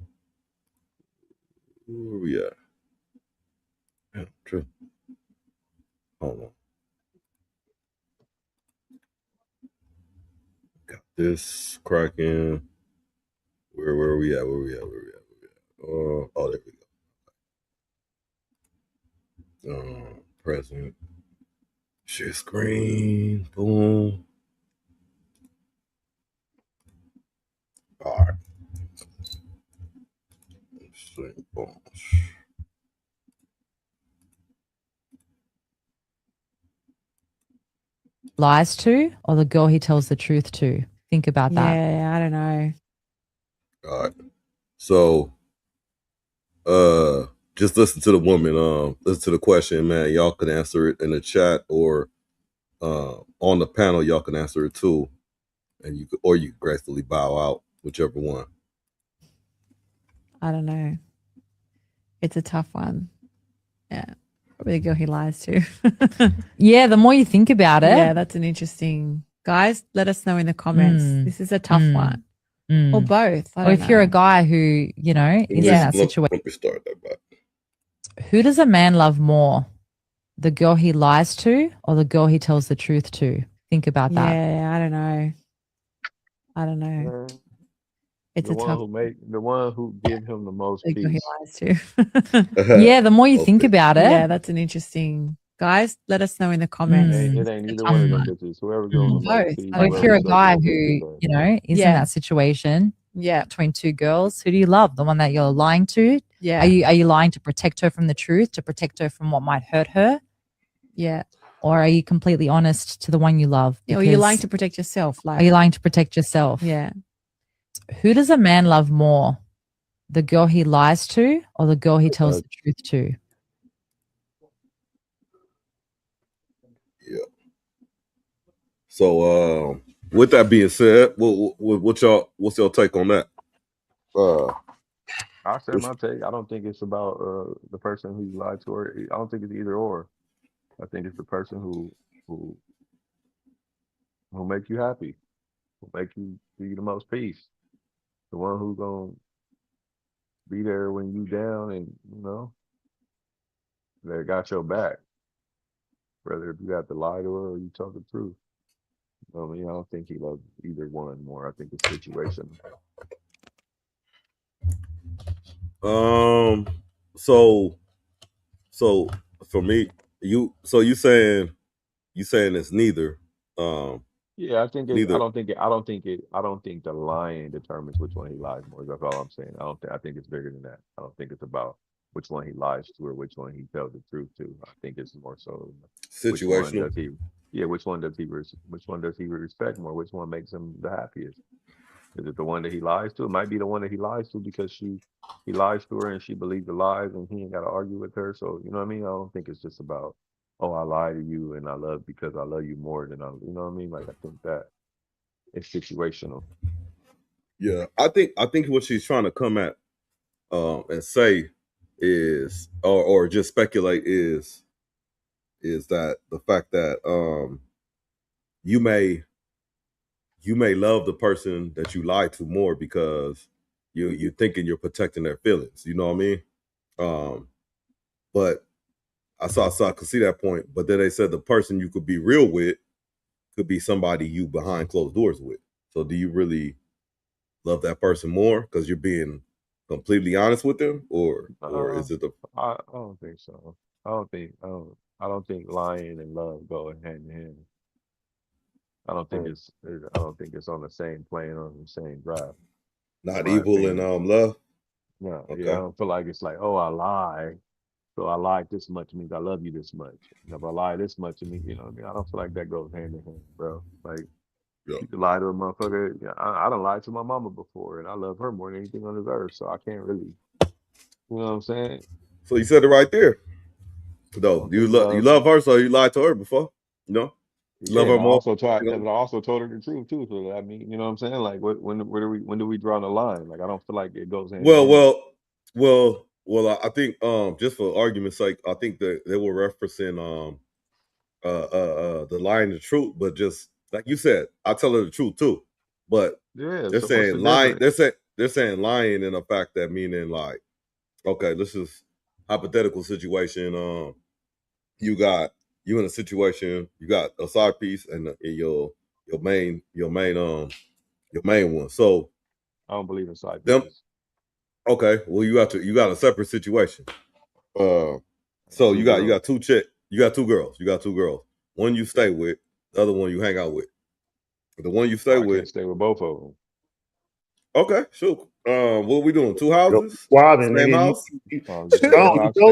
Where we at? Yeah, true. Hold on. Got this cracking. Where we at? Oh, there we go. Present. Share screen. Boom. All right. Boom. Lies to, or the girl he tells the truth to? Think about that. Yeah, I don't know. All right. So, just listen to the woman. Listen to the question, man. Y'all can answer it in the chat or on the panel. Y'all can answer it too, and you can gracefully bow out, whichever one. I don't know. It's a tough one. Yeah. Probably the girl he lies to. Yeah, the more you think about it. Yeah, that's an interesting. Guys, let us know in the comments. This is a tough one. Or both. Or if you're a guy who, is in that situation. Let me start that back. Who does a man love more? The girl he lies to or the girl he tells the truth to? Think about that. Yeah, I don't know. It's the one who give him the most peace. He lies to. Yeah, the more you think about it. Yeah, that's an interesting. Guys, let us know in the comments. It ain't either one of them bitches. Whoever goes the most peace. Or if you're a guy who, is in that situation, between two girls, who do you love? The one that you're lying to? Yeah. Are you lying to protect her from the truth, to protect her from what might hurt her? Yeah. Or are you completely honest to the one you love? Or you're lying to protect yourself. Are you lying to protect yourself? Yeah. Who does a man love more? The girl he lies to or the girl he tells the truth to? Yeah. So, with that being said, what's your take on that? I'll say my take. I don't think it's about the person who you lied to, or I don't think it's either or. I think it's the person who make you happy, who make you the most peace, the one who's gonna be there when you down, and they got your back. Whether if you have to lie to her or you tell the truth. I don't think he loves either one more. I think it's situational. So for me, you saying it's neither. Yeah, I think neither. I don't think the lying determines which one he lies more. That's all I'm saying. I think it's bigger than that. I don't think it's about which one he lies to or which one he tells the truth to. I think it's more so situational. Which one does he respect more? Which one makes him the happiest? Is it the one that he lies to? It might be the one that he lies to because he lies to her and she believes the lies and he ain't got to argue with her. So, you know what I mean? I don't think it's just about, oh, I lie to you and I love because I love you more than you know what I mean? Like, I think that it's situational. Yeah, I think what she's trying to come at and say is, or just speculate is that the fact that you may love the person that you lied to more because you're thinking you're protecting their feelings. You know what I mean? But I could see that point. But then they said the person you could be real with could be somebody you behind closed doors with. So do you really love that person more because you're being completely honest with them, or is it the? I don't think so. I don't think lying and love go hand in hand. I don't think it's on the same plane, on the same drive. Not evil and love. No, okay. Yeah, I don't feel like it's like, oh, I lie, so I lied this much means I love you this much. And if I lie this much, it means, you know what I mean? I don't feel like that goes hand in hand, bro. Like, you can lie to a motherfucker. Yeah, I don't lie to my mama before, and I love her more than anything on this earth, so I can't really, you know what I'm saying? So you said it right there. No, you love her, so you lied to her before. No. Love her more. I also told her the truth too. So I mean, you know what I'm saying? Like, when do we draw the line? Like, I don't feel like it goes hand in hand. Well, Well, I think just for argument's sake, I think that they were referencing the lying the truth, but just like you said, I tell her the truth too. But Yeah. they're So what's saying the lying. difference? They're saying lying in the fact that meaning like, okay, this is hypothetical situation. You in a situation, you got a side piece and your main one. So I don't believe in side them pieces. okay, well you got a separate situation. So Two you girls. got you got two girls. One you stay with, the other one you hang out with. The one you stay I with, can't stay with both of them. okay, sure. What we doing? Two Yo, houses? Squabbing, Same nigga. house? You told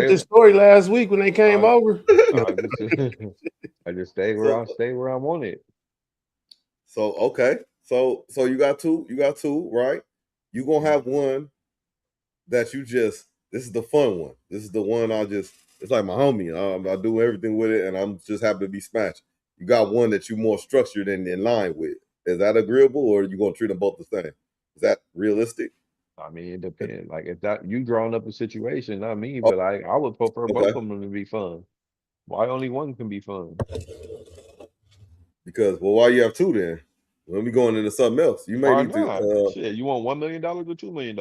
this story last week when they came over. I just I just stay where I want it. So okay. So you got two, right? You gonna have one that you just this is the fun one. This is the one it's like my homie. I do everything with it and I'm just happy to be smashed. You got one that you more structured and in line with. Is that agreeable or are you gonna treat them both the same? Is that realistic? I mean, it depends. Like if that you drawing up a situation, not me, Oh, but I would prefer both okay. of them to be fun. Why only one can be fun? Because well, why you have two then? Let me going into something else. You may Why need not? to Shit, you want $1 million or $2 million?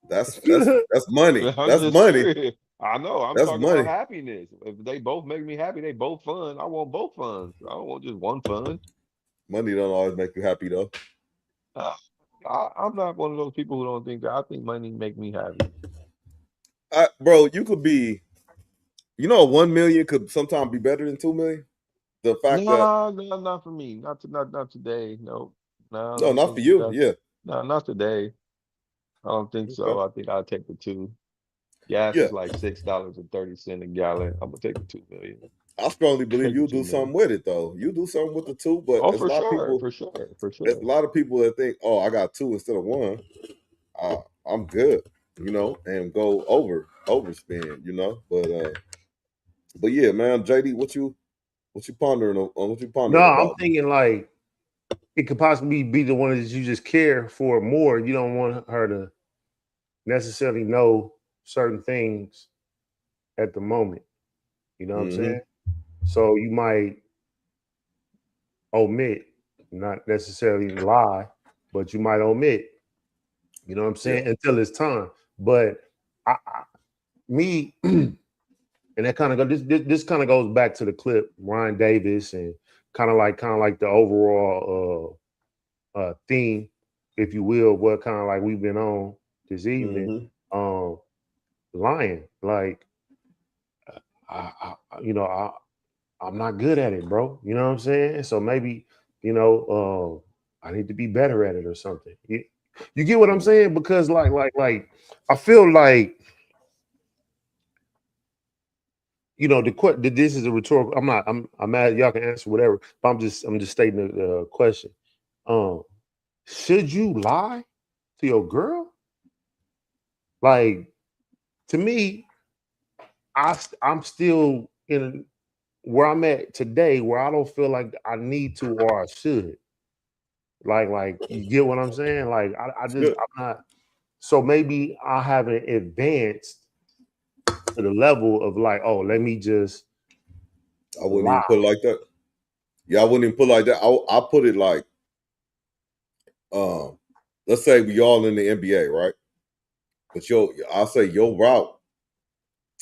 That's money. I'm That's just money. serious. I know. I'm That's talking about money. happiness. If they both make me happy, they both fun. I want both fun. I don't want just one fun. Money don't always make you happy though. Uh, I'm not one of those people who don't think that. I think money make me happy. Bro, you could be, 1 million could sometimes be better than 2 million. The fact that No, no, not for me. Not today. No, no, I no, don't not for think that. you. Yeah, No, not today. I don't think okay, so. I think I'll take the two. Gas yeah. is like $6.30 a gallon. I'm gonna take the 2 million. I strongly believe Take the you'll two do million. something with it though. You do something with the two, but Oh, there's a for lot of sure, people. for sure, for There's sure. a lot of people that think, oh, I got two instead of one. I'm good, and go overspend, But yeah, man, JD, what you pondering on? What you No, pondering I'm about? thinking like it could possibly be the one that you just care for more. You don't want her to necessarily know certain things at the moment. You know what I'm Mm-hmm. saying? So you might omit, not necessarily lie, but you might omit. You know what I'm Yeah. saying? Until it's time. But me, and that kind of go. This kind of goes back to the clip Ryan Davis and kind of like the overall theme, if you will, what kind of like we've been on this evening. Mm-hmm. Lying, like I'm not good at it, bro. You know what I'm saying? So maybe I need to be better at it or something. You get what I'm saying? Because like I feel like this is a rhetorical. I'm mad. Y'all can answer whatever, but I'm just stating the question. Should you lie to your girl? Like, to me, I'm still in where I'm at today, where I don't feel like I need to or I should. Like you get what I'm saying? Like I'm not. So maybe I haven't advanced to the level of like, oh, let me just I wouldn't lie. even put it like that. Yeah, I wouldn't even put it like that. I put it like, let's say we all in the NBA, right? But I'll say your route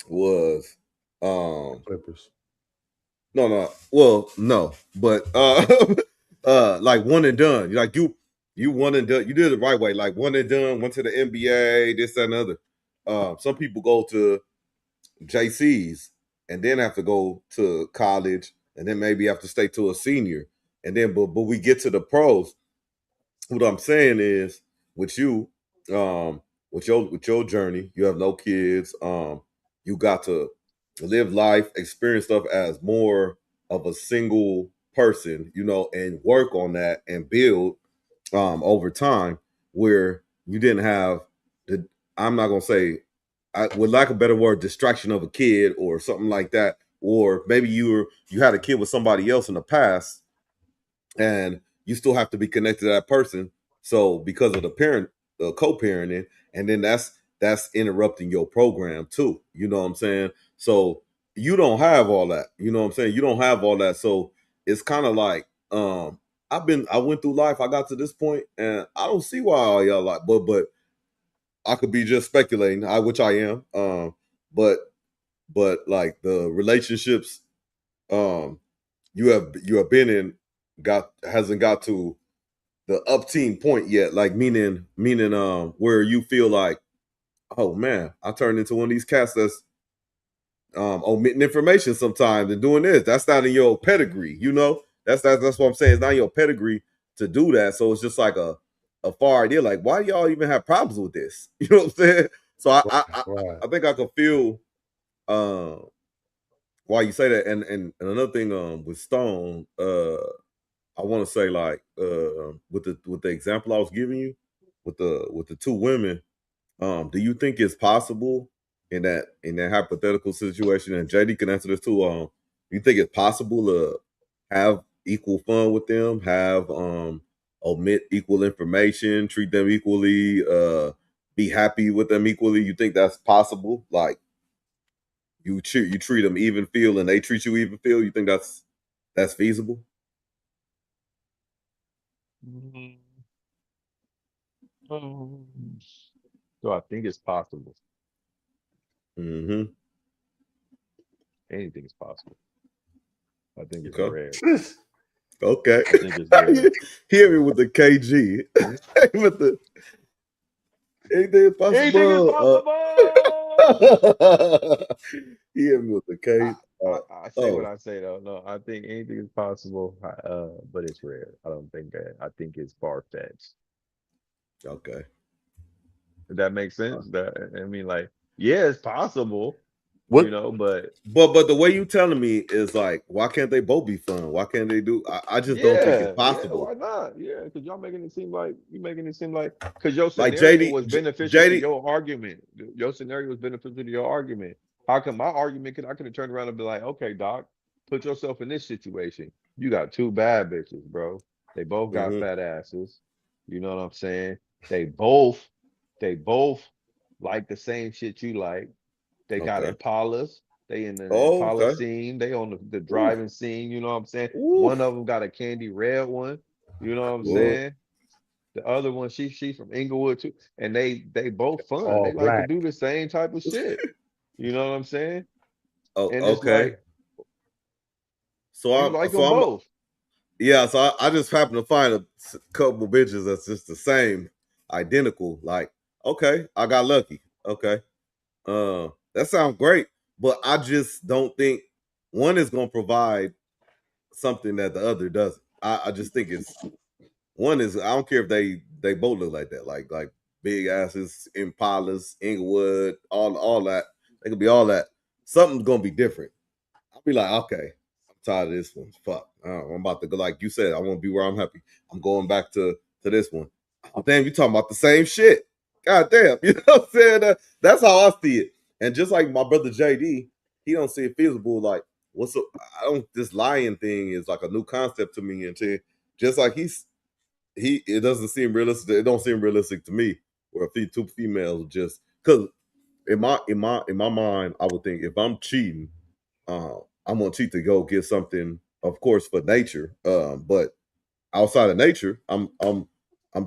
was, Clippers. no, well, no, but like one and done. Like you one and done. You did it the right way. Like one and done. Went to the NBA. This that, and other. Some people go to JCs and then have to go to college and then maybe have to stay to a senior and then but we get to the pros. What I'm saying is with you, with your journey, you have no kids. You got to live life, experience stuff as more of a single person, and work on that and build over time where you didn't have the I'm not gonna say with lack of a better word, distraction of a kid or something like that. Or maybe you had a kid with somebody else in the past and you still have to be connected to that person. So because of the co-parenting, and then that's interrupting your program too. You know what I'm saying? So you don't have all that. You know what I'm saying? You don't have all that. So it's kind of like I went through life. I got to this point, and I don't see why all y'all like. But I could be just speculating, which I am. But like the relationships you have been in hasn't got to the up-team point yet, like meaning where you feel like, oh man, I turned into one of these cats that's omitting information sometimes and doing this. That's not in your pedigree, you know. That's what I'm saying. It's not in your pedigree to do that. So it's just like a far idea. Like, why do y'all even have problems with this? You know what I'm saying? So I think I could feel why you say that. And another thing with Stone, I want to say like with the example I was giving you with the two women, do you think it's possible in that hypothetical situation, and JD can answer this too, do you think it's possible to have equal fun with them, have omit equal information, treat them equally, be happy with them equally? You think that's possible? Like you treat them even feel and they treat you even feel? You think that's feasible? So I think it's possible. Mm-hmm. Anything is possible. I think it's Okay. rare. Okay. I think it's rare. Hear me with the KG. With the anything is possible. Anything is possible. Hear me with the K. I say what I say though. No, I think anything is possible, but it's rare. I don't think that. I think it's far-fetched. Okay. If that makes sense. I mean, like, yeah, it's possible. What? You know, but the way you telling me is like, why can't they both be fun? Why can't they do? I just don't think it's possible. Yeah, why not? Yeah, because y'all making it seem like because your Like scenario JD, was beneficial to your argument. Your scenario was beneficial to your argument. How come my argument I could have turned around and be like, okay, Doc, put yourself in this situation. You got two bad bitches, bro. They both got fat asses. You know what I'm saying? They both like the same shit you like. They got Impalas. They in the Impala scene. They on the driving scene. You know what I'm saying? One of them got a candy red one. You know what I'm saying? The other one, she's from Inglewood too. And they both fun. All they black. like to do the same type of shit. You know what I'm saying? Oh, and it's okay. like, so you like them both. Yeah, so I just happened to find a couple bitches that's just the same, identical. Like, okay, I got lucky. Okay. That sounds great, but I just don't think one is gonna provide something that the other doesn't. I just think it's one is, I don't care if they both look like that, like big asses, Impalas, Inglewood, all that. They could be all that. Something's gonna be different. I'll be like, okay, I'm tired of this one. Fuck, I'm about to go. Like you said, I want to be where I'm happy. I'm going back to this one. Oh, damn, you talking about the same shit? God damn, you know what I'm saying? That's how I see it. And just like my brother JD, he don't see it feasible. Like, what's up? This lying thing is like a new concept to me, and just like it doesn't seem realistic. It don't seem realistic to me. Where two females just because in my mind, I would think if I'm cheating, I'm gonna cheat to go get something, of course, for nature. But outside of nature, I'm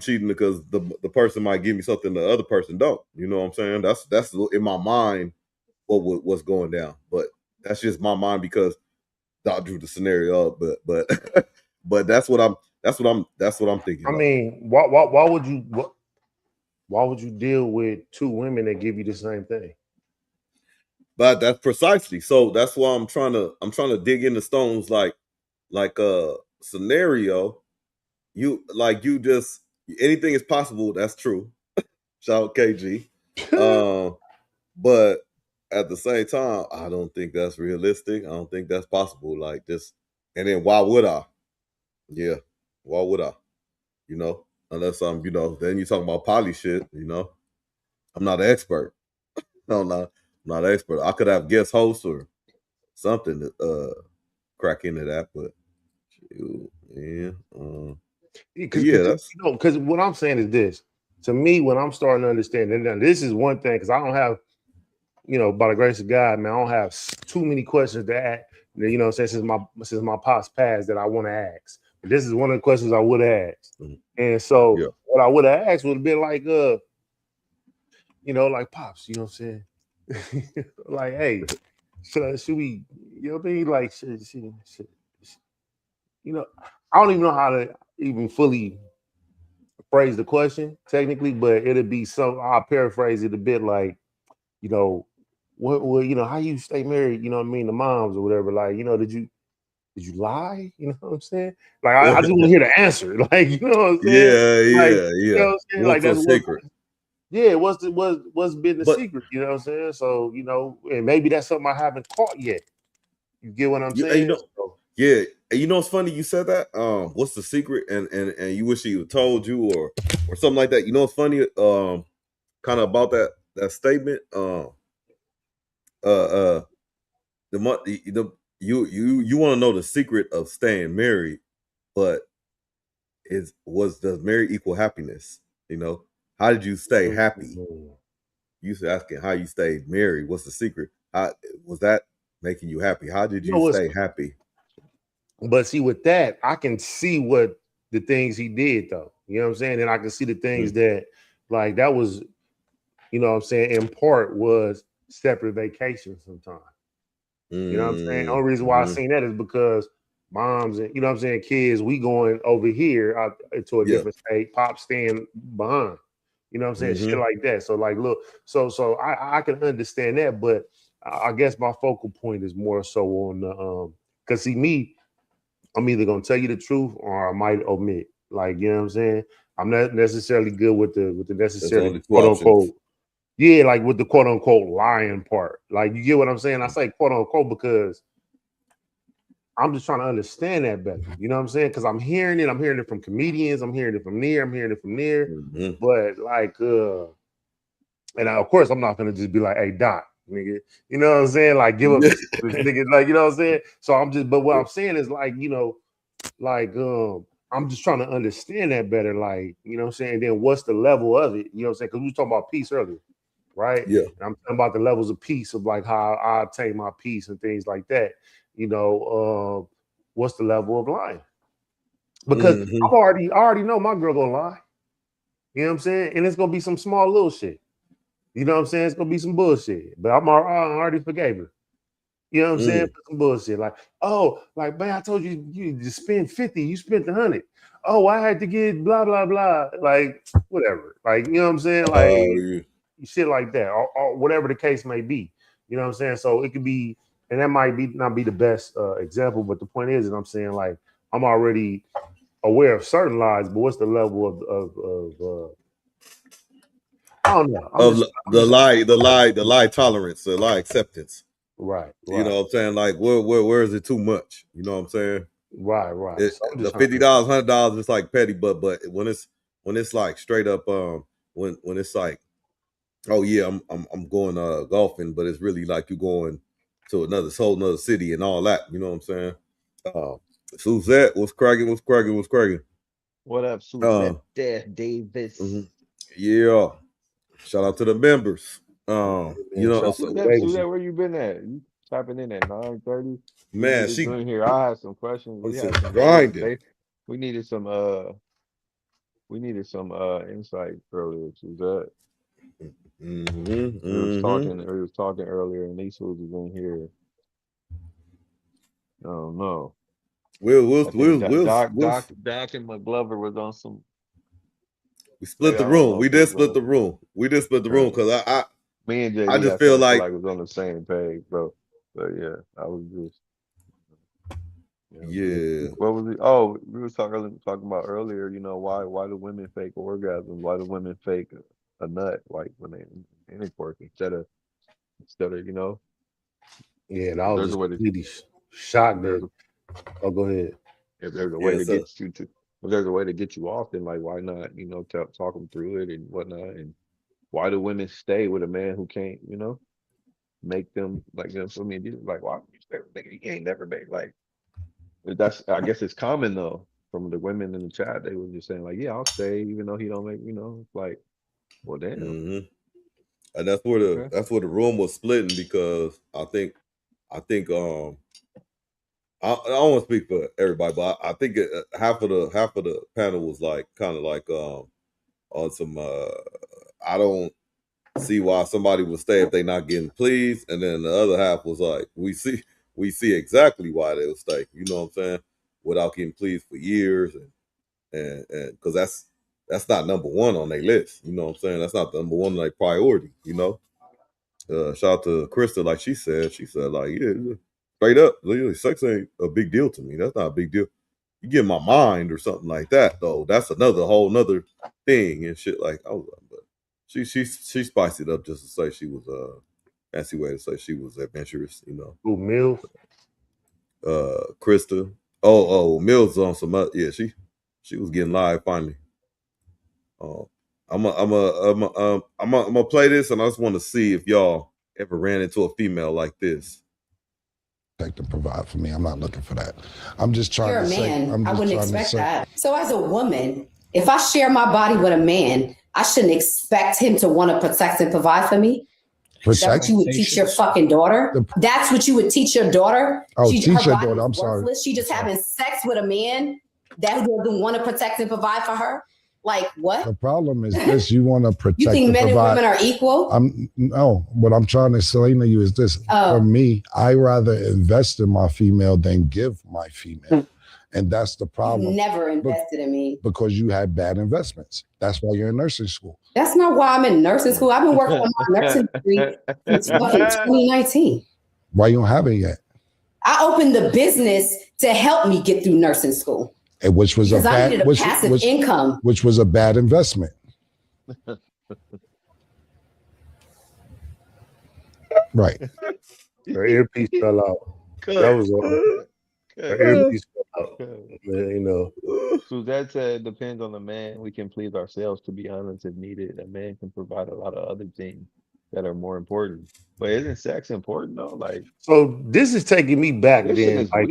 cheating because the person might give me something the other person don't. You know what I'm saying? That's in my mind what's going down. But that's just my mind because Doc drew the scenario up. But but that's what I'm thinking. I mean, why would you deal with two women that give you the same thing? But that's precisely. So that's why I'm trying to dig into Stone's like scenario. You just anything is possible. That's true. Shout out KG. But at the same time, I don't think that's realistic. I don't think that's possible. Like this, and then why would I? Yeah, why would I? You know, unless I'm, then you talking about poly shit. You know, I'm not an expert. No, I'm not an expert. I could have guest hosts or something to crack into that, but yeah, because what I'm saying is this: to me, when I'm starting to understand, and then this is one thing, because I don't have, by the grace of God, man, I don't have too many questions to ask. Since my pops passed, that I want to ask. But this is one of the questions I would have asked. And so what I would have asked would have been like, like pops, you know what I'm saying? Like, hey, should we, you know what I mean? Like, should I don't even know how to even fully phrase the question technically, but it'd be I'll paraphrase it a bit like, how you stay married, you know what I mean, to moms or whatever. Like, did you lie? You know what I'm saying? Like, I just want to hear the answer. Like, you know what I'm saying? Like, you know what I'm saying? Like, that's secret. What's been the secret? You know what I'm saying? So, and maybe that's something I haven't caught yet. You get what I'm saying? Yeah. It's funny you said that. What's the secret? And you wish he would told you or something like that. It's funny. Kind of about that statement. You want to know the secret of staying married, but does marriage equal happiness? How did you stay happy? You asking how you stayed married. What's the secret? How was that making you happy? How did you stay happy? But see, with that, I can see what the things he did, though. You know what I'm saying? And I can see the things that, like, that was, you know what I'm saying, in part was separate vacations sometimes. You know what I'm saying? The only reason why I seen that is because moms and, you know what I'm saying, kids, we going over here to a different state, pop staying behind. You know what I'm saying? Shit like that. So, like, look, so I can understand that, but I guess my focal point is more so on the because see me, I'm either gonna tell you the truth or I might omit. Like, you know what I'm saying? I'm not necessarily good with the necessarily quote unquote. Yeah, like with the quote unquote lying part. Like, you get what I'm saying? I say quote unquote because I'm just trying to understand that better. You know what I'm saying? Because I'm hearing it from comedians, I'm hearing it from near. But like and of course I'm not gonna just be like, hey Doc, nigga, you know what I'm saying? Like, give up this nigga, like, you know what I'm saying? So but what I'm saying is like, I'm just trying to understand that better, like, you know what I'm saying? And then what's the level of it? You know what I'm saying? Because we were talking about peace earlier, right? Yeah. And I'm talking about the levels of peace of like how I obtain my peace and things like that. What's the level of lying? Because I already know my girl gonna lie. You know what I'm saying? And it's gonna be some small little shit. You know what I'm saying? It's gonna be some bullshit. But I already forgave her. You know what I'm saying? For some bullshit. Like, oh, like, man, I told you just spend 50, you spent 100. Oh, I had to get blah, blah, blah. Like, whatever. Like, you know what I'm saying? Like, shit like that, or whatever the case may be. You know what I'm saying? So it could be, and that might not be the best example, but the point is that I'm saying, like, I'm already aware of certain lies, but what's the level of I don't know. The lie tolerance, the lie acceptance. Right. You know what I'm saying? Like, where is it too much? You know what I'm saying? Right. The $50, $100 is like petty, but when it's like straight up, when it's like, oh yeah, I'm going golfing, but it's really like you going to whole nother city and all that. You know what I'm saying? Suzette, what's cracking? What up, Suzette Davis? Yeah. Shout out to the members. Suzette, where you been at? You tapping in at 9:30? Man, she in here. I had some questions. We had some grinding. We needed some insight earlier, Suzette. We was talking earlier, and these fools was in here. I don't know. Doc and McGlover was on some. We split the room. We did split the room. Because me and JD, I just feel like was on the same page, bro. But yeah, I was just. Yeah. What was it? Oh, we were talking about earlier. You know, why do women fake orgasms? Why do women fake a nut, like when they intercourse instead of you know? Yeah, that was just completely shocked. Oh, go ahead. If there's a way to get you to, if there's a way to get you off, then like why not? You know, talk them through it and whatnot. And why do women stay with a man who can't, you know, make them like, you know, for me, like why you stay with a nigga he ain't never been like. I guess it's common though from the women in the chat. They were just saying like, yeah, I'll stay even though he don't make, you know, like Well, damn. Mm-hmm. And that's where the room was splitting, because I think I don't want to speak for everybody, but I think half of the panel was like kind of like on some I don't see why somebody would stay if they not getting pleased, and then the other half was like we see exactly why they would stay. You know what I'm saying? Without getting pleased for years, and because that's not number one on their list. You know what I'm saying? That's not the number one on their priority. You know. Shout out to Krista, like she said like, yeah, straight up, sex ain't a big deal to me. That's not a big deal. You get in my mind or something like that, though. That's whole nother thing and shit. Like, I was like, but she spiced it up just to say she was fancy way to say she was adventurous, you know. Who, Mills? Krista. Oh, Mills on some yeah, she was getting live finally. I'm gonna play this, and I just want to see if y'all ever ran into a female like this. To provide for me, I'm not looking for that. I'm just trying You're to a say. man. I wouldn't expect that. So as a woman, if I share my body with a man, I shouldn't expect him to want to protect and provide for me. That's what you would teach your fucking daughter. That's what you would teach your daughter. Oh, teach your daughter. I'm sorry. She just having sex with a man that doesn't want to protect and provide for her. Like what? The problem is this: you want to protect. You think men and women are equal? No. What I'm trying to explain to you is this: for me, I rather invest in my female than give my female, and that's the problem. You never invested in me because you had bad investments. That's why you're in nursing school. That's not why I'm in nursing school. I've been working on my nursing degree since fucking 2019. Why you don't have it yet? I opened the business to help me get through nursing school. And which was I needed a passive income. Which was a bad investment. Right. Her earpiece fell out. That was all. Her earpiece fell out. You know. Suzette said it depends on the man. We can please ourselves, to be honest, if needed. A man can provide a lot of other things that are more important. But isn't sex important though? Like, so this is taking me back then. Like,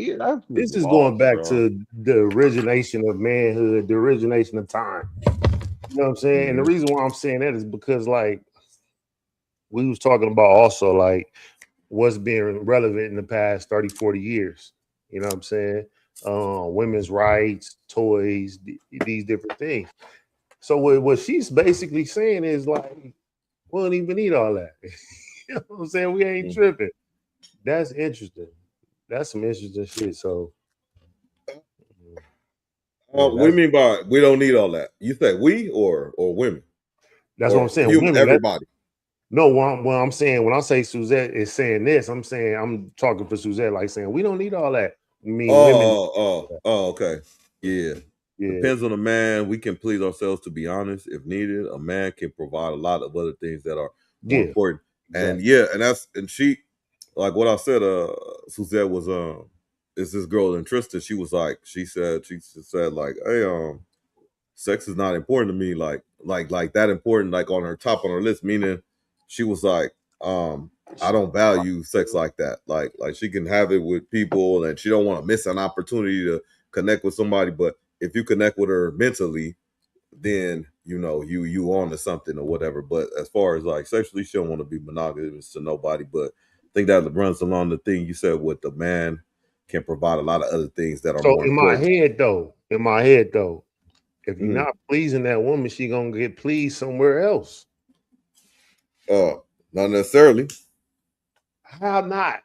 this is going back to the origination of manhood, the origination of time. You know what I'm saying? And the reason why I'm saying that is because, like, we was talking about also like what's being relevant in the past 30, 40 years. You know what I'm saying? Women's rights, toys, these different things. So what she's basically saying is like, we don't even need all that. You know what I'm saying? We ain't tripping. That's interesting. That's some interesting shit. So what do you mean by we don't need all that? You say we or women? That's or what I'm saying. Women, everybody. No, what I'm saying, when I say Suzette is saying this, I'm talking for Suzette, like saying we don't need all that. I mean, women. Okay. Yeah. Depends on the man. We can please ourselves, to be honest. If needed, a man can provide a lot of other things that are more important. Exactly. And she, like what I said, Suzette was is this girl in Tristan. She was like, she said like, hey, sex is not important to me, like that important, like on her top on her list, meaning she was like, I don't value sex like that. Like she can have it with people and she don't want to miss an opportunity to connect with somebody. But if you connect with her mentally, then you know you on to something or whatever. But as far as like sexually, she don't want to be monogamous to nobody. But I think that runs along the thing you said with the man can provide a lot of other things that are more important. In my head though, if you're not pleasing that woman, she gonna get pleased somewhere else. Not necessarily. How not?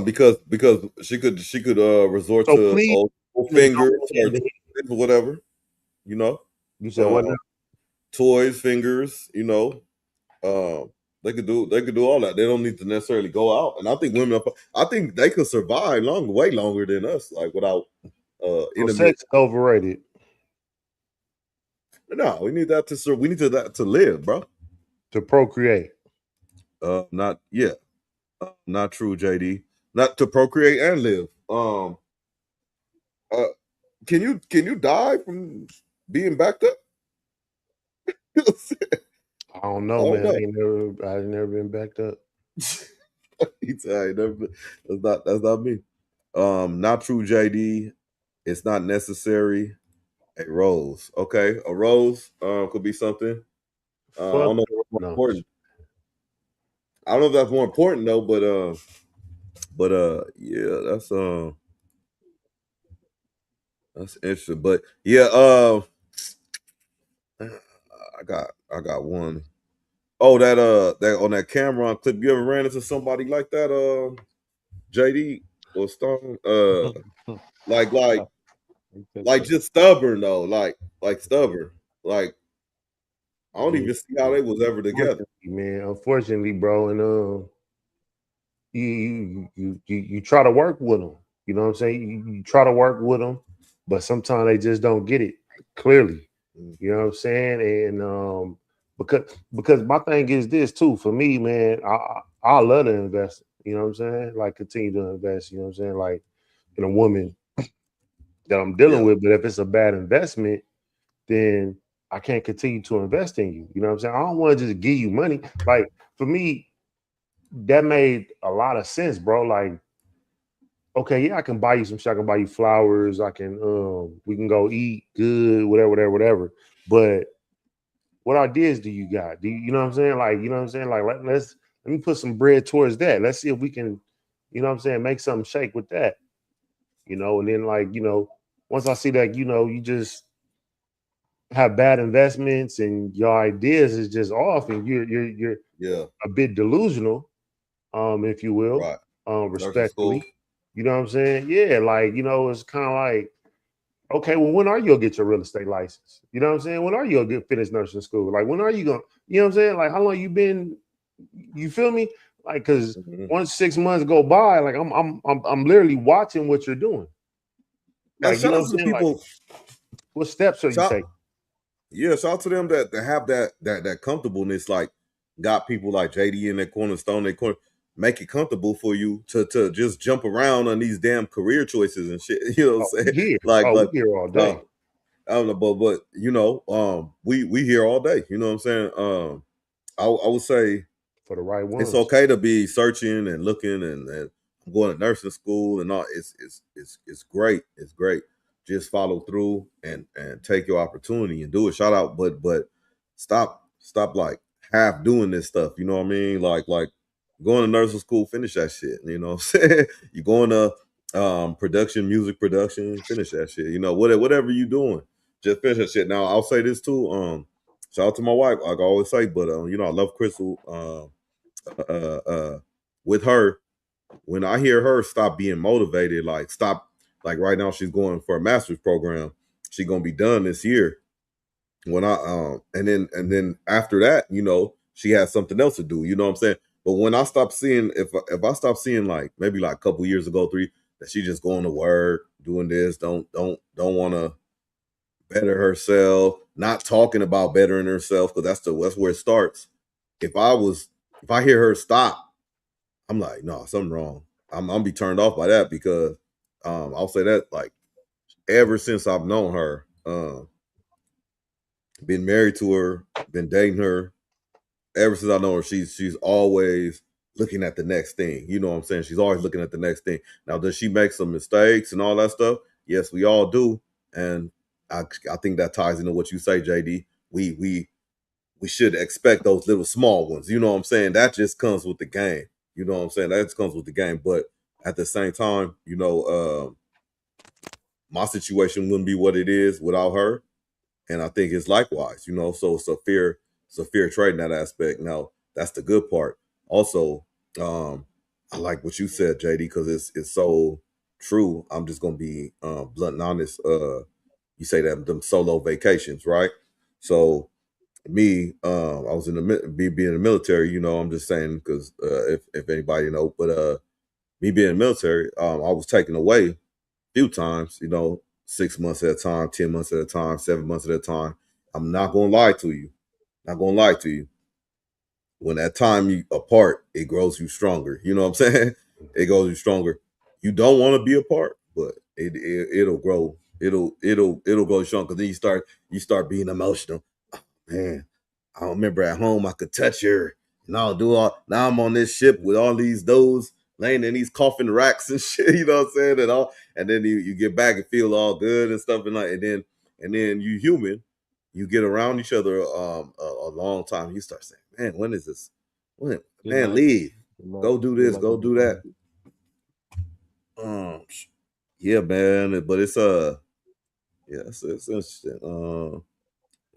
Because she could resort to old fingers or whatever, you know. You said what? Toys, fingers, you know. They could do all that. They don't need to necessarily go out. And I think women, I think they could survive way longer than us, like without sex overrated. No, we need that to live, bro. To procreate. Not true, JD. Not to procreate and live. Can you die from being backed up? I don't know, man. I've never been backed up. He said, that's not me. Not true, JD. It's not necessary. A rose. Okay. A rose could be something. I don't know if that's more important. I don't know if that's more important though, but yeah, that's interesting. But yeah, I got one. Oh, that on that Cameron clip, you ever ran into somebody like that, JD or Stone? Like just stubborn though, like stubborn. Like I don't even see how they was ever together. Man, unfortunately, bro, and you try to work with them. You know what I'm saying? You try to work with them, but sometimes they just don't get it clearly. You know what I'm saying? And because my thing is this too. For me, man, I love to invest. You know what I'm saying? Like continue to invest. You know what I'm saying? Like in a woman that I'm dealing with. But if it's a bad investment, then I can't continue to invest in you. You know what I'm saying? I don't want to just give you money. Like for me, that made a lot of sense, bro. Like, okay, yeah, I can buy you some shit. I can buy you flowers. I can we can go eat good, whatever. But what ideas do you got? Do you know what I'm saying? Like, you know what I'm saying? Like, let me put some bread towards that. Let's see if we can, you know what I'm saying, make something shake with that. You know, and then like, you know, once I see that, you know, you just have bad investments and your ideas is just off and you're a bit delusional, if you will, right. Respectfully. You know what I'm saying? Yeah, like, you know, it's kind of like, okay, well, when are you gonna get your real estate license? You know what I'm saying? When are you gonna finish nursing school? Like, when are you gonna, you know what I'm saying? Like, how long you been, you feel me? Like, cause once 6 months go by, like I'm literally watching what you're doing. Like, shout out to the people. Like, what steps are you taking? Yeah, shout out to them that have that comfortableness, like got people like JD in that corner, Stone in that corner, make it comfortable for you to just jump around on these damn career choices and shit. You know what I'm saying? We here all day. I don't know, but you know, we here all day. You know what I'm saying? I would say for the right ones, it's okay to be searching and looking and going to nursing school and all. It's great. It's great. Just follow through and take your opportunity and do it. Shout out, but stop like half doing this stuff. You know what I mean? Like going to nursing school, finish that shit. You know what I'm saying? You going to music production, finish that shit. You know, whatever you doing, just finish that shit. Now I'll say this too. Shout out to my wife, like I always say, but you know, I love Crystal. With her, when I hear her stop being motivated, like right now she's going for a master's program. She's gonna be done this year. When I and then after that, you know, she has something else to do. You know what I'm saying? But when I stop seeing, if I stop seeing like maybe like a couple years ago, 3, that she just going to work, doing this, don't want to better herself, not talking about bettering herself, because that's where it starts. If I hear her stop, I'm like, no, something wrong. I'm gonna be turned off by that because I'll say that like ever since I've known her, been married to her, been dating her, ever since I know her, she's always looking at the next thing. You know what I'm saying? She's always looking at the next thing. Now, does she make some mistakes and all that stuff? Yes, we all do. And I think that ties into what you say, JD. We should expect those little small ones. You know what I'm saying? That just comes with the game. You know what I'm saying? That just comes with the game. But at the same time, you know, my situation wouldn't be what it is without her. And I think it's likewise, you know, so it's a fair trade in that aspect. Now, that's the good part. Also, I like what you said, JD, because it's so true. I'm just gonna be blunt and honest. You say that them solo vacations, right? So me, I was in being in the military, you know, I'm just saying because if anybody know, but me being in the military, I was taken away a few times, you know, 6 months at a time, 10 months at a time, 7 months at a time. I'm not gonna lie to you. Not gonna lie to you. When that time you apart, it grows you stronger. You know what I'm saying? It grows you stronger. You don't want to be apart, but it'll grow. It'll grow you strong because then you start being emotional. Man, I remember at home I could touch her and I'll do all. Now I'm on this ship with all these dudes laying in these coffin racks and shit. You know what I'm saying? And then you get back and feel all good and stuff and and then you human, you get around each other a long time. You start saying, man, when is this? When, man, leave. Go do this. Go do that. Yeah, man. But it's it's interesting.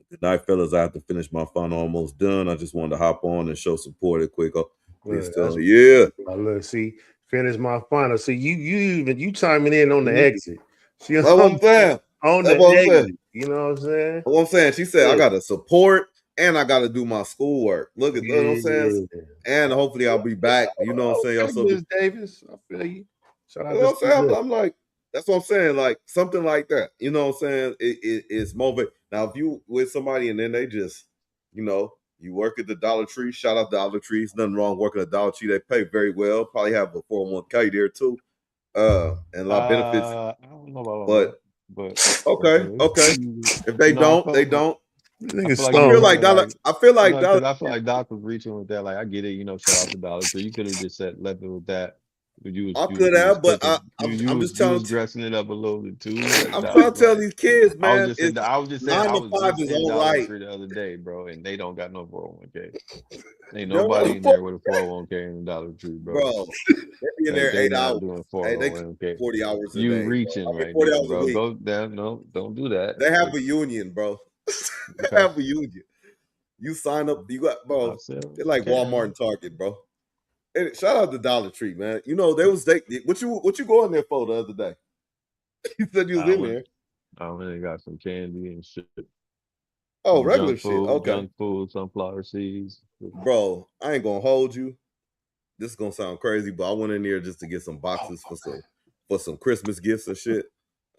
Good night, fellas. I have to finish my fun. Almost done. I just wanted to hop on and show support it quick. Please tell me. Yeah. Look, see, finish my final. See, you chiming in on the exit. That's what I'm saying. On the exit. You know what I'm saying? What I'm saying. She said I gotta support and I gotta do my schoolwork. Look at what I'm saying. And hopefully I'll be back. You know what I'm saying? Okay, Miss Davis. I feel you. Shout out you know what I'm saying? I'm like, that's what I'm saying. Like something like that. You know what I'm saying? It's motivate. Now, if you with somebody and then they just, you work at the Dollar Tree. Shout out Dollar Tree. There's nothing wrong working at Dollar Tree. They pay very well. Probably have a 401k there too. And a lot of benefits. I don't know about but okay. If they don't, they don't. I feel like Dollar. I feel like Doc was reaching with that. Like I get it, shout out to Dollar Tree. You could have just left it with that. I could have, but I'm just telling you, dressing it up a little bit too. I'm trying to tell these kids, man. I was just saying, I was just in all Dollar right. Tree the other day, bro, and they don't got no 401k. Ain't nobody in there with a 401k in the Dollar Tree, bro. They be in there 8 hours. Doing 401k. 40 hours a you day. You reaching right 40 now, hours bro. a week. Go down. No, don't do that. They have a union, bro. They have a union. You sign up. You got, bro. They're like Walmart and Target, bro. And shout out to Dollar Tree, man. What you going there for the other day? You said you was in there. I really got some candy and shit. Oh, regular shit. Okay. Junk food, sunflower seeds. Bro, I ain't gonna hold you. This is gonna sound crazy, but I went in there just to get some boxes for some Christmas gifts and shit.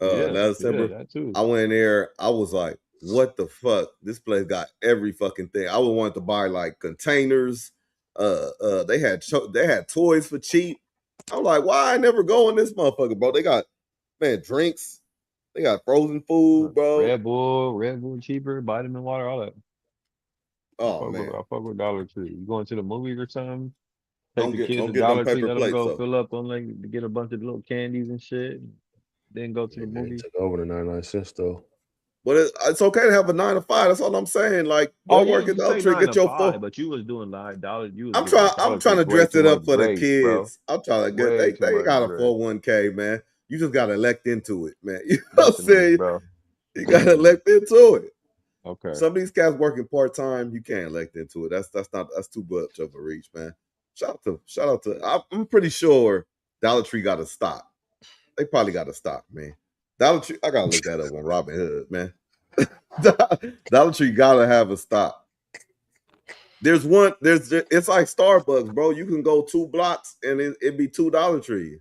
Last December. That too. I went in there. I was like, what the fuck? This place got every fucking thing. I would want to buy like containers. They had toys for cheap. I'm like, why I never go in this motherfucker, bro? They got drinks. They got frozen food, bro. Red Bull cheaper, vitamin water, all that. Oh man, I fuck with Dollar Tree. You going to the movies or something? Take the kids to Dollar Tree, let them go fill up on to get a bunch of little candies and shit. Then go to the movie. Took over the 99-cent store. But it's okay to have a 9 to 5. That's all I'm saying. Like, go work at Dollar Tree, get your 4. But you was doing $9. I'm trying to dress it up for the kids. I'm trying to get. They got a 401k, man. You just got to elect into it, man. You know what I'm saying? Bro. You got to elect into it. Okay. Some of these cats working part time, you can't elect into it. That's too much of a reach, man. Shout out to. I'm pretty sure Dollar Tree got to stop. They probably got to stop, man. Dollar Tree, I gotta look that up on Robin Hood, man. Dollar Tree gotta have a stop. It's like Starbucks, bro. You can go 2 blocks and it'd be 2 Dollar Tree.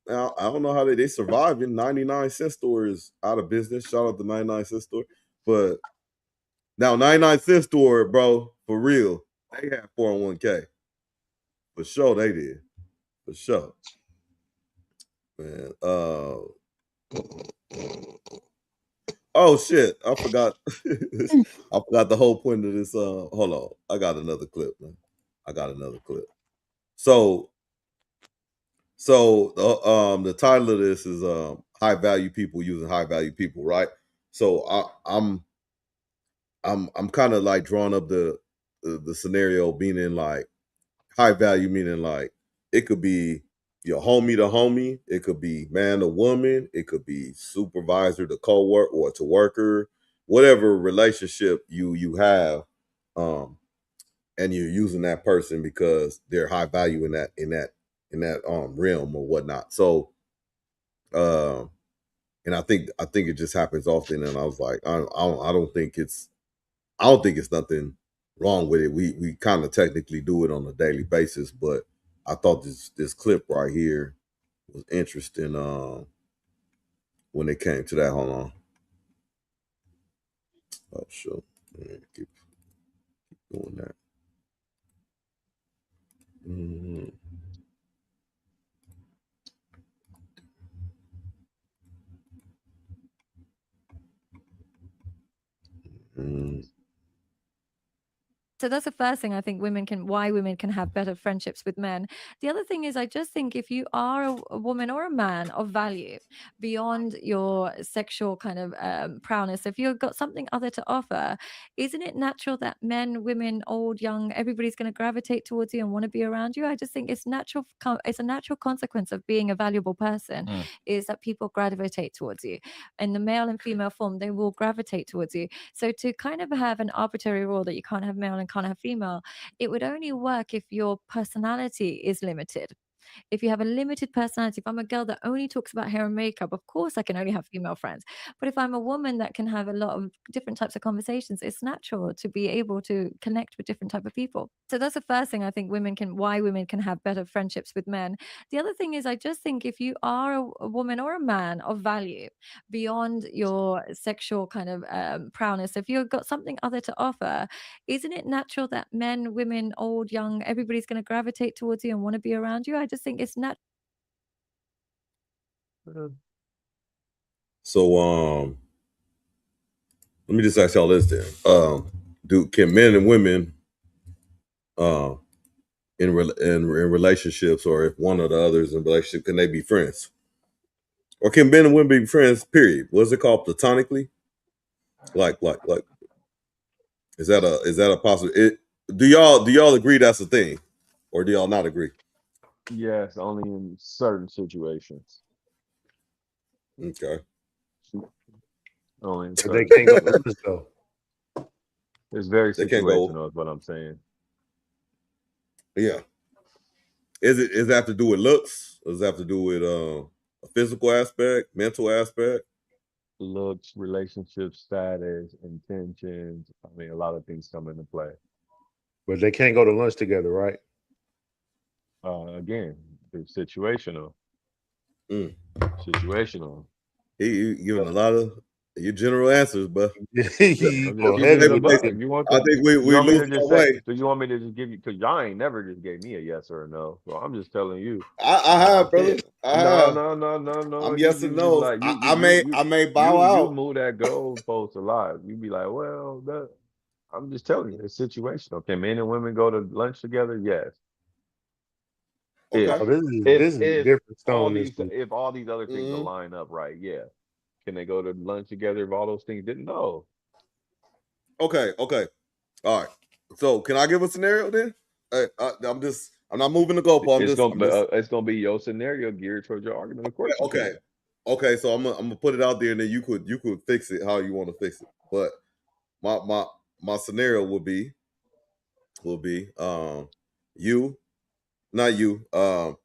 Now I don't know how they survive. In 99-cent store is out of business. Shout out the 99-cent store, but now 99-cent store, bro, for real, they have 401k. For sure, they did. For sure, man. Oh shit! I forgot. I forgot the whole point of this. Hold on, I got another clip, man. So the title of this is high value people using high value people, right? So I'm kind of like drawing up the scenario, meaning like high value, meaning like it could be your homie to homie, it could be man to woman, it could be supervisor to co-worker or to worker, whatever relationship you have, and you're using that person because they're high value in that realm or whatnot. So and I think it just happens often, and I was like, I don't think it's nothing wrong with it. We kind of technically do it on a daily basis, but I thought this clip right here was interesting when it came to that. Hold on. Oh, sure. Keep doing that. Mm-hmm. Mm-hmm. So that's the first thing I think why women can have better friendships with men. The other thing is, I just think if you are a woman or a man of value beyond your sexual kind of prowess, if you've got something other to offer, isn't it natural that men, women, old, young, everybody's going to gravitate towards you and want to be around you? I just think it's natural. It's a natural consequence of being a valuable person is that people gravitate towards you. In the male and female form, they will gravitate towards you. So to kind of have an arbitrary rule that you can't have male and can't have female, it would only work if your personality is limited. If you have a limited personality, if I'm a girl that only talks about hair and makeup, of course I can only have female friends. But if I'm a woman that can have a lot of different types of conversations, it's natural to be able to connect with different type of people. So that's the first thing I think why women can have better friendships with men. The other thing is, I just think if you are a woman or a man of value beyond your sexual kind of prowess, if you've got something other to offer, isn't it natural that men, women, old, young, everybody's going to gravitate towards you and want to be around you? I just think it's not. So let me just ask y'all this then. Can men and women in relationships, or if one or the other is in a relationship, can they be friends? Or can men and women be friends, period? What's it called, platonically? Like is that a possible do y'all agree that's a thing? Or do y'all not agree? Yes, only in certain situations. Okay. Only in But they certain can't go to situations. lunch though. It's very They can't go. situational, is what I'm saying. Yeah. Does it have to do with looks? Or does it have to do with a physical aspect, mental aspect? Looks, relationship status, intentions. I mean, a lot of things come into play. But they can't go to lunch together, right? Again, it's situational. Situational. You giving a lot of your general answers, but I'm just keeping it a buck. If you want I think we you want me lose to just our say, way. so you want me to just give you, because y'all ain't never just gave me a yes or a no. So I'm just telling you. I have, brother. I have. No. I'm You yes and no. like I may bow you out. move that goalpost a lot. You be like, well, I'm just telling you, it's situational. Can men and women go to lunch together? Yes. Okay. This is different stone. If all these other things will line up right, yeah. Can they go to lunch together if all those things didn't? No. Okay. All right. So can I give a scenario then? I'm not moving the goalpost. It's gonna be your scenario geared towards your argument. Of course. Okay. So I'm gonna put it out there, and then you could fix it how you want to fix it. But my scenario will be you, not you, the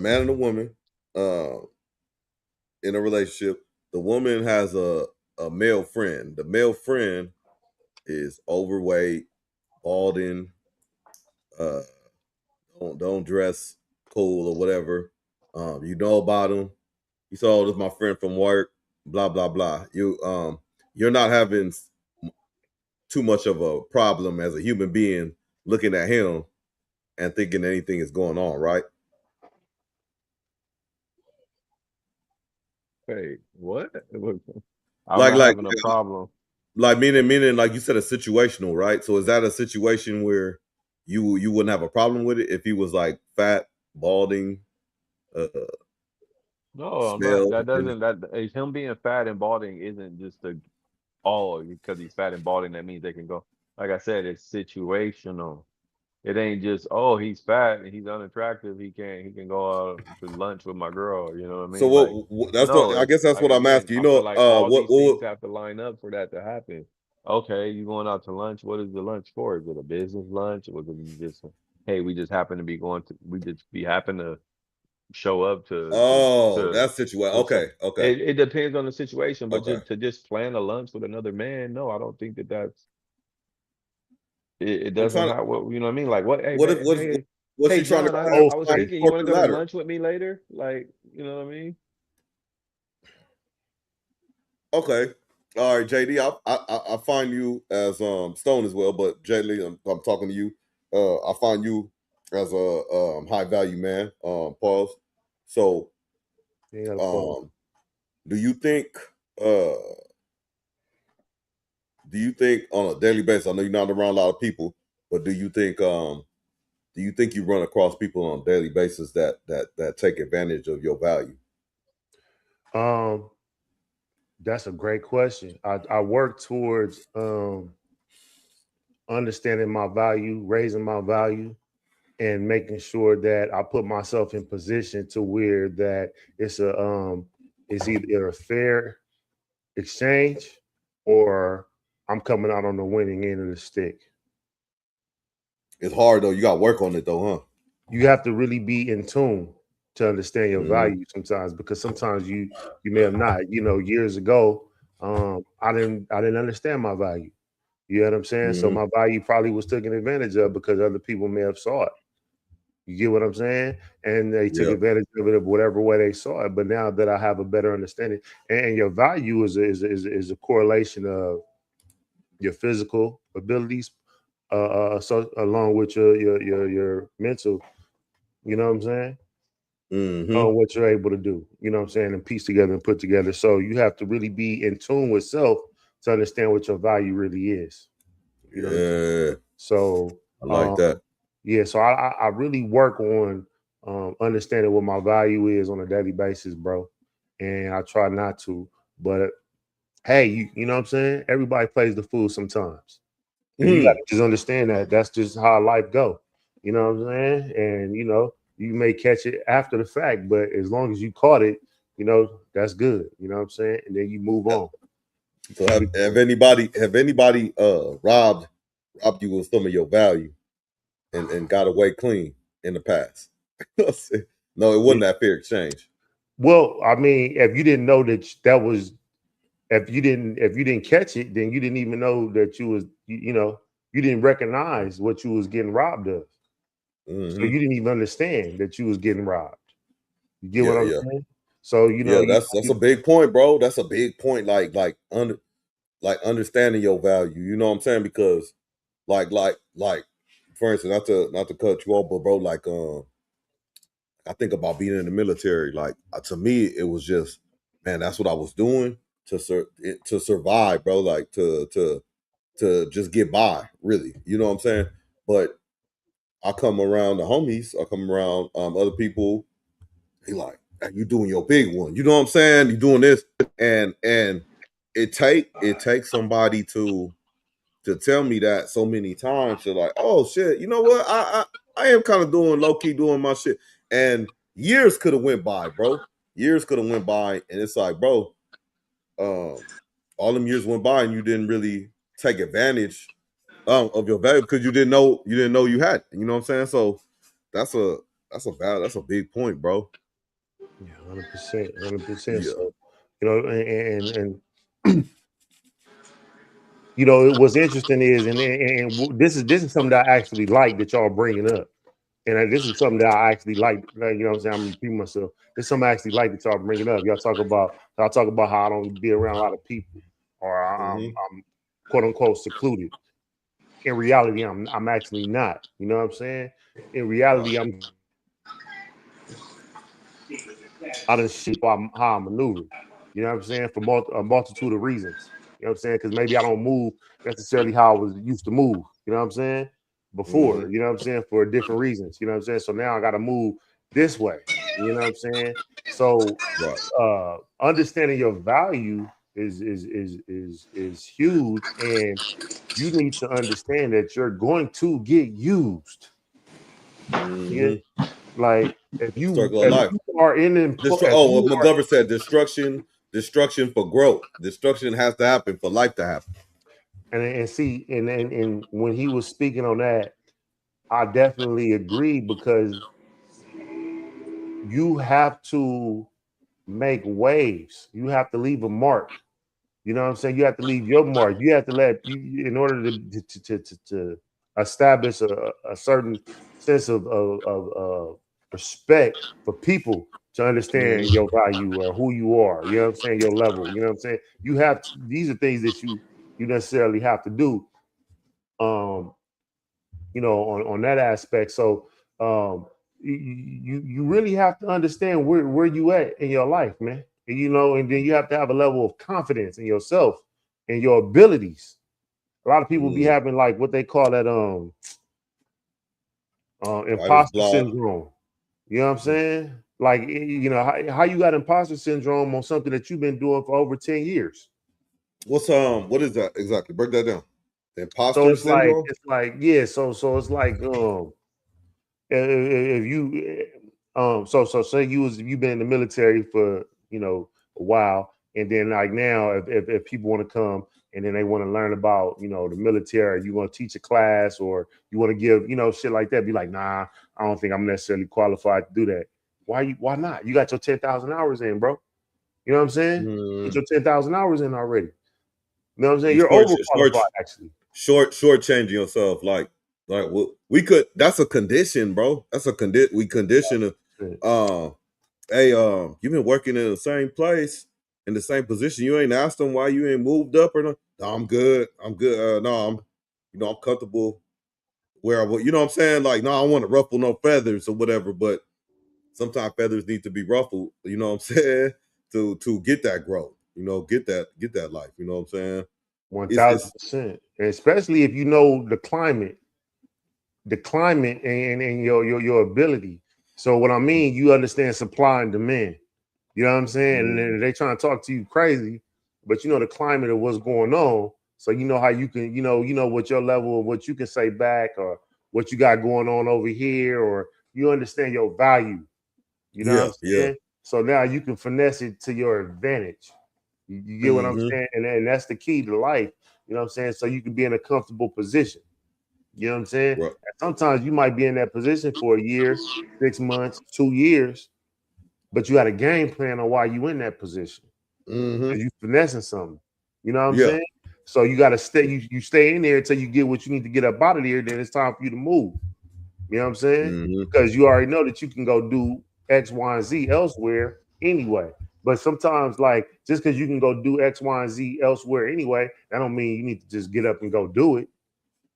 man and the woman in a relationship. The woman has a male friend. The male friend is overweight, balding, don't dress cool or whatever. You know about him. You saw, this is my friend from work, blah blah blah. You're not having too much of a problem as a human being looking at him and thinking anything is going on, right? Hey, what? I'm not having a problem. Like meaning like you said, a situational, right? So is that a situation where you wouldn't have a problem with it if he was like fat, balding, No, I'm not. That him being fat and balding isn't just because he's fat and balding, that means they can go. Like I said, it's situational. It ain't just, oh, he's fat and he's unattractive. He can go out to lunch with my girl. You know what I mean? So I guess that's what I'm asking. I feel like all these things have to line up for that to happen. Okay, you going out to lunch? What is the lunch for? Is it a business lunch? Was it just, hey, we just happen to be happen to show up to that's situation. Okay. It depends on the situation, but Okay. to just plan a lunch with another man, no, I don't think that's it doesn't have what, you know what I mean? Like, what, hey, hey, John, I was thinking, you want to go to lunch with me later? Like, you know what I mean? Okay. All right, JD, I find you as Stone as well, but JD, I'm talking to you. I find you as a high value man. Pause. So do you think you think on a daily basis? I know you're not around a lot of people, but do you think you run across people on a daily basis that take advantage of your value? That's a great question. I work towards understanding my value, raising my value, and making sure that I put myself in position to where that it's either a fair exchange or I'm coming out on the winning end of the stick. It's hard though. You got to work on it though, huh? You have to really be in tune to understand your value sometimes, because sometimes you may have not. Years ago, I didn't understand my value. You know what I'm saying? So my value probably was taken advantage of because other people may have saw it. You get what I'm saying? And they took advantage of it of whatever way they saw it. But now that I have a better understanding, and your value is a correlation of your physical abilities, so along with your mental. You know what I'm saying? On what you're able to do. You know what I'm saying? And piece together and put together. So you have to really be in tune with self to understand what your value really is. You know what I'm saying? So I like that. Yeah, so I really work on understanding what my value is on a daily basis, bro. And I try not to, but hey, you know what I'm saying? Everybody plays the fool sometimes. And you got to just understand that that's just how life go. You know what I'm saying? And you may catch it after the fact, but as long as you caught it, that's good. You know what I'm saying? And then you move on. So have anybody robbed you of some of your value and got away clean in the past? No, it wasn't that fair exchange. Well, I mean, if you didn't know that was, if you didn't catch it, then you didn't even know that you didn't recognize what you was getting robbed of. So you didn't even understand that you was getting robbed. You get what I'm saying? So that's a big point, bro. That's a big point. Like understanding your value. You know what I'm saying? Because like for instance, not to cut you off, but bro, like I think about being in the military. Like to me, it was just, man, that's what I was doing to survive, bro. Like to just get by, really. You know what I'm saying? But I come around the homies, I come around other people. They like, hey, you doing your big one. You know what I'm saying? You doing this, and it takes somebody to tell me that so many times. They're like, oh shit, you know what? I am kind of doing low key doing my shit, and years could have went by, bro. Years could have went by, and it's like, bro, all them years went by, and you didn't really take advantage of your value because you didn't know you had it. You know what I'm saying? So that's a big point, bro. Yeah, 100%. Yeah. So, and what's interesting is, and this is something that I actually like that y'all bringing up, and this is something that I actually like. You know what I'm saying? I'm repeating myself. This is something I actually like that y'all bringing up. Y'all talk about how I don't be around a lot of people, or I'm quote unquote secluded. In reality, I'm actually not. You know what I'm saying? In reality, I done shit how I maneuver. You know what I'm saying? For a multitude of reasons. You know what I'm saying? Because maybe I don't move necessarily how I was used to move. You know what I'm saying? Before, you know what I'm saying? For different reasons. You know what I'm saying? So now I got to move this way. You know what I'm saying? So understanding your value is huge, and you need to understand that you're going to get used. Yeah. Like if you are in employment, McGlover said destruction for growth. Destruction has to happen for life to happen. And see, and when he was speaking on that, I definitely agree, because you have to make waves. You have to leave a mark. You know what I'm saying? You have to leave your mark. You have to in order to establish a certain sense of respect for people to understand your value or who you are. You know what I'm saying? Your level. You know what I'm saying? These are things that you necessarily have to do. On that aspect. So you really have to understand where you at in your life, man. And then you have to have a level of confidence in yourself and your abilities. A lot of people be having like what they call that imposter syndrome. You know what I'm saying? Like, you know, how you got imposter syndrome on something that you've been doing for over 10 years. What is that exactly? Break that down. The imposter so it's syndrome? like so it's like if you so say you've been in the military for, you know, a while, and then like now if people want to come and then they want to learn about, you know, the military, you want to teach a class or you want to give, you know, shit like that, be like, nah, I don't think I'm necessarily qualified to do that. Why not? You got your 10,000 hours in, bro. You know what I'm saying? Get your 10,000 hours in already. You know what I'm saying? You're overqualified, actually. Short changing yourself. Like we could. That's a condition, bro. That's a condition. We condition. Hey, you've been working in the same place, in the same position. You ain't asked them why you ain't moved up or not. No, I'm good. I'm good. No, I'm comfortable where I. You know what I'm saying? Like, no, I don't want to ruffle no feathers or whatever. But sometimes feathers need to be ruffled. You know what I'm saying? To get that growth. You know, get that life. You know what I'm saying? 1,000%. Especially if you know the climate and your ability. So what I mean, you understand supply and demand. You know what I'm saying? And then they trying to talk to you crazy, but you know the climate of what's going on. So you know how you can, you know what your level of what you can say back or what you got going on over here, or you understand your value. You know what I'm saying? So now you can finesse it to your advantage. You get what I'm saying? And that's the key to life. You know what I'm saying? So you can be in a comfortable position. You know what I'm saying? Right. Sometimes you might be in that position for a year, 6 months, 2 years, but you got a game plan on why you in that position. You finessing something. You know what I'm saying? So you got to stay. You stay in there until you get what you need to get up out of there. Then it's time for you to move. You know what I'm saying? Because you already know that you can go do X, Y, and Z elsewhere anyway. But sometimes, like, just because you can go do X, Y, and Z elsewhere anyway, that don't mean you need to just get up and go do it.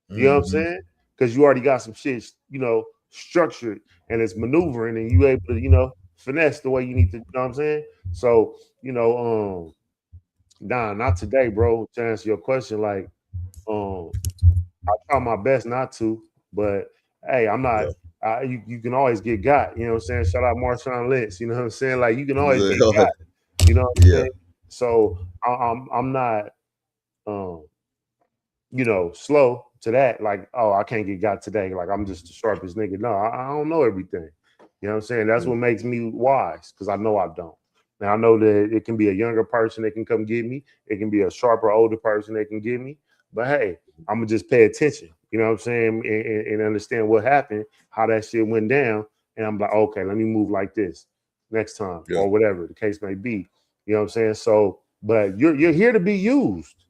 You know what I'm saying? Because you already got some shit, you know, structured and it's maneuvering, and you able to, you know, finesse the way you need to. You know what I'm saying? So, you know, nah, not today, bro. To answer your question, like, I try my best not to, but hey, I'm not. You can always get got. You know what I'm saying? Shout out Marshawn Lynch. You know what I'm saying? Like, you can always get got. You know what I'm saying? So I'm not, you know, slow to that. Like, oh, I can't get got today. Like, I'm just the sharpest nigga. No, I don't know everything. You know what I'm saying? That's what makes me wise, because I know I don't. Now I know that it can be a younger person that can come get me. It can be a sharper, older person that can get me. But hey, I'm gonna just pay attention. You know what I'm saying? And understand what happened, how that shit went down. And I'm like, okay, let me move like this next time, or whatever the case may be. You know what I'm saying? So, but you're here to be used.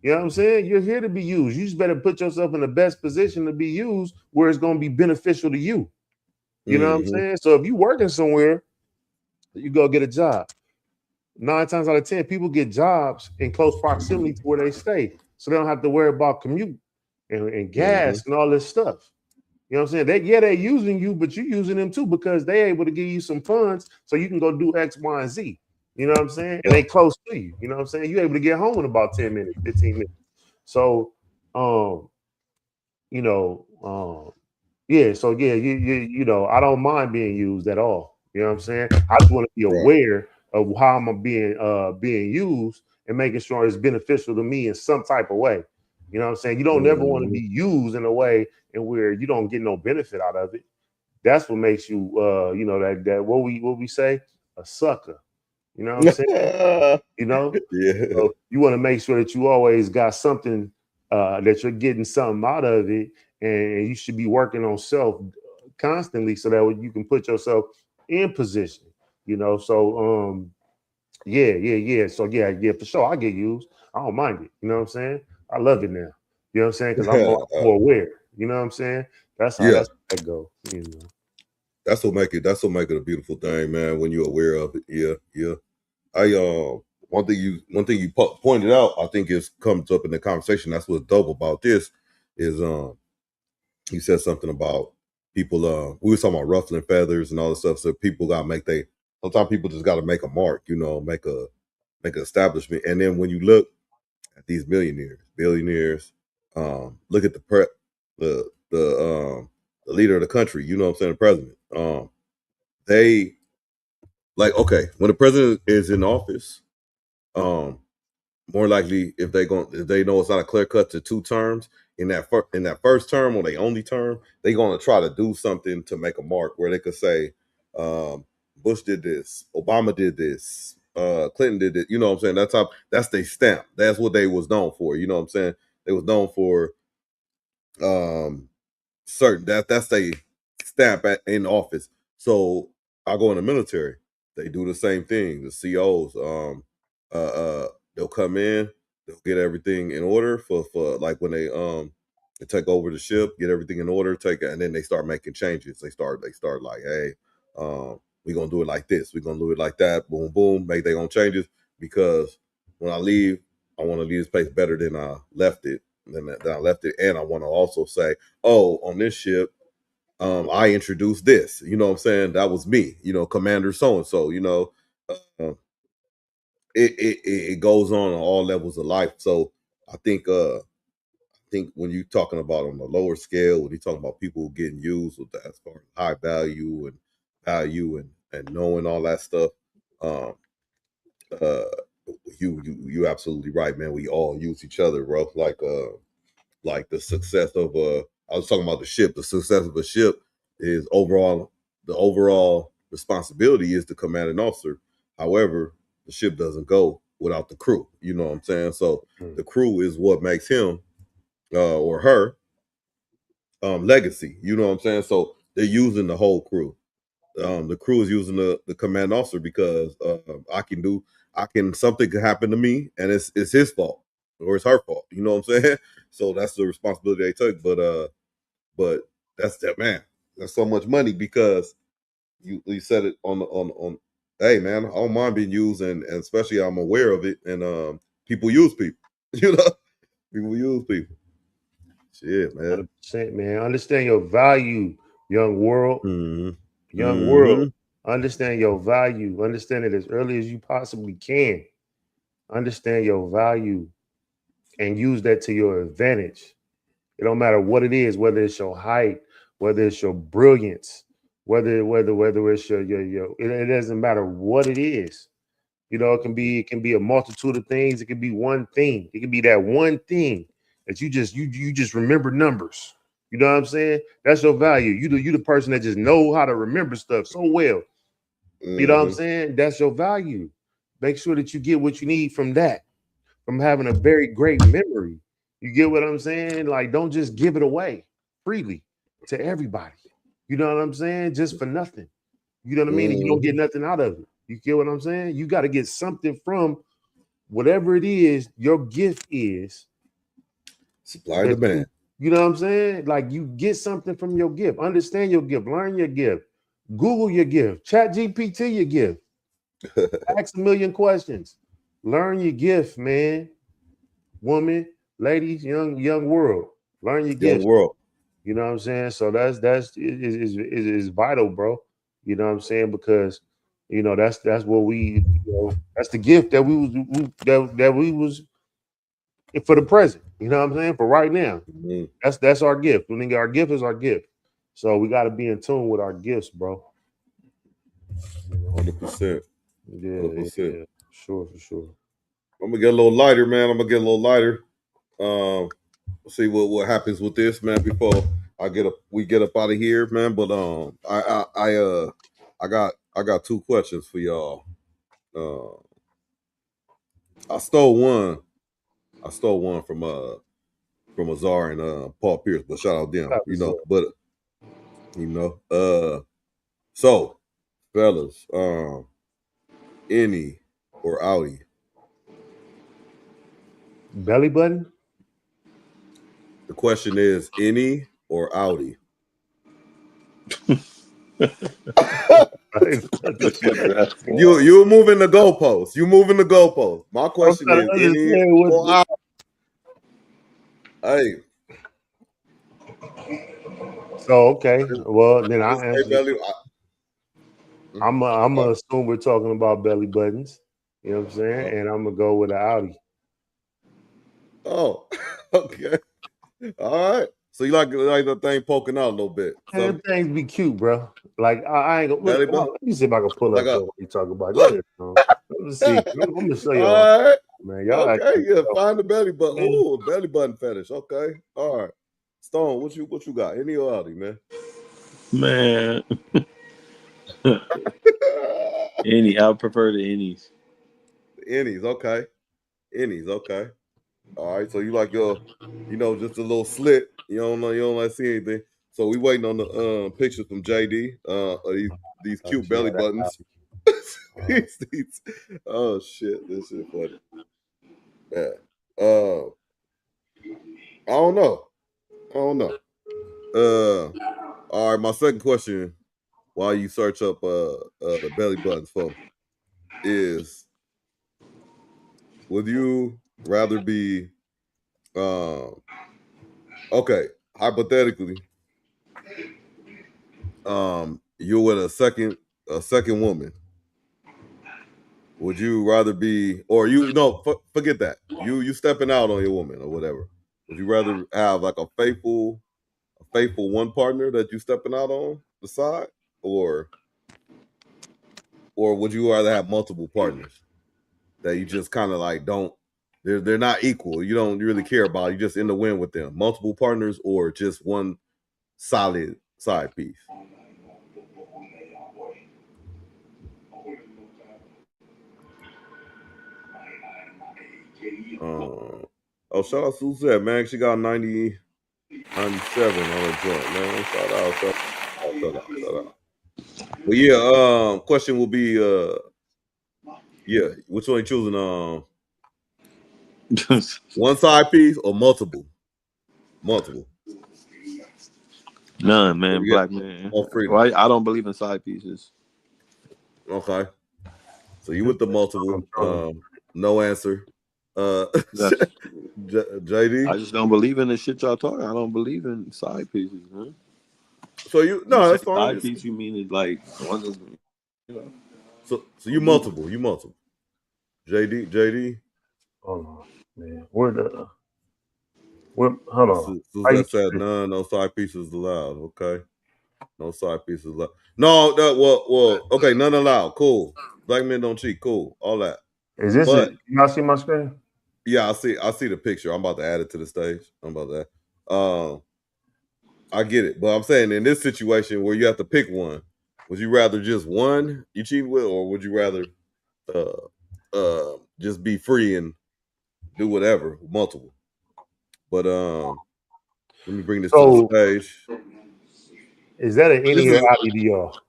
You know what I'm saying? You're here to be used. You just better put yourself in the best position to be used where it's going to be beneficial to you. You know what I'm saying? So if you're working somewhere, you go get a job. 9 times out of 10, people get jobs in close proximity to where they stay. So they don't have to worry about commute and gas and all this stuff. You know what I'm saying? They're using you, but you're using them too, because they're able to give you some funds so you can go do X, Y, and Z. You know what I'm saying? And they close to you. You know what I'm saying? You're able to get home in about 10 minutes, 15 minutes. So, you know, you know, I don't mind being used at all. You know what I'm saying? I just want to be aware of how I'm being used and making sure it's beneficial to me in some type of way. You know what I'm saying? You don't never want to be used in a way and where you don't get no benefit out of it. That's what makes you, you know, that what we say, a sucker. You know what I'm saying? You know, so you want to make sure that you always got something, that you're getting something out of it, and you should be working on self constantly so that you can put yourself in position. You know, so yeah. So yeah, for sure, I get used. I don't mind it. You know what I'm saying? I love it now. You know what I'm saying? Because I'm more aware. You know what I'm saying? That's how that go. You know. That's what make it a beautiful thing, man, when you're aware of it. Yeah. One thing you pointed out, I think comes up in the conversation. That's what's dope about this is he said something about people. We were talking about ruffling feathers and all this stuff. So people sometimes people just got to make a mark, you know, make an establishment. And then when you look these millionaires, billionaires. Look at the leader of the country. You know what I'm saying? The president. They like, okay, when the president is in office, more likely if they know it's not a clear cut to 2 terms, in that first term or the only term, they're gonna try to do something to make a mark where they could say, Bush did this, Obama did this, Clinton did it. You know what I'm saying? That's their stamp. That's what they was known for. You know what I'm saying? They was known for certain that's they stamp in office. So I go in the military. They do the same thing. The COs, they'll come in, they'll get everything in order for like when they take over the ship, get everything in order, and then they start making changes. They start like, hey, we're gonna do it like this, we're gonna do it like that, boom, boom, make their own changes, because when I leave, I want to leave this place better than I left it. And I want to also say, oh, on this ship, I introduced this. You know what I'm saying? That was me. You know, Commander so and so. You know, it goes on all levels of life. So I think when you're talking about on the lower scale, when you're talking about people getting used with that as far as high value and knowing all that stuff, you absolutely right, man. We all use each other, bro. Like the success of I was talking about the ship. The success of a ship is the overall responsibility is the commanding officer. However, the ship doesn't go without the crew. You know what I'm saying? So the crew is what makes him or her legacy. You know what I'm saying? So they're using the whole crew. The crew is using the command officer because something could happen to me and it's his fault or it's her fault. You know what I'm saying? So that's the responsibility they took. But that's that, man. That's so much money because you said it on. Hey, man, I don't mind being used, and especially I'm aware of it. And people use people. You know, people use people. Shit, man. 100%, man. Understand your value, young world. Mm-hmm. Young world. Understand your value. Understand it as early as you possibly can. Understand your value and use that to your advantage. It don't matter what it is, whether it's your height, whether it's your brilliance, whether it's your it doesn't matter what it is. You know, it can be a multitude of things. It can be one thing. It can be that one thing that you just remember numbers. You know what I'm saying? That's your value. You the person that just know how to remember stuff so well. You know what I'm saying? That's your value. Make sure that you get what you need from that, from having a very great memory. You get what I'm saying? Like, don't just give it away freely to everybody. You know what I'm saying? Just for nothing. You know what I mean? And you don't get nothing out of it. You get what I'm saying? You got to get something from whatever it is your gift is. Supply and demand. You know what I'm saying? Like, you get something from your gift. Understand your gift. Learn your gift. Google your gift. Chat GPT your gift. Ask a million questions. Learn your gift, man. Woman, ladies, young world. Learn your gift. Young world. You know what I'm saying? So that's is vital, bro. You know what I'm saying? Because you know that's what we that's the gift that we was for the present. You know what I'm saying? For right now. That's our gift. I think our gift is our gift. So we got to be in tune with our gifts, bro. 100%. Yeah, 100%. Yeah, for sure. I'm gonna get a little lighter, man. Let's see what happens with this, man, before we get up out of here, man. But I got 2 questions for y'all. I stole one from Azar and Paul Pierce, but shout out them, you know. But so fellas, any or outie? Belly button? The question is any or outie? You moving the goalposts. You moving the goalposts. My question is any or outie? Hey. So okay. Well, then I answer. I'm gonna assume we're talking about belly buttons. You know what I'm saying? And I'm gonna go with an outie. Oh, okay. All right. So you like the thing poking out a little bit. Them things be cute, bro. Like I ain't gonna Belly look. button? Let me see if I can pull Like up what you talking about. Go ahead, bro. Let me see. I'm gonna show y'all. All right. Man, y'all Okay, yeah. so, Find the belly button. Ooh, belly button fetish. Okay. All right. Stone, what you got? Any or outie, man? Man. I prefer the innies. The innies, okay. Innies, okay. All right. So you like your, just a little slit. You don't like see anything. So we waiting on the pictures from JD. These cute belly buttons. Oh shit, this shit funny. Yeah. I don't know. All right, my second question while you search up the belly buttons for me is, would you rather be okay, hypothetically, you're with a second woman. Would you rather be, or forget that. You stepping out on your woman or whatever. Would you rather have like a faithful one partner that you stepping out on the side, or would you rather have multiple partners that you just kind of like don't, they're not equal, you don't really care about, you just in the win with them, multiple partners or just one solid side piece? Shout out to Suzette, man. She got 90, 97 on her joint, man. Shout out. But yeah, question will be, which one you choosing? One side piece or multiple? None, man. Black man. Right? I don't believe in side pieces. Okay. So you with the multiple? No answer. JD. I just don't believe in the shit y'all talking. I don't believe in side pieces, man. So that's fine. Side piece, you mean it like one of them, So you multiple. JD. Hold on, man. Hold on. Suzette said none. No side pieces allowed. Okay. No side pieces allowed. No. Well. Okay. None allowed. Cool. Black men don't cheat. Cool. All that. Is this it? Y'all see my screen? Yeah, I see the picture. I'm about to add it to the stage. I'm about that. I get it, but I'm saying in this situation where you have to pick one, would you rather just one you cheat with, or would you rather just be free and do whatever, multiple? But let me bring this to the stage. Is that an any or outie to y'all?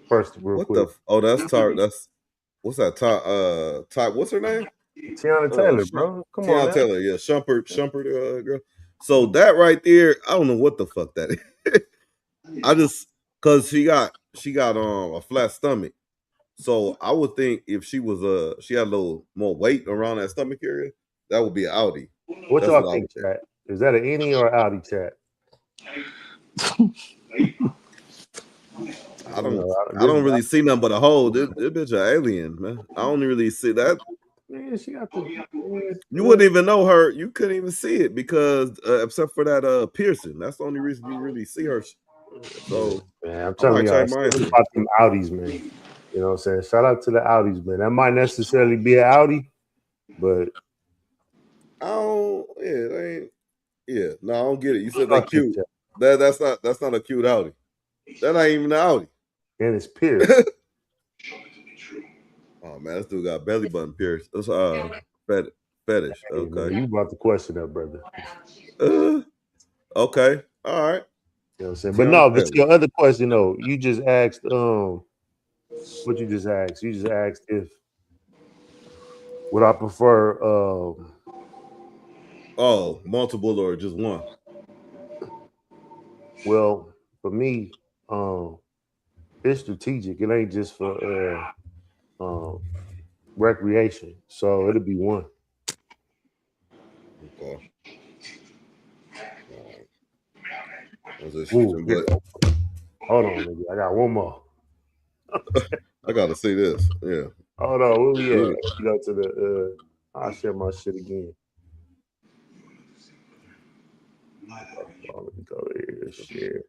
First, real quick. That's what's that? Ty, what's her name? Tiana Taylor, bro. Come on, Tiana Taylor, yeah, Shumpert, girl. So that right there, I don't know what the fuck that is. I just because she got a flat stomach, so I would think if she was she had a little more weight around that stomach area, that would be an outie. What y'all think, chat? Is that an any or outie, chat? I don't really see nothing but a hole. This bitch an alien, man. I don't really see that. Man, she got the. You wouldn't even know her. You couldn't even see it because except for that piercing. That's the only reason you really see her. So man, I'm telling y'all, it's about them outies, man. You know what I'm saying? Shout out to the outies, man. That might necessarily be an outie, but I don't. No, I don't get it. You said they cute. That's not a cute outie. That ain't even an outie. And it's pierced. Oh man, this dude got belly button pierced. That's fetish. Okay, man, you about to question that, brother. Okay, all right. You know what I'm saying? But no, but your other question though, you just asked what you just asked. You just asked if would I prefer multiple or just one? Well, for me, it's strategic. It ain't just for recreation. So it'll be one. Okay. Hold on, nigga. I got one more. I gotta see this. Yeah. Hold on. Where we at? You go to the I'll share my shit again. Let me go here. Share.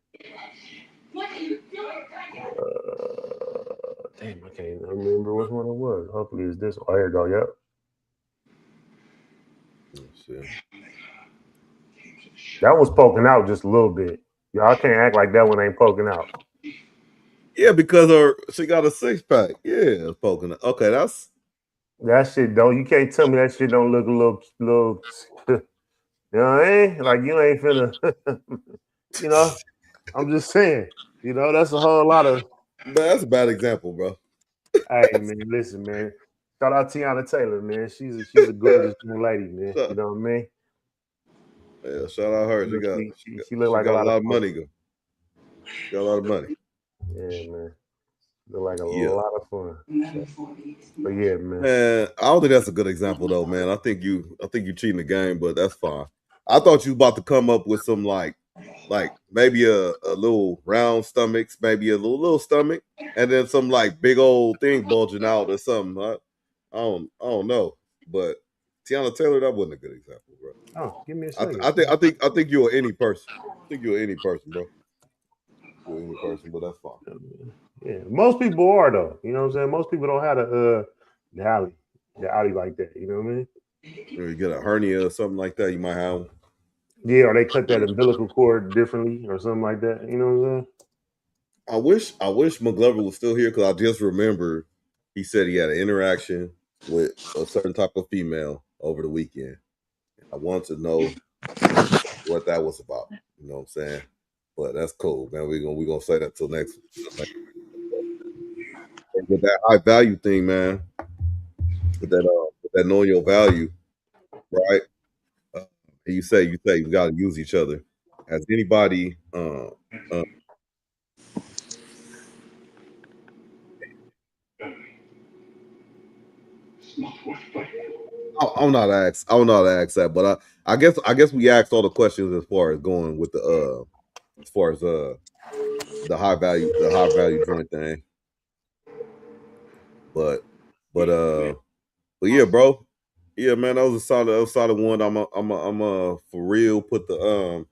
Damn, I can't remember which one it was. Hopefully it's this. Oh, here you go. Yep. Let's see. That was poking out just a little bit. Y'all can't act like that one ain't poking out. Yeah, because she got a 6-pack. Yeah, it's poking out. Okay, that shit. Don't you can't tell me that shit don't look a little. You know what I mean? Like you ain't finna. You know, I'm just saying. You know, that's a whole lot of. Man, that's a bad example, bro. Hey man, listen, man. Shout out Tiana Taylor, man. She's a gorgeous young lady, man. You know what I mean? Yeah, shout out her. She look like got a lot of fun. money. She got a lot of money. Yeah, man. Look like a lot of fun. But yeah, man. Man, I don't think that's a good example though, man. I think you cheating the game, but that's fine. I thought you was about to come up with some like maybe a little round stomachs, maybe a little stomach, and then some like big old thing bulging out or something. I don't know, but Tiana Taylor, that wasn't a good example, bro. Oh, give me a second. I think you're any person. I think you're any person, bro. You're any person, but that's fine. Yeah, most people are though. You know what I'm saying? Most people don't have the alley like that. You know what I mean? Or you get a hernia or something like that, you might have one. Yeah, or they cut that umbilical cord differently or something like that. You know what I'm saying? I wish McGlover was still here because I just remember he said he had an interaction with a certain type of female over the weekend. I want to know what that was about. You know what I'm saying? But that's cool, man. We're gonna say that till next week. With that high value thing, man. With that knowing your value, right? You say you got to use each other. Has anybody? I'm not asked that, but I guess we asked all the questions as far as going with the high value joint thing. But yeah, bro. Yeah, man, that was a solid one. I'm for real put the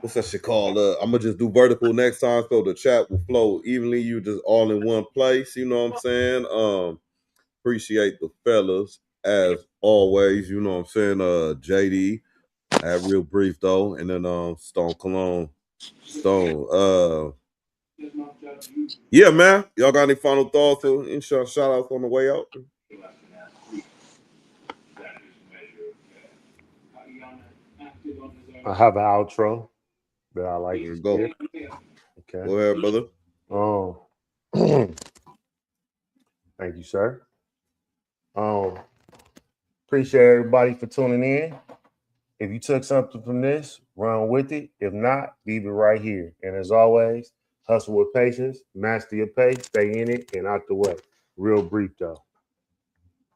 what's that shit called? I'm gonna just do vertical next time so the chat will flow evenly. You just all in one place. You know what I'm saying? Appreciate the fellas as always. You know what I'm saying? JD, I had real brief though, and then Stone. Yeah, man. Y'all got any final thoughts or any shout outs on the way out? I have an outro that I like to go. Okay. Go ahead, brother. Oh. Thank you, sir. Appreciate everybody for tuning in. If you took something from this, run with it. If not, leave it right here. And as always, hustle with patience, master your pace, stay in it, and out the way. Real brief, though.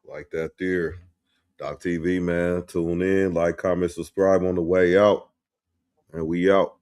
Like that there. Doc TV, man. Tune in, like, comment, subscribe on the way out. And we out.